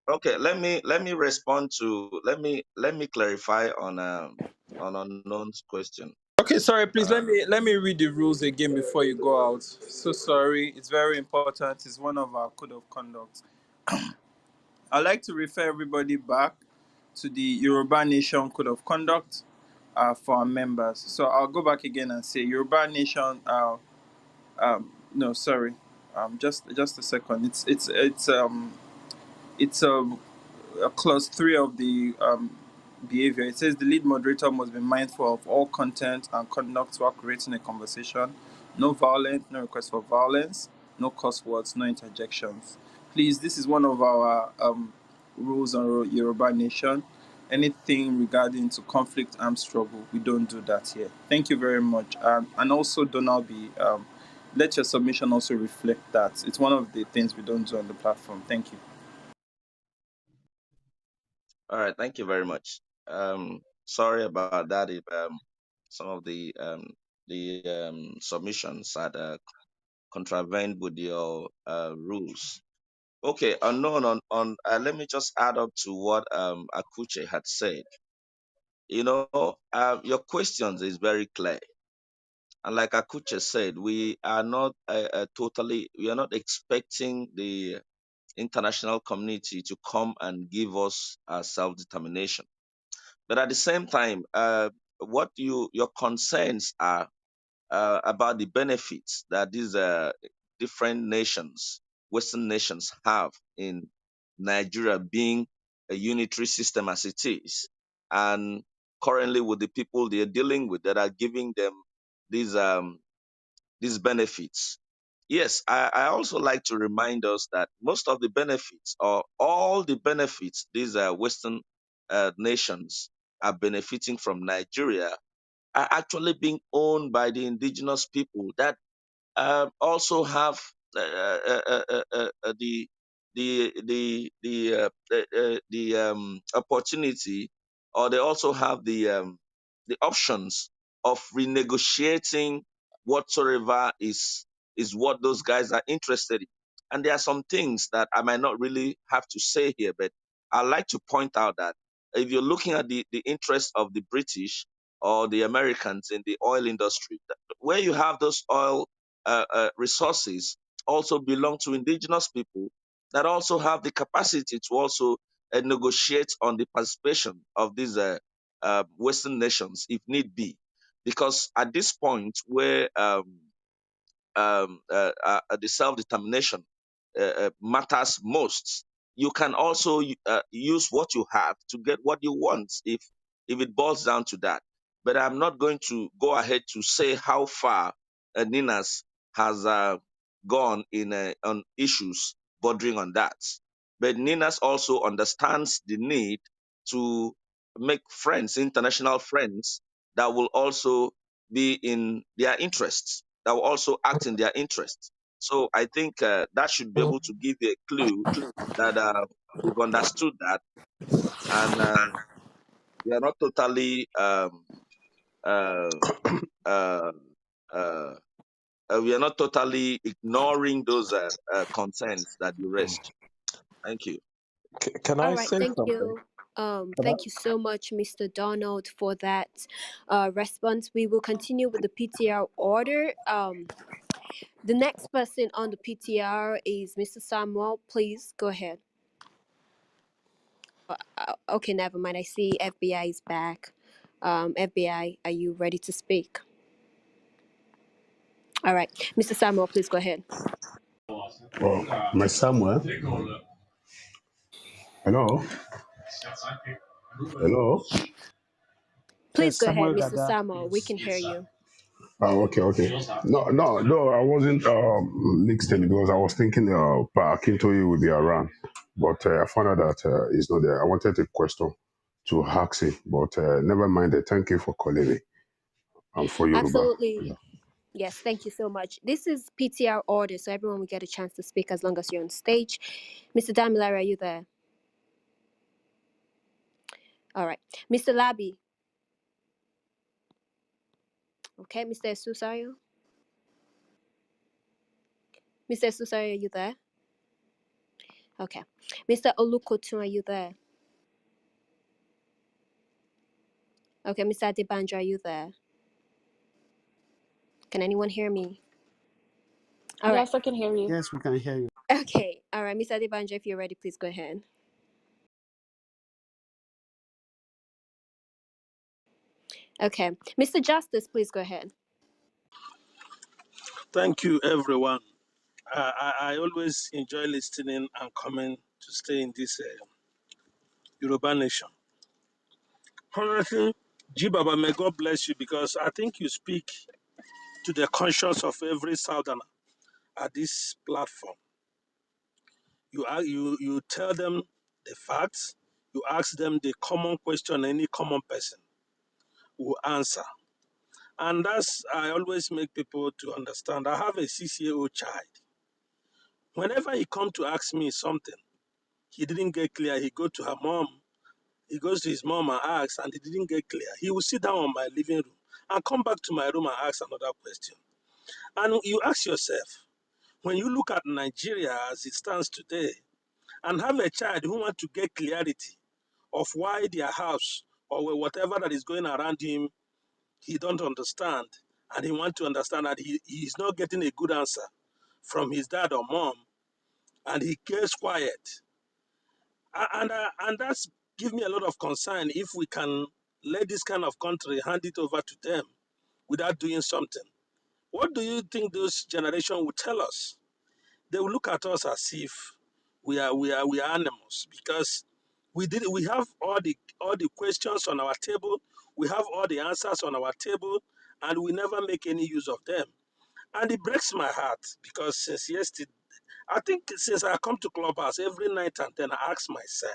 Okay, let me respond to let me clarify on unknown's question. Okay, sorry, please Uh, let me read the rules again before you go out. So sorry, it's very important. It's one of our code of conduct. I'd like to refer everybody back to the Yoruba Nation Code of Conduct for our members. So I'll go back again and say Yoruba Nation. No, sorry. Just a second. It's clause 3 of the behavior. It says the lead moderator must be mindful of all content and conduct while creating a conversation. No violence, no request for violence, no curse words, no interjections. Please, this is one of our rules on Yoruba Nation. Anything regarding to conflict, armed struggle, we don't do that here. Thank you very much. And also, Donald, let your submission also reflect that. It's one of the things we don't do on the platform. Thank you. all right, thank you very much. Sorry about that. If some of the submissions had contravened with your rules. Okay, unknown on let me just add up to what Akuche had said. Your questions is very clear. And like Akuche said, we are not we are not expecting the international community to come and give us self-determination. But at the same time, what your concerns are about the benefits that these different nations, Western nations, have in Nigeria being a unitary system as it is, and currently with the people they're dealing with that are giving them these benefits. Yes, I also like to remind us that most of the benefits, or all the benefits, these Western nations are benefiting from Nigeria, are actually being owned by the indigenous people that also have the opportunity, or they also have the options of renegotiating whatsoever is what those guys are interested in. And there are some things that I might not really have to say here, but I like to point out that if you're looking at the interest of the British or the Americans in the oil industry, where you have those oil resources also belong to indigenous people that also have the capacity to also negotiate on the participation of these Western nations if need be. Because at this point where the self-determination matters most, you can also use what you have to get what you want if it boils down to that. But I'm not going to go ahead to say how far NINAS has gone in on issues bordering on that. But NINAS also understands the need to make friends, international friends, that will also be in their interests, that will also act in their interests. So I think that should be able to give you a clue that we've understood that, and we are not totally uh, uh, uh, we are not totally ignoring those concerns that you raised. Thank you. Can All I right, say thank something? you. Can I? Thank you so much, Mr. Donald, for that response. We will continue with the PTR order. The next person on the PTR is Mr. Samuel. Please go ahead. Okay, never mind. I see FBI is back. FBI, are you ready to speak? All right, Mr. Samuel, please go ahead. Oh, my Samuel. Hello. Hello. Please Yes, go ahead, Samuel Mr. Dada. Samuel. We can hear you. Oh, okay, okay. No, I wasn't listening because I was thinking Pa Akintoye would be around, but I found out that he's not there. I wanted a question to ask him, but never mind. Thank you for calling me. I'm for Yoruba. Absolutely. Yes, thank you so much. This is PTR order, so everyone will get a chance to speak as long as you're on stage. Mr. Damilara, are you there? All right. Mr. Labi. Okay, Mr. Susayo. Mr. Susayo, are you there? Okay. Mr. Olukotun, are you there? Okay, Mr. Adebanjo, are you there? Can anyone hear me? All right. Yes, I can hear you. Yes, we can hear you. Okay. All right, Mr. Adebanjo, if you're ready, please go ahead. Okay. Mr. Justice, please go ahead. Thank you, everyone. I always enjoy listening and coming to stay in this Yoruba nation. Honestly, G Baba, may God bless you, because I think you speak to the conscience of every Southerner at this platform. You tell them the facts. You ask them the common question any common person will answer. And that's, I always make people to understand. I have a 6-year-old child. Whenever he come to ask me something, he didn't get clear, he go to her mom. He goes to his mom and asks, and he didn't get clear. He will sit down on my living room and come back to my room and ask another question. And you ask yourself, when you look at Nigeria as it stands today, and have a child who wants to get clarity of why their house or whatever that is going around him, he don't understand, and he wants to understand that he is not getting a good answer from his dad or mom, and he gets quiet. And that's give me a lot of concern if we can let this kind of country hand it over to them without doing something. What do you think those generation will tell us? They will look at us as if we are animals, because we have all the questions on our table, we have all the answers on our table, and we never make any use of them. And it breaks my heart, because since yesterday, I think since I come to Clubhouse every night and then I ask myself,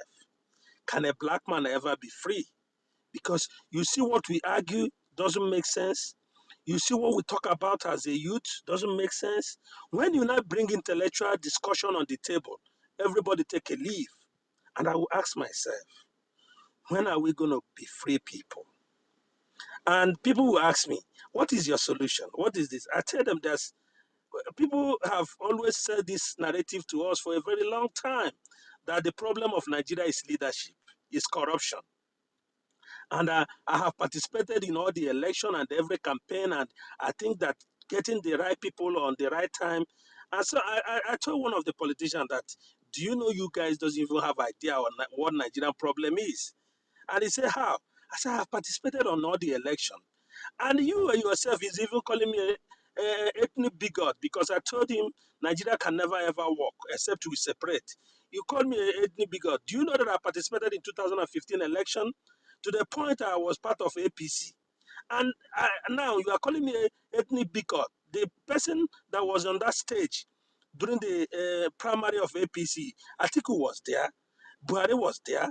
can a black man ever be free? Because you see what we argue doesn't make sense. You see what we talk about as a youth doesn't make sense. When you now bring intellectual discussion on the table, everybody take a leave. And I will ask myself, when are we going to be free people? And people will ask me, what is your solution? What is this? I tell them there's people have always said this narrative to us for a very long time, that the problem of Nigeria is leadership, is corruption. And I have participated in all the election and every campaign, and I think that getting the right people on the right time. And so I told one of the politicians that, do you know you guys doesn't even have idea on what Nigerian problem is? And he said, how? I said, I have participated on all the election. And you yourself is even calling me a ethnic bigot because I told him Nigeria can never ever work except we separate. You call me an ethnic bigot. Do you know that I participated in 2015 election to the point I was part of APC? And now you are calling me an ethnic bigot. The person that was on that stage during the primary of APC, Atiku was there, Buhari was there,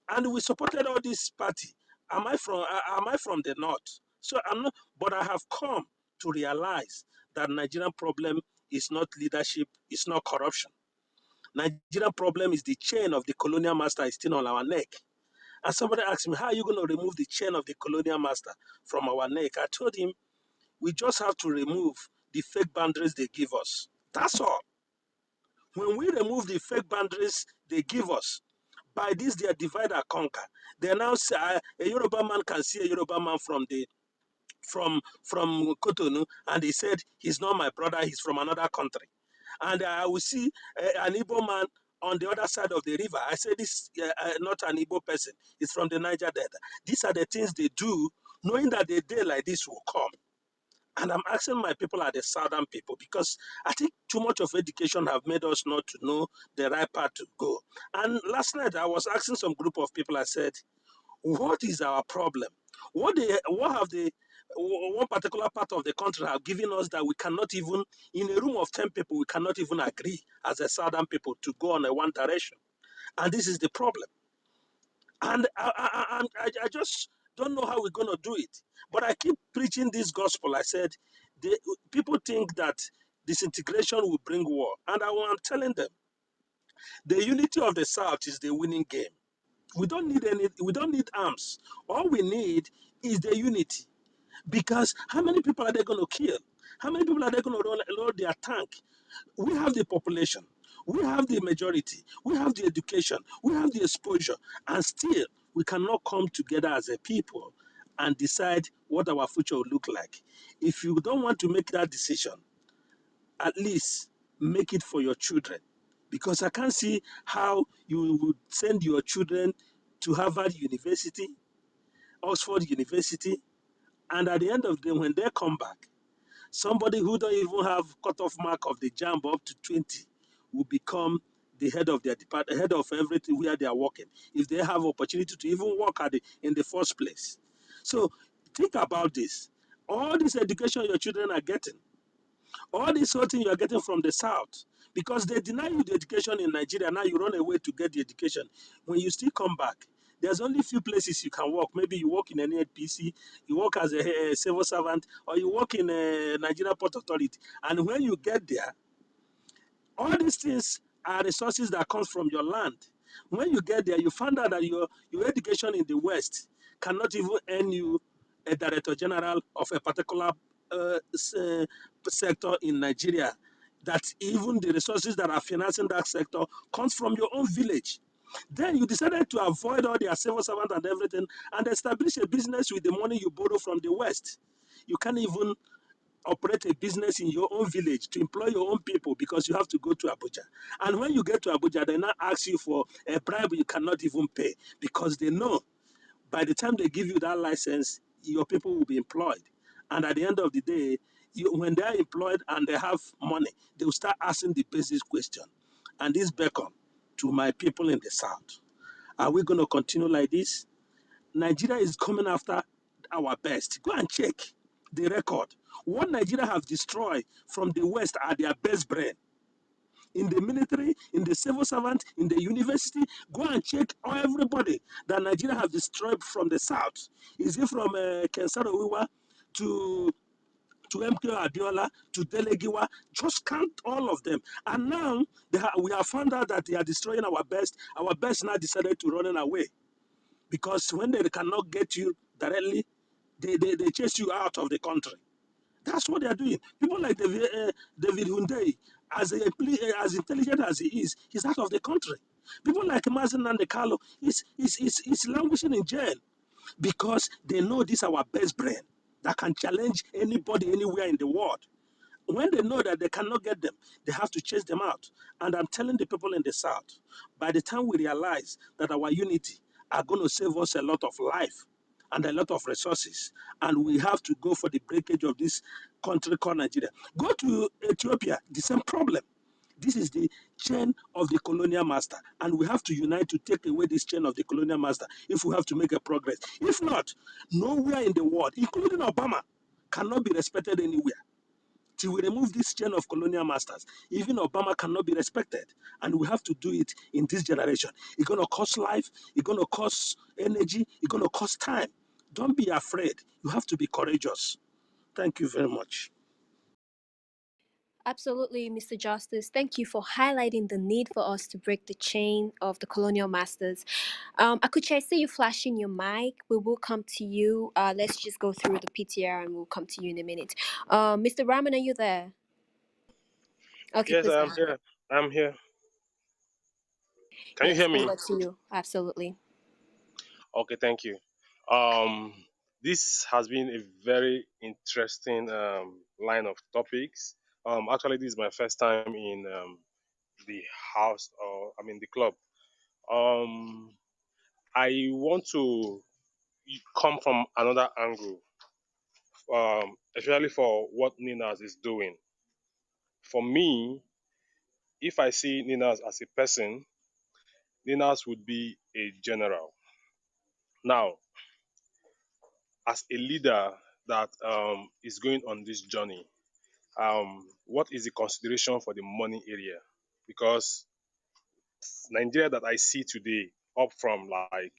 and we supported all this party. Am I from the north? So I'm not, but I have come to realize that Nigerian problem is not leadership, it's not corruption. Nigerian problem is the chain of the colonial master is still on our neck. And somebody asked me, how are you going to remove the chain of the colonial master from our neck? I told him, we just have to remove the fake boundaries they give us. That's all. When we remove the fake boundaries they give us, by this they are divide and conquer. They now say a Yoruba man can see a Yoruba man from Cotonou, and he said he's not my brother, he's from another country. And I will see an Igbo man on the other side of the river. I say this not an Igbo person, he's from the Niger Delta. These are the things they do, knowing that a day like this will come. And I'm asking my people are the southern people because I think too much of education have made us not to know the right path to go. And last night I was asking some group of people, I said, what is our problem? What have the one particular part of the country have given us that we cannot even, in a room of 10 people, we cannot even agree as a southern people to go on a one direction. And this is the problem. And I just don't know how we're going to do it. But I keep preaching this gospel. I said, people think that disintegration will bring war. And I'm telling them, the unity of the South is the winning game. We don't need arms. All we need is the unity. Because how many people are they going to kill? How many people are they going to load their tank? We have the population. We have the majority. We have the education. We have the exposure. And still, we cannot come together as a people and decide what our future will look like. If you don't want to make that decision, at least make it for your children. Because I can't see how you would send your children to Harvard University, Oxford University, and at the end of the day, when they come back, somebody who don't even have cutoff mark of the jump up to 20 will become the head of their department, head of everything where they are working, if they have opportunity to even work in the first place. So think about this. All this education your children are getting, all this whole thing you are getting from the South, because they deny you the education in Nigeria, now you run away to get the education. When you still come back, there's only a few places you can work. Maybe you work in an NPC, you work as a civil servant, or you work in a Nigeria Port Authority. And when you get there, all these things are resources that comes from your land. When you get there, you find out that your education in the West cannot even earn you a director general of a particular sector in Nigeria. That even the resources that are financing that sector comes from your own village. Then you decided to avoid all their civil servant and everything and establish a business with the money you borrow from the West. You can't even operate a business in your own village to employ your own people because you have to go to Abuja. And when you get to Abuja, they now ask you for a bribe you cannot even pay because they know by the time they give you that license, your people will be employed. And at the end of the day, when they are employed and they have money, they will start asking the basic question. And this beckon to my people in the South. Are we going to continue like this? Nigeria is coming after our best. Go and check the record. What Nigeria have destroyed from the West are their best brain. In the military, in the civil servant, in the university, go and check everybody that Nigeria have destroyed from the South. Is it from Kensaro Wiwa to to MK Abiola, to Delegiwa, just count all of them. And now we have found out that they are destroying our best. Our best now decided to run away because when they cannot get you directly, they chase you out of the country. That's what they are doing. People like David Hunde, as intelligent as he is, he's out of the country. People like Mazen Nandekalo is languishing in jail because they know this is our best brain that can challenge anybody anywhere in the world. When they know that they cannot get them, they have to chase them out. And I'm telling the people in the South, by the time we realize that our unity are going to save us a lot of life and a lot of resources, and we have to go for the breakage of this country called Nigeria. Go to Ethiopia, the same problem. This is the chain of the colonial master, and we have to unite to take away this chain of the colonial master if we have to make a progress. If not, nowhere in the world, including Obama, cannot be respected anywhere. Till we remove this chain of colonial masters, even Obama cannot be respected. And we have to do it in this generation. It's going to cost life, it's going to cost energy, it's going to cost time. Don't be afraid. You have to be courageous. Thank you very much. Absolutely, Mr. Justice. Thank you for highlighting the need for us to break the chain of the colonial masters. Akuche, I see you flashing your mic. We will come to you. Let's just go through the PTR and we'll come to you in a minute. Mr. Rahman, are you there? Okay, Yes, please go I'm ahead. here. I'm here. Can you Yes, hear me? over to you. Absolutely. Okay, thank you. Um, this has been a very interesting line of topics. Actually, this is my first time in the house, or I mean the club. Um, I want to come from another angle, especially for what Ninas is doing. For me, if I see Ninas as a person, Ninas would be a general. Now, as a leader that is going on this journey, what is the consideration for the money area? Because Nigeria that I see today, up from like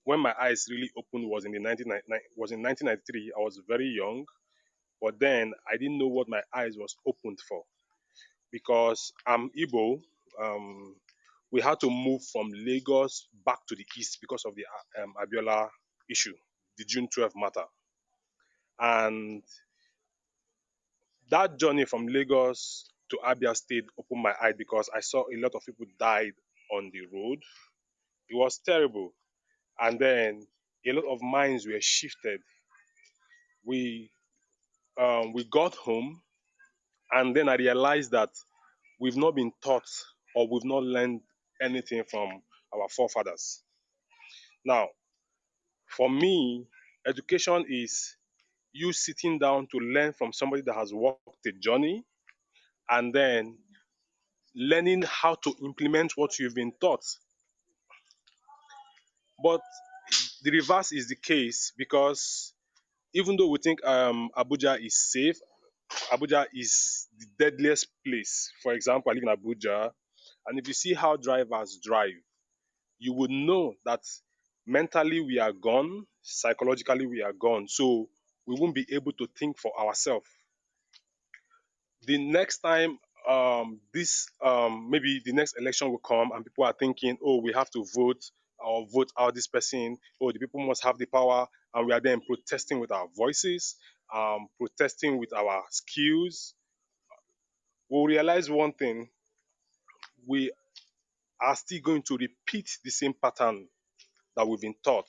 when my eyes really opened was in 1993. I was very young, but then I didn't know what my eyes was opened for because I'm Igbo. Um, we had to move from Lagos back to the east because of the Abiola issue, the June 12 matter. And that journey from Lagos to Abia State opened my eye because I saw a lot of people died on the road. It was terrible. And then a lot of minds were shifted. We got home, and then I realized that we've not been taught or we've not learned anything from our forefathers. Now, for me, education is you sitting down to learn from somebody that has walked a journey and then learning how to implement what you've been taught. But the reverse is the case because even though we think Abuja is safe, Abuja is the deadliest place. For example, I live in Abuja, and if you see how drivers drive, you would know that mentally we are gone, psychologically we are gone. So we won't be able to think for ourselves. The next time this maybe the next election will come and people are thinking, oh, we have to vote or vote out this person, oh, the people must have the power, and we are then protesting with our voices, protesting with our skills. We'll realize one thing: we are still going to repeat the same pattern that we've been taught.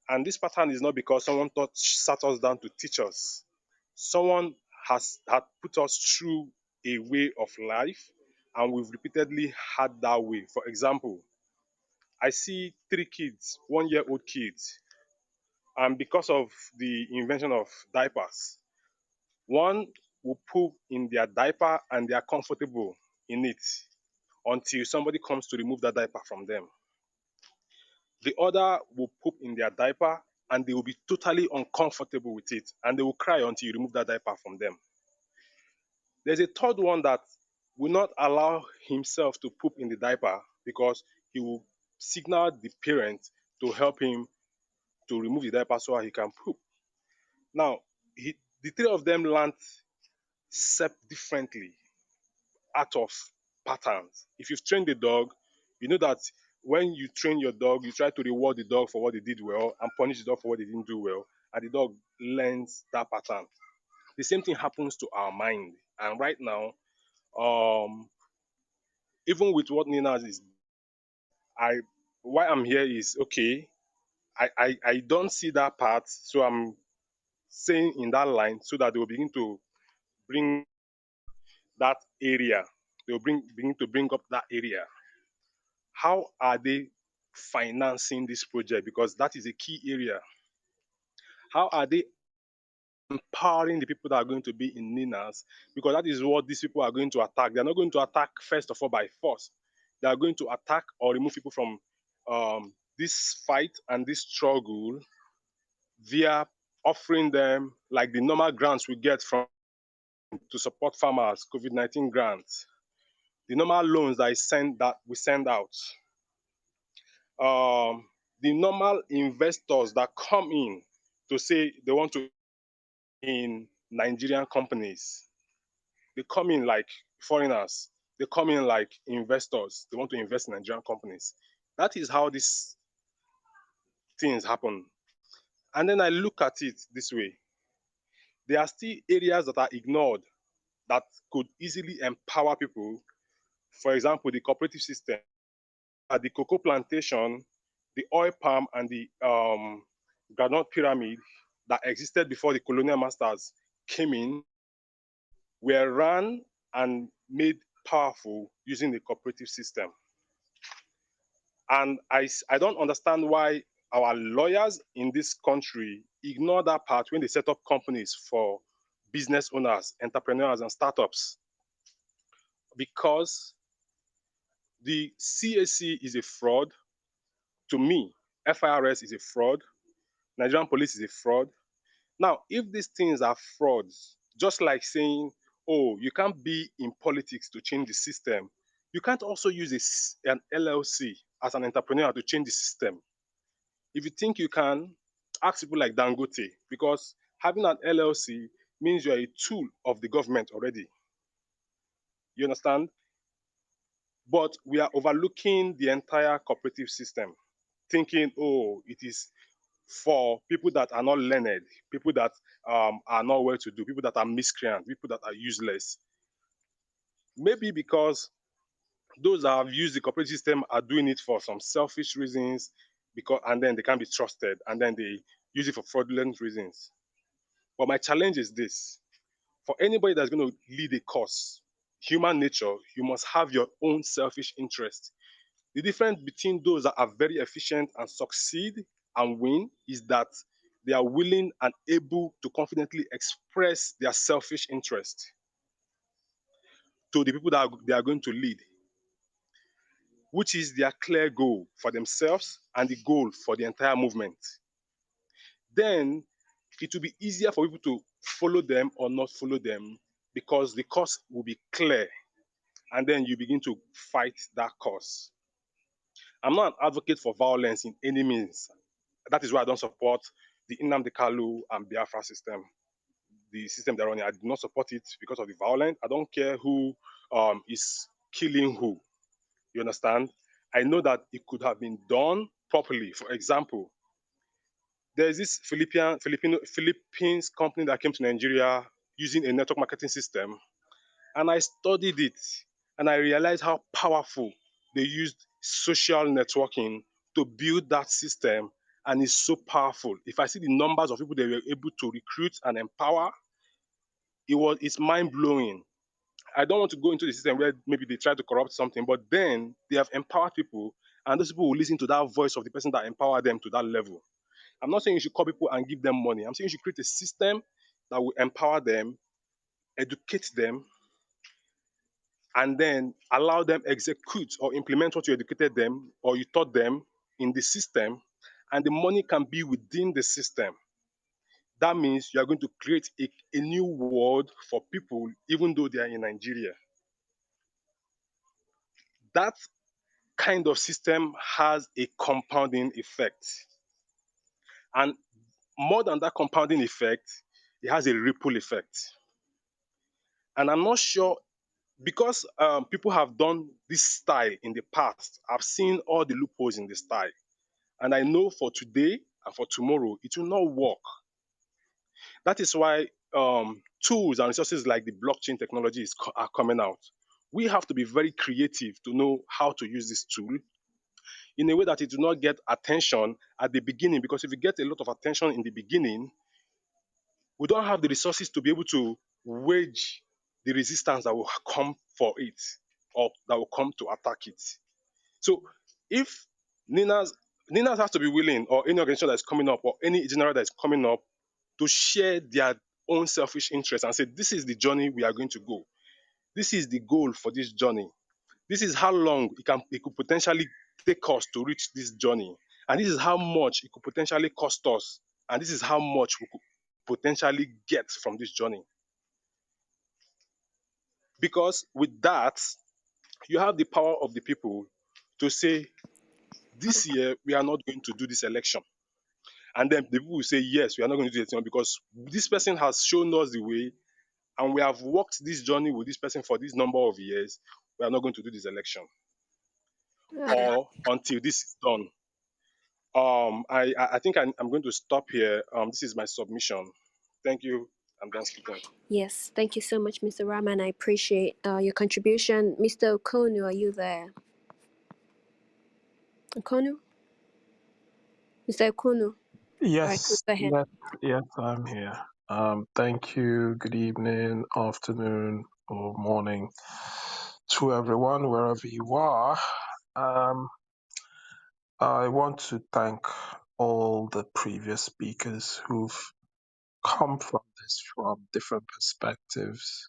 And this pattern is not because someone sat us down to teach us. Someone had put us through a way of life, and we've repeatedly had that way. For example, I see 3 kids, 1-year-old kids, and because of the invention of diapers, one will poop in their diaper and they are comfortable in it until somebody comes to remove that diaper from them. The other will poop in their diaper and they will be totally uncomfortable with it and they will cry until you remove that diaper from them. There's a third one that will not allow himself to poop in the diaper because he will signal the parent to help him to remove the diaper so he can poop. Now, The three of them learned differently out of patterns. If you've trained a dog, you know that when you train your dog, you try to reward the dog for what they did well and punish the dog for what they didn't do well, and the dog learns that pattern. The same thing happens to our mind. And right now, even with what NINAS is, I why I'm here is okay. I don't see that part, so I'm saying in that line so that they will begin to bring that area. They will begin to bring up that area. How are they financing this project? Because that is a key area. How are they empowering the people that are going to be in NINAS? Because that is what these people are going to attack. They're not going to attack, first of all, by force. They are going to attack or remove people from this fight and this struggle via offering them like the normal grants we get from to support farmers, COVID-19 grants, the normal loans that we send out, the normal investors that come in to say they want to in Nigerian companies. They come in like foreigners. They come in like investors. They want to invest in Nigerian companies. That is how these things happen. And then I look at it this way. There are still areas that are ignored that could easily empower people. For example, the cooperative system, at the cocoa plantation, the oil palm, and the groundnut pyramid that existed before the colonial masters came in were run and made powerful using the cooperative system. And I don't understand why our lawyers in this country ignore that part when they set up companies for business owners, entrepreneurs, and startups. Because the CAC is a fraud. To me, FIRS is a fraud. Nigerian police is a fraud. Now, if these things are frauds, just like saying, oh, you can't be in politics to change the system, you can't also use an LLC as an entrepreneur to change the system. If you think you can, ask people like Dangote, because having an LLC means you're a tool of the government already. You understand? But we are overlooking the entire cooperative system, thinking, oh, it is for people that are not learned, people that are not well to do, people that are miscreant, people that are useless. Maybe because those that have used the cooperative system are doing it for some selfish reasons, and then they can't be trusted, and then they use it for fraudulent reasons. But my challenge is this: for anybody that's going to lead a cause, human nature, you must have your own selfish interest. The difference between those that are very efficient and succeed and win is that they are willing and able to confidently express their selfish interest to the people that they are going to lead, which is their clear goal for themselves and the goal for the entire movement. Then it will be easier for people to follow them or not follow them because the cause will be clear, and then you begin to fight that cause. I'm not an advocate for violence in any means. That is why I don't support the Nnamdi Kalu and Biafra system, the system they're running. I do not support it because of the violence. I don't care who is killing who. You understand? I know that it could have been done properly. For example, there's this Philippines company that came to Nigeria using a network marketing system, and I studied it, and I realized how powerful they used social networking to build that system, and it's so powerful. If I see the numbers of people they were able to recruit and empower, it's mind-blowing. I don't want to go into the system where maybe they try to corrupt something, but then they have empowered people, and those people will listen to that voice of the person that empowered them to that level. I'm not saying you should call people and give them money. I'm saying you should create a system that will empower them, educate them, and then allow them execute or implement what you educated them or you taught them in the system, and the money can be within the system. That means you are going to create a new world for people, even though they are in Nigeria. That kind of system has a compounding effect. And more than that compounding effect, it has a ripple effect. And I'm not sure, because people have done this style in the past, I've seen all the loopholes in the style. And I know for today and for tomorrow, it will not work. That is why tools and resources like the blockchain technology are coming out. We have to be very creative to know how to use this tool in a way that it will not get attention at the beginning. Because if you get a lot of attention in the beginning, we don't have the resources to be able to wage the resistance that will come for it, or that will come to attack it. So if NINAS has to be willing, or any organization that is coming up, or any general that is coming up, to share their own selfish interests and say, this is the journey we are going to go. This is the goal for this journey. This is how long it could potentially take us to reach this journey. And this is how much it could potentially cost us. And this is how much we could potentially get from this journey. Because with that, you have the power of the people to say, this year, we are not going to do this election. And then the people will say, yes, we are not going to do it because this person has shown us the way, and we have walked this journey with this person for this number of years. We are not going to do this election, or until this is done. I think I'm going to stop here. This is my submission. Thank you. I'm done speaking. Yes, thank you so much, Mr. Rahman. I appreciate your contribution. Mr. Okonu, are you there? Okonu? Mr. Okonu? All right, go Yes, ahead. yes, I'm here. Thank you. Good evening, afternoon, or morning to everyone, wherever you are. Um, I want to thank all the previous speakers who've come from this from different perspectives.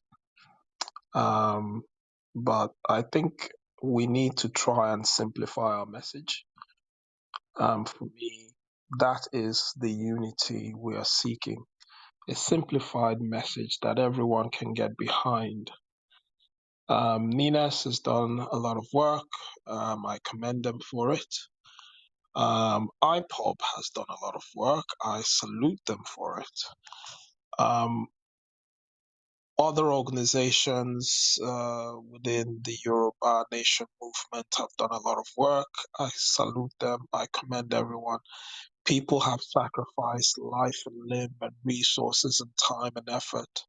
But I think we need to try and simplify our message. For me, that is the unity we are seeking. A simplified message that everyone can get behind. NINAS has done a lot of work. I commend them for it. IPOB has done a lot of work. I salute them for it. Other organizations within the Yoruba Nation movement have done a lot of work. I salute them. I commend everyone. People have sacrificed life and limb and resources and time and effort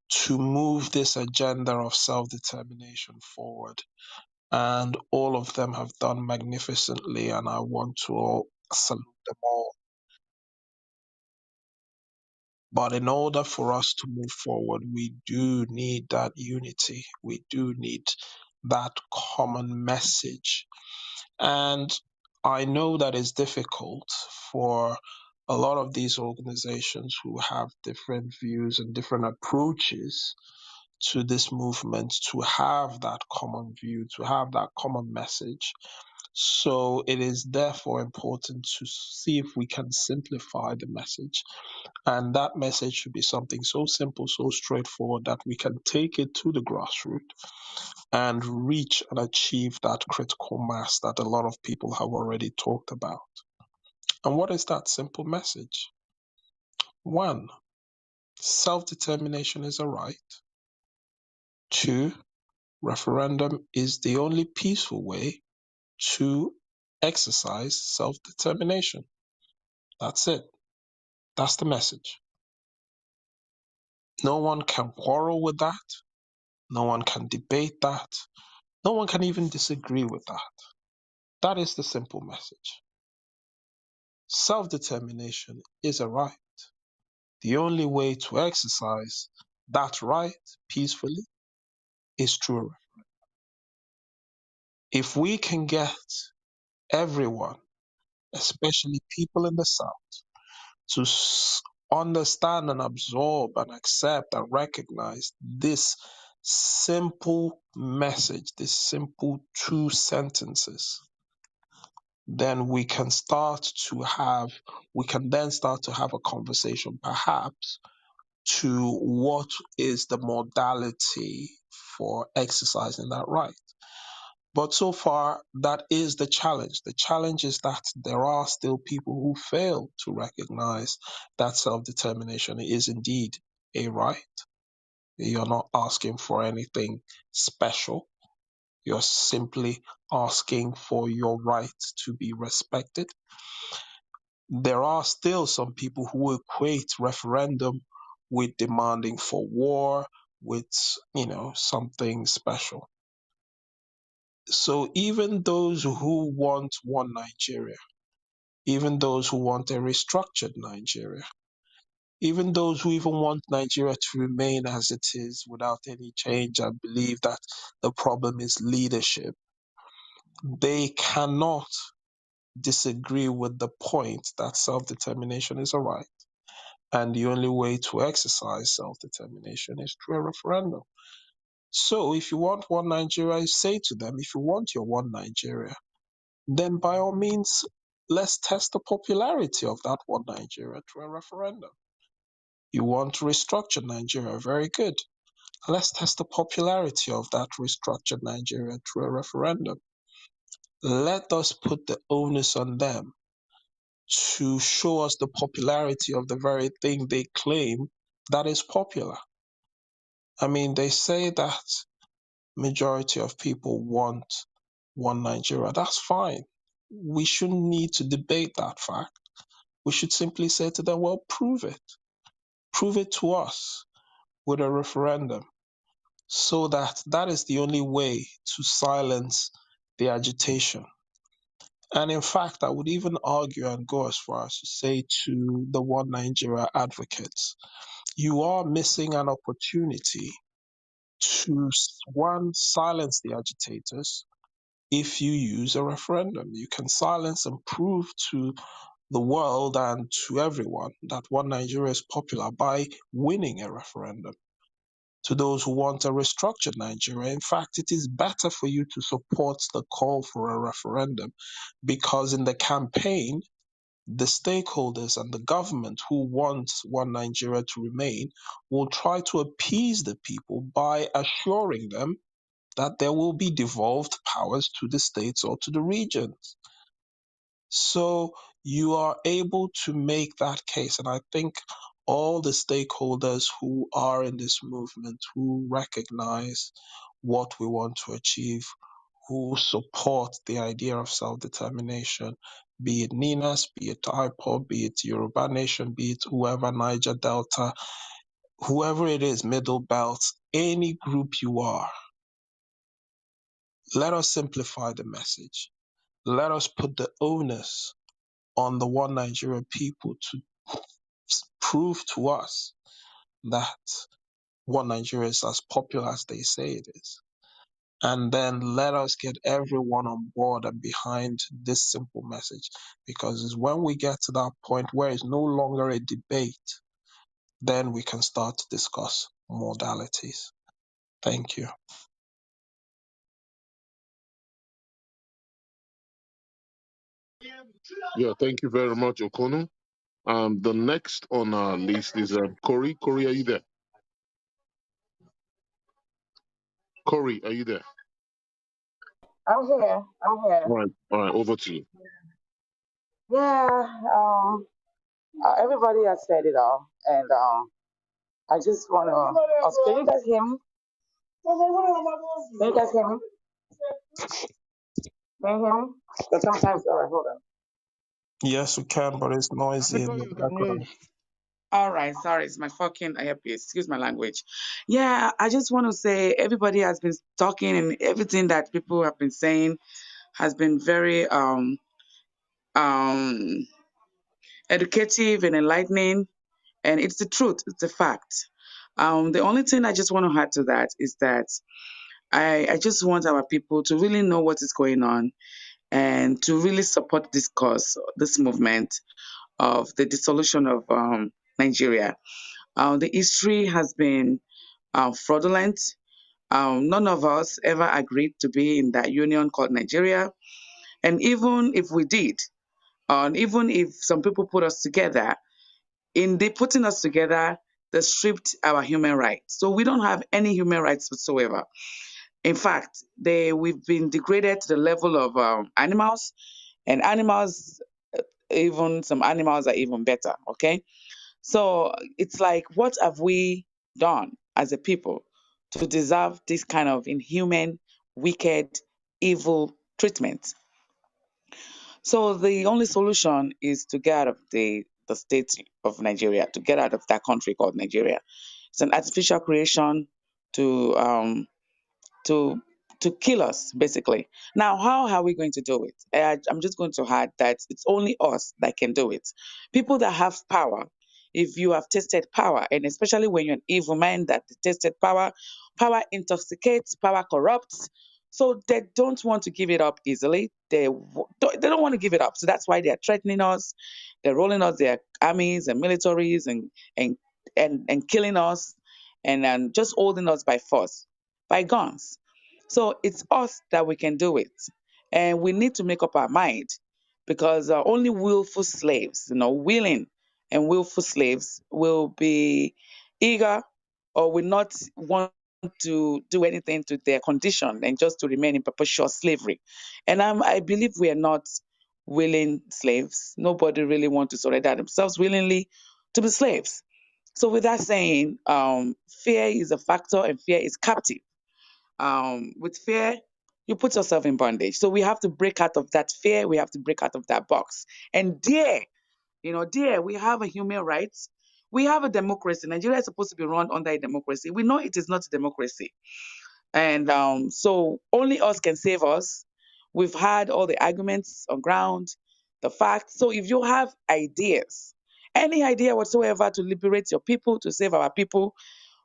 to move this agenda of self-determination forward. And all of them have done magnificently, and I want to salute them all. But in order for us to move forward, we do need that unity. We do need that common message. And I know that it's difficult for a lot of these organizations who have different views and different approaches to this movement to have that common view, to have that common message. So it is therefore important to see if we can simplify the message. And that message should be something so simple, so straightforward that we can take it to the grassroots and reach and achieve that critical mass that a lot of people have already talked about. And what is that simple message? 1, self-determination is a right. 2, referendum is the only peaceful way to exercise self-determination. That's it. That's the message. No one can quarrel with that. No one can debate that. No one can even disagree with that. That is the simple message. Self-determination is a right. The only way to exercise that right peacefully is through. If we can get everyone, especially people in the South, to understand and absorb and accept and recognize this simple message, this simple 2 sentences, then we can then start to have a conversation perhaps to what is the modality for exercising that right. But so far, that is the challenge. The challenge is that there are still people who fail to recognize that self-determination is indeed a right. You're not asking for anything special. You're simply asking for your right to be respected. There are still some people who equate referendum with demanding for war, with, something special. So even those who want one Nigeria, even those who want a restructured Nigeria, even those who even want Nigeria to remain as it is without any change and believe that the problem is leadership, they cannot disagree with the point that self-determination is a right. And the only way to exercise self-determination is through a referendum. So if you want one Nigeria, you say to them, if you want your one Nigeria, then by all means, let's test the popularity of that one Nigeria through a referendum. You want to restructure Nigeria, very good. Let's test the popularity of that restructured Nigeria through a referendum. Let us put the onus on them to show us the popularity of the very thing they claim that is popular. I mean, they say that majority of people want one Nigeria. That's fine. We shouldn't need to debate that fact. We should simply say to them, well, prove it. Prove it to us with a referendum, so that is the only way to silence the agitation. And in fact, I would even argue and go as far as to say to the One Nigeria advocates, you are missing an opportunity to, one, silence the agitators. If you use a referendum, you can silence and prove to the world and to everyone that One Nigeria is popular by winning a referendum. To those who want a restructured Nigeria, in fact, it is better for you to support the call for a referendum, because in the campaign, the stakeholders and the government who want One Nigeria to remain will try to appease the people by assuring them that there will be devolved powers to the states or to the regions. So you are able to make that case. And I think all the stakeholders who are in this movement, who recognize what we want to achieve, who support the idea of self-determination, be it NINAS, be it IPOB, be it Yoruba Nation, be it whoever, Niger Delta, whoever it is, Middle Belt, any group you are, let us simplify the message. Let us put the onus on the One Nigeria people to prove to us that One Nigeria is as popular as they say it is. And then let us get everyone on board and behind this simple message. Because it's when we get to that point where it's no longer a debate, then we can start to discuss modalities. Thank you. Yeah, thank you very much, Okono. The next on our list is Corey. Corey, are you there? Corey, are you there? I'm here. I'm here. All right, over to you. Yeah. Everybody has said it all, and I just want to. Can you guys hear me? Can you guys hear me? Can you hear me? Because sometimes, all right, hold on. Yes, we can, but it's noisy in the background. All right, sorry, it's my fucking earpiece. Excuse my language. Yeah, I just want to say everybody has been talking, and everything that people have been saying has been very um educative and enlightening, and it's the truth. It's a fact. The only thing I just want to add to that is that I just want our people to really know what is going on and to really support this cause, this movement of the dissolution of Nigeria. The history has been fraudulent. None of us ever agreed to be in that union called Nigeria. And even if we did, and even if some people put us together, in the putting us together, they stripped our human rights. So we don't have any human rights whatsoever. In fact, we've been degraded to the level of animals, and animals, even some animals are even better. Okay, so it's like, what have we done as a people to deserve this kind of inhuman, wicked, evil treatment? So the only solution is to get out of the state of Nigeria, to get out of that country called Nigeria. It's an artificial creation to to to kill us, basically. Now, how are we going to do it? I'm just going to add that it's only us that can do it. People that have power, if you have tasted power, and especially when you're an evil man that tasted power, power intoxicates, power corrupts. So they don't want to give it up easily. They don't want to give it up. So that's why they're threatening us. They're rolling out their armies and militaries and and killing us and just holding us by force, by guns. So it's us that we can do it. And we need to make up our mind because only willful slaves, willing and willful slaves will be eager or will not want to do anything to their condition and just to remain in perpetual slavery. And I believe we are not willing slaves. Nobody really wants to surrender themselves willingly to be slaves. So with that saying, fear is a factor and fear is captive. With fear, you put yourself in bondage. So we have to break out of that fear. We have to break out of that box. And dear, we have a human rights. We have a democracy. Nigeria is supposed to be run under a democracy. We know it is not a democracy. And so only us can save us. We've had all the arguments on ground, the facts. So if you have ideas, any idea whatsoever to liberate your people, to save our people,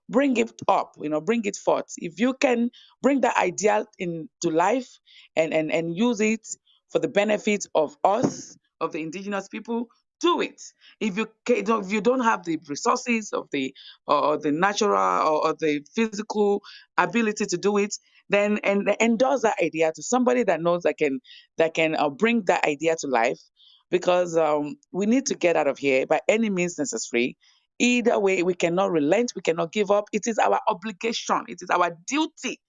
bring it up, bring it forth. If you can bring that idea into life and use it for the benefit of us, of the indigenous people, do it. If you don't have the resources of the or the natural or the physical ability to do it, then and endorse that idea to somebody that knows that can bring that idea to life, because we need to get out of here by any means necessary. Either way, we cannot relent, we cannot give up. It is our obligation, it is our duty.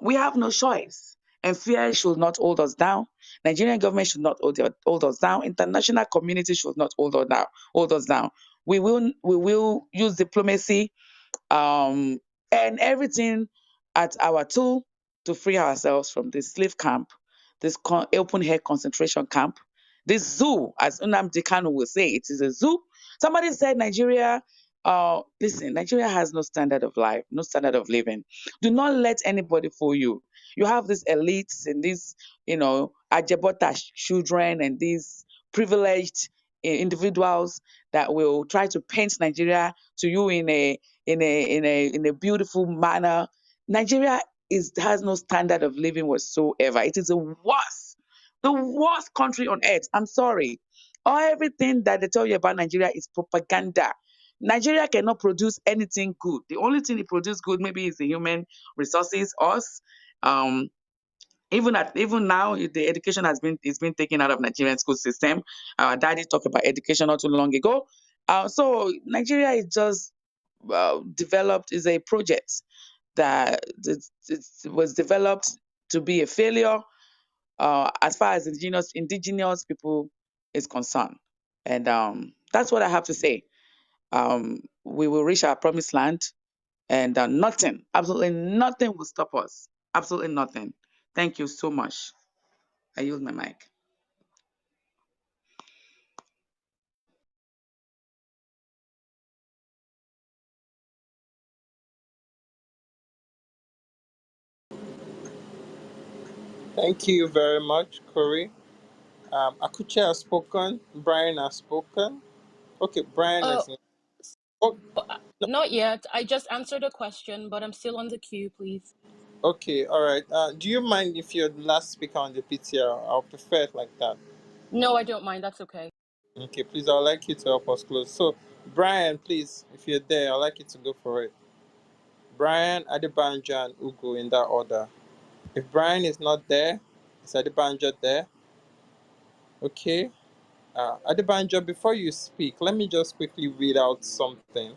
We have no choice. And fear should not hold us down. Nigerian government should not hold us down. International community should not hold us down. We will use diplomacy and everything at our tool to free ourselves from this slave camp, this open air concentration camp, this zoo, as Nnamdi Kanu will say, it is a zoo. Somebody said Nigeria. Listen, Nigeria has no standard of life, no standard of living. Do not let anybody fool you. You have these elites and these, Ajabota children and these privileged individuals that will try to paint Nigeria to you in a beautiful manner. Nigeria has no standard of living whatsoever. It is the worst country on earth. I'm sorry. Everything that they tell you about Nigeria is propaganda. Nigeria cannot produce anything good. The only thing it produces good maybe is the human resources, us. Um, even now, the education is been taken out of Nigerian school system. Our daddy talked about education not too long ago. So Nigeria is just developed is a project that it was developed to be a failure as far as indigenous people is concerned. And that's what I have to say. We will reach our promised land, and nothing, absolutely nothing will stop us. Absolutely nothing. Thank you so much. I use my mic. Thank you very much, Corey. Akuche has spoken. Brian has spoken. Okay, Brian Uh, is. Oh, no, Not yet. I just answered a question, but I'm still on the queue, please. okay, all right. Do you mind if you're the last speaker on the PTR? I'll prefer it like that. No, I don't mind. That's okay. Okay, please, I'd like you to help us close. So, Brian, please, if you're there, I'd like you to go for it. Brian, Adebanjo, and Ugo in that order. If Brian is not there, is Adebanjo there? Okay. Adebanjo, before you speak, let me just quickly read out something.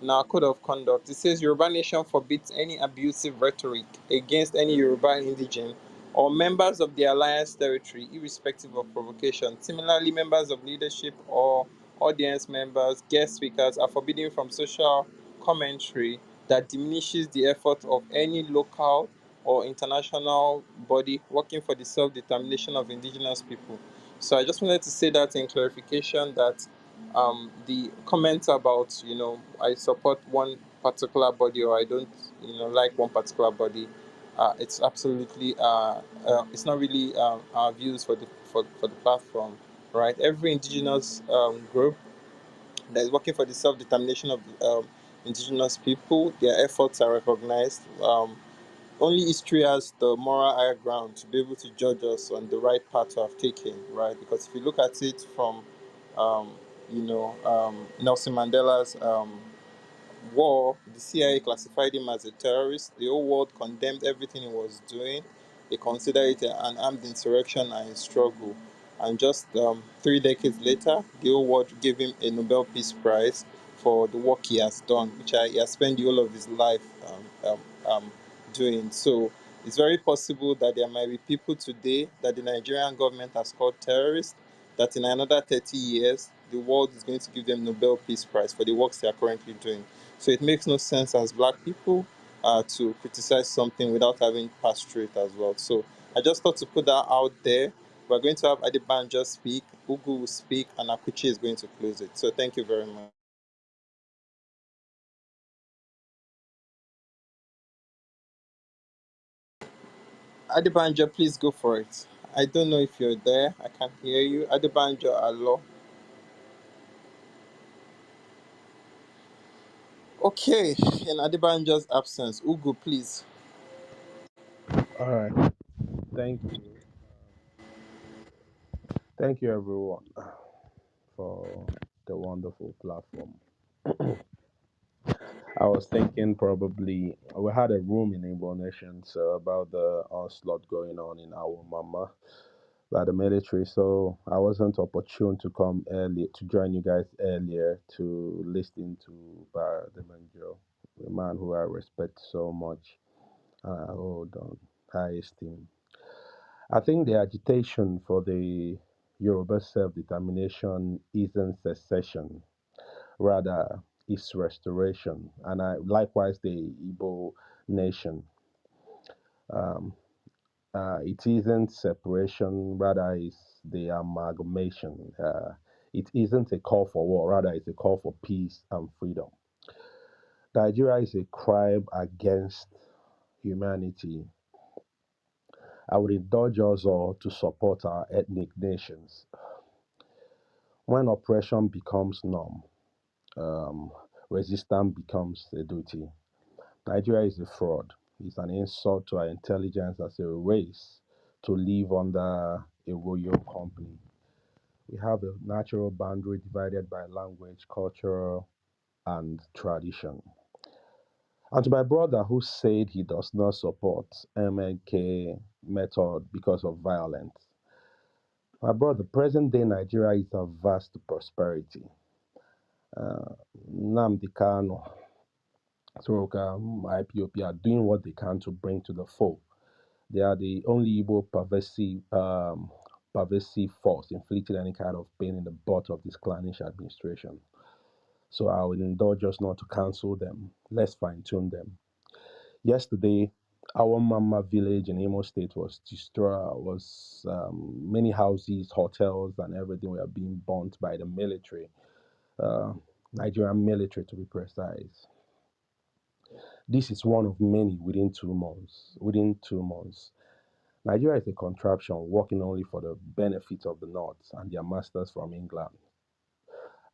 in our code of conduct. It says Yoruba Nation forbids any abusive rhetoric against any Yoruba indigene or members of the alliance territory, irrespective of provocation. Similarly, members of leadership or audience members, guest speakers are forbidden from social commentary that diminishes the effort of any local or international body working for the self-determination of indigenous people. So I just wanted to say that in clarification that the comments about, I support one particular body or I don't, like one particular body, it's absolutely, it's not really our views for the platform, right? Every indigenous group that is working for the self-determination of indigenous people, their efforts are recognized. Only history has the moral higher ground to be able to judge us on the right path to have taken, right? Because if you look at it from, Nelson Mandela's war, the CIA classified him as a terrorist. The whole world condemned everything he was doing. They considered it an armed insurrection and a struggle. And just 3 decades later, the whole world gave him a Nobel Peace Prize for the work he has done, which he has spent the whole of his life doing. So it's very possible that there might be people today that the Nigerian government has called terrorists, that in another 30 years, the world is going to give them Nobel Peace Prize for the works they are currently doing. So it makes no sense as black people to criticize something without having passed through it as well. So I just thought to put that out there. We're going to have Adebanjo speak, Ugu will speak, and Akuchi is going to close it. So thank you very much. Adebanjo, please go for it. I don't know if you're there. I can't hear you. Adebanjo Alo. Okay, in Adebanjo's absence, Ugu, please. All right. Thank you. Thank you, everyone, for the wonderful platform. I was thinking probably we had a room in Igbo Nations about the onslaught going on in our mama by the military, so I wasn't opportune to come early to join you guys earlier to listen to Demanjo, a man who I respect so much. I hold on high esteem. I think the agitation for the Yoruba self-determination isn't secession, rather its restoration, and likewise the Igbo nation. Um, it isn't separation, rather it's the amalgamation. It isn't a call for war, rather it's a call for peace and freedom. Nigeria is a crime against humanity. I would indulge us all to support our ethnic nations. When oppression becomes norm, um, resistance becomes a duty. Nigeria is a fraud. It's an insult to our intelligence as a race to live under a royal company. We have a natural boundary divided by language, culture, and tradition. And to my brother who said he does not support MNK method because of violence, my brother, present day Nigeria is averse to prosperity. Nnamdi Kanu, Soroka, IPOP are doing what they can to bring to the fore. They are the only Igbo pervasive force inflicting any kind of pain in the butt of this clannish administration. So I would indulge us not to cancel them. Let's fine tune them. Yesterday, our Mama village in Imo State was destroyed. Many houses, hotels, and everything were being burnt by the military, uh, Nigerian military to be precise. This is one of many within 2 months. Within 2 months, Nigeria is a contraption working only for the benefit of the North and their masters from England.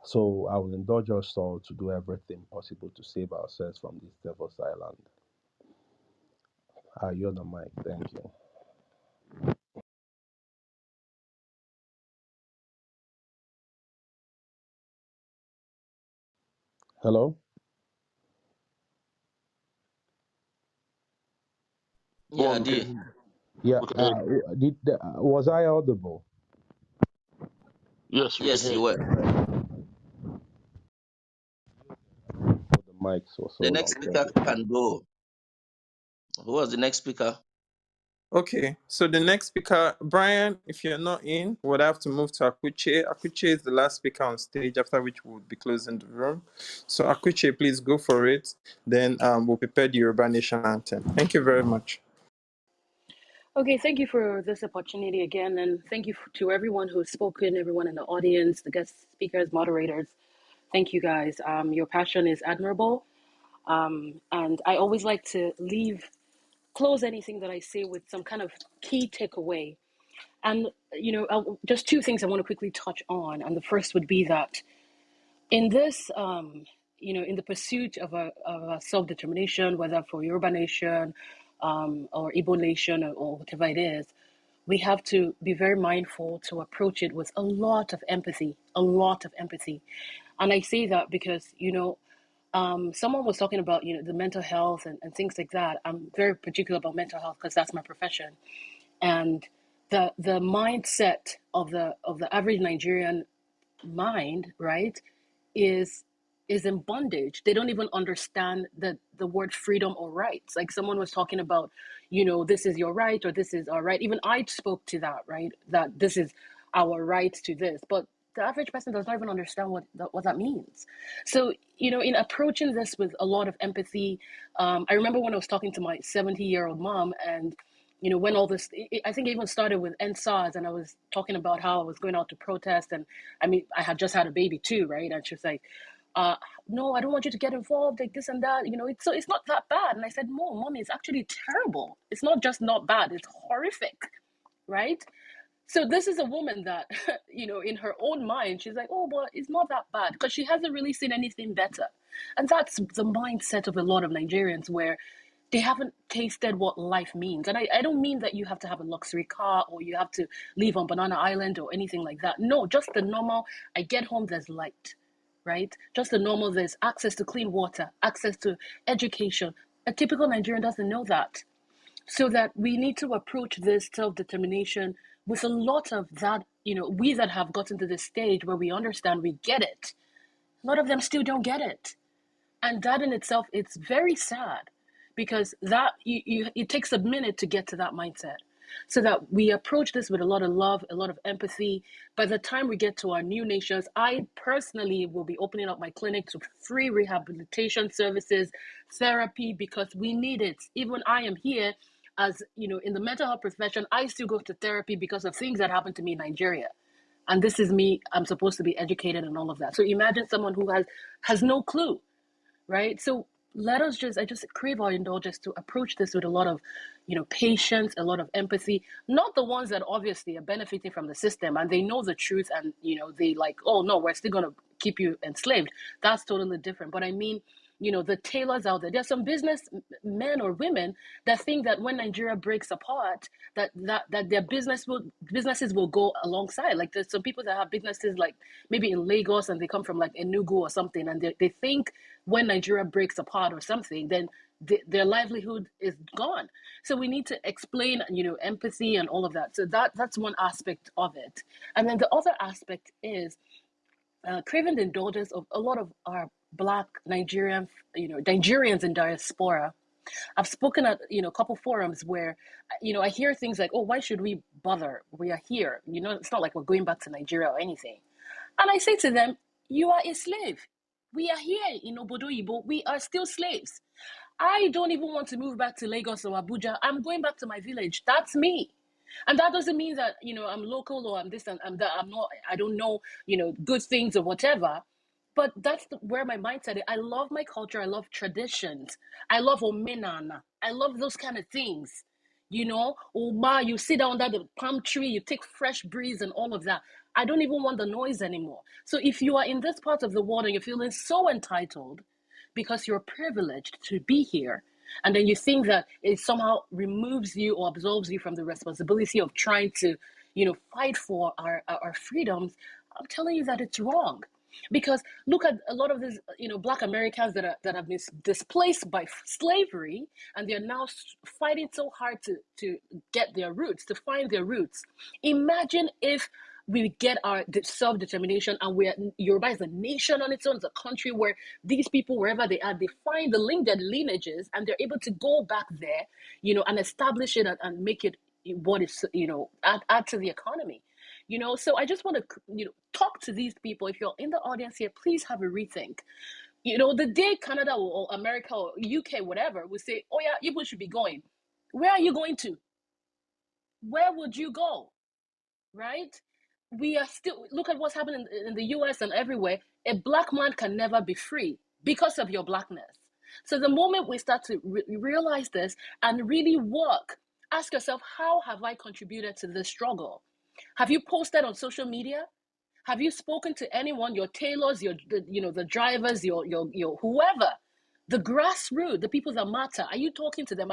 So I will indulge us all to do everything possible to save ourselves from this devil's island. I yield the mic. Thank you. Hello? Go Yeah, on, D. Yeah. we can hear you. Was I audible? Yes, we can Yes, hear you you. were. For the mics for so The long. next Thank speaker you. can go. Who was the next speaker? Okay, so the next speaker, Brian, if you're not in, we'll have to move to Akuche. Akuche is the last speaker on stage, after which we'll be closing the room. So Akuche, please go for it. Then we'll prepare the Yoruba Nation anthem. Thank you very much. Okay, thank you for this opportunity again, and thank you to everyone who's spoken, everyone in the audience, the guest speakers, moderators. Thank you guys. Your passion is admirable, and I always like to close anything that I say with some kind of key takeaway. And just two things I want to quickly touch on. And the first would be that in this, in the pursuit of a self-determination, whether for Yoruba Nation or Igbo Nation or whatever it is, we have to be very mindful to approach it with a lot of empathy, a lot of empathy. And I say that because, someone was talking about, the mental health and things like that. I'm very particular about mental health because that's my profession. And the mindset of the average Nigerian mind, right, is in bondage. They don't even understand the word freedom or rights. Like someone was talking about, this is your right or this is our right. Even I spoke to that, right? That this is our right to this. But the average person does not even understand what that means. So, in approaching this with a lot of empathy, I remember when I was talking to my 70-year-old mom, and when all this, I think it even started with NSARS, and I was talking about how I was going out to protest, and I mean, I had just had a baby too, right? And she was like, no, I don't want you to get involved, like this and that, it's not that bad. And I said, no, mommy, it's actually terrible. It's not just not bad, it's horrific, right? So this is a woman that, in her own mind, she's like, oh, but it's not that bad because she hasn't really seen anything better. And that's the mindset of a lot of Nigerians where they haven't tasted what life means. And I don't mean that you have to have a luxury car or you have to live on Banana Island or anything like that. No, just the normal, I get home, there's light, right? Just the normal, there's access to clean water, access to education. A typical Nigerian doesn't know that. So that we need to approach this self-determination with a lot of that, we that have gotten to this stage where we understand, we get it. A lot of them still don't get it. And that in itself, it's very sad because that it takes a minute to get to that mindset. So that we approach this with a lot of love, a lot of empathy. By the time we get to our new nations, I personally will be opening up my clinics with free rehabilitation services, therapy, because we need it. Even I am here as, in the mental health profession, I still go to therapy because of things that happened to me in Nigeria. And this is me, I'm supposed to be educated and all of that. So imagine someone who has no clue, right? So I just crave our indulgence to approach this with a lot of, patience, a lot of empathy, not the ones that obviously are benefiting from the system and they know the truth and, they like, oh no, we're still going to keep you enslaved. That's totally different. But I mean, the tailors out there, there's some business men or women that think that when Nigeria breaks apart, that their businesses will go alongside. Like there's some people that have businesses like maybe in Lagos and they come from like Enugu or something, and they think when Nigeria breaks apart or something, then their livelihood is gone. So we need to explain, empathy and all of that. So that's one aspect of it. And then the other aspect is craving the indulgence of a lot of our Black Nigerians in diaspora. I've spoken at a couple forums where I hear things like, oh, why should we bother? We are here. It's not like we're going back to Nigeria or anything. And I say to them, you are a slave. We are here in Obodo Ibo. We are still slaves. I don't even want to move back to Lagos or Abuja. I'm going back to my village. That's me. And that doesn't mean that, I'm local or I'm this and I'm that. I'm not, I don't know, good things or whatever. But that's where my mindset is. I love my culture. I love traditions. I love omenana. I love those kind of things. Oma, you sit down under the palm tree, you take fresh breeze and all of that. I don't even want the noise anymore. So if you are in this part of the world and you're feeling so entitled because you're privileged to be here, and then you think that it somehow removes you or absolves you from the responsibility of trying to, fight for our freedoms, I'm telling you that it's wrong. Because look at a lot of these, Black Americans that have been displaced by slavery, and they're now fighting so hard to get their roots, to find their roots. Imagine if we get our self-determination, and Yoruba is a nation on its own. It's a country where these people, wherever they are, they find their lineages, and they're able to go back there, and establish it, and make it what is, add to the economy. So I just want to, talk to these people. If you're in the audience here, please have a rethink. The day Canada or America or UK, whatever, will say, oh yeah, people should be going. Where are you going to? Where would you go? Right? We are still, look at what's happening in the US and everywhere. A black man can never be free because of your blackness. So the moment we start to realize this and really work, ask yourself, how have I contributed to this struggle? Have you posted on social media? Have you spoken to anyone, your tailors, the drivers, your whoever, the grassroots, the people that matter? Are you talking to them?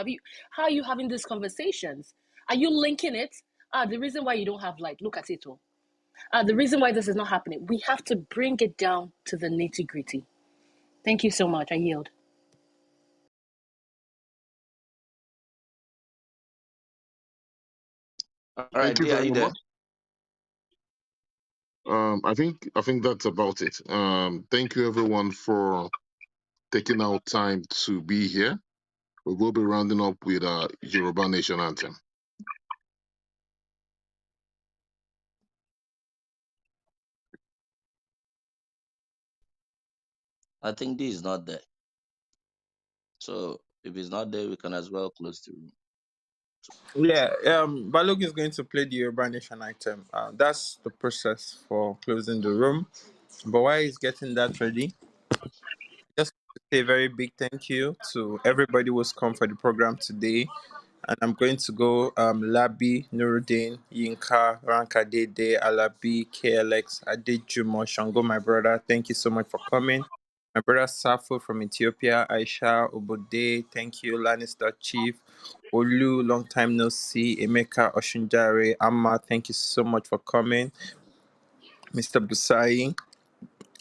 How are you having these conversations? Are you linking it? The reason why you don't have light, look at it all. The reason why this is not happening, we have to bring it down to the nitty gritty. Thank you so much. I yield. All right, Thank you dear, are very you there? much. I think that's about it. Thank you everyone for taking out time to be here. We will be rounding up with our Yoruba Nation anthem. I think D is not there. So if he's not there, we can as well close the room. Yeah, Balog is going to play the Yoruba Nation item. That's the process for closing the room. But while he's getting that ready, just to say a very big thank you to everybody who's come for the program today. And I'm going to go Labi, Nuruddin, Yinka, Ranka Dede, Alabi, KLX, Adejumo, Shango, my brother. Thank you so much for coming. My brother Safo from Ethiopia, Aisha, Obode, thank you, Lannister Chief, Olu, long time no see, Emeka, Oshunjare, Amma, thank you so much for coming. Mr. Busai,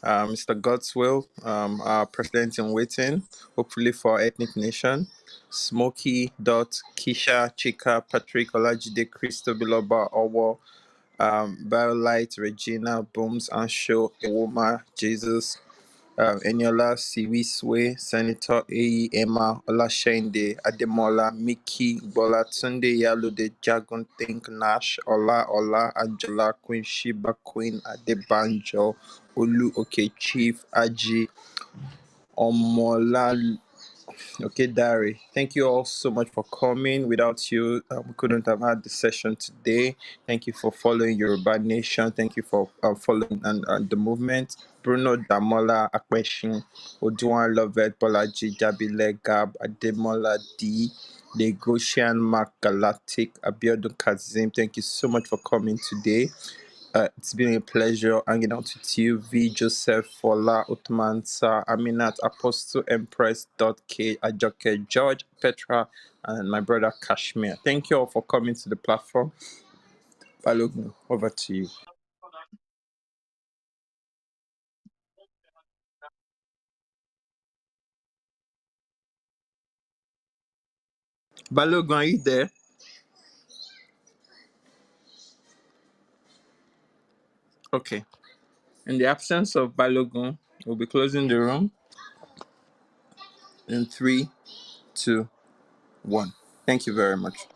Mr. Godswill, our president in waiting, hopefully for our ethnic nation. Smokey, Dot, Kisha, Chika, Patrick, Olajide, Christo, Biloba, Owo, Biolight, Regina, Booms, Ansho, Ewoma, Jesus, Eniola, Siwiswe, Senator A. Emma, Olashende, Ademola, Mickey, Bola, Tunde, Yalude, Jagun, Think, Nash, Ola, Angela, Queen Shiba, Queen, Adebanjo, Olu, okay, Chief, Aji, Omola. Okay, Dari, thank you all so much for coming. Without you, we couldn't have had the session today. Thank you for following Yoruba Nation. Thank you for following and the movement. Bruno Damola Akpeshin, Oduan Lovett, Bolaji Jabile Gab, Ademola D, Negosian Mark Galactic, Abiodun Kazim. Thank you so much for coming today. It's been a pleasure hanging out with you, V. Joseph, Fola, Uthman, Sir, Aminat, Apostle, Empress, K, Ajoke, George, Petra, and my brother Kashmir. Thank you all for coming to the platform. Balogun, over to you. Balogun, are you there? Okay. In the absence of Balogun, we'll be closing the room in 3, 2, 1. Thank you very much.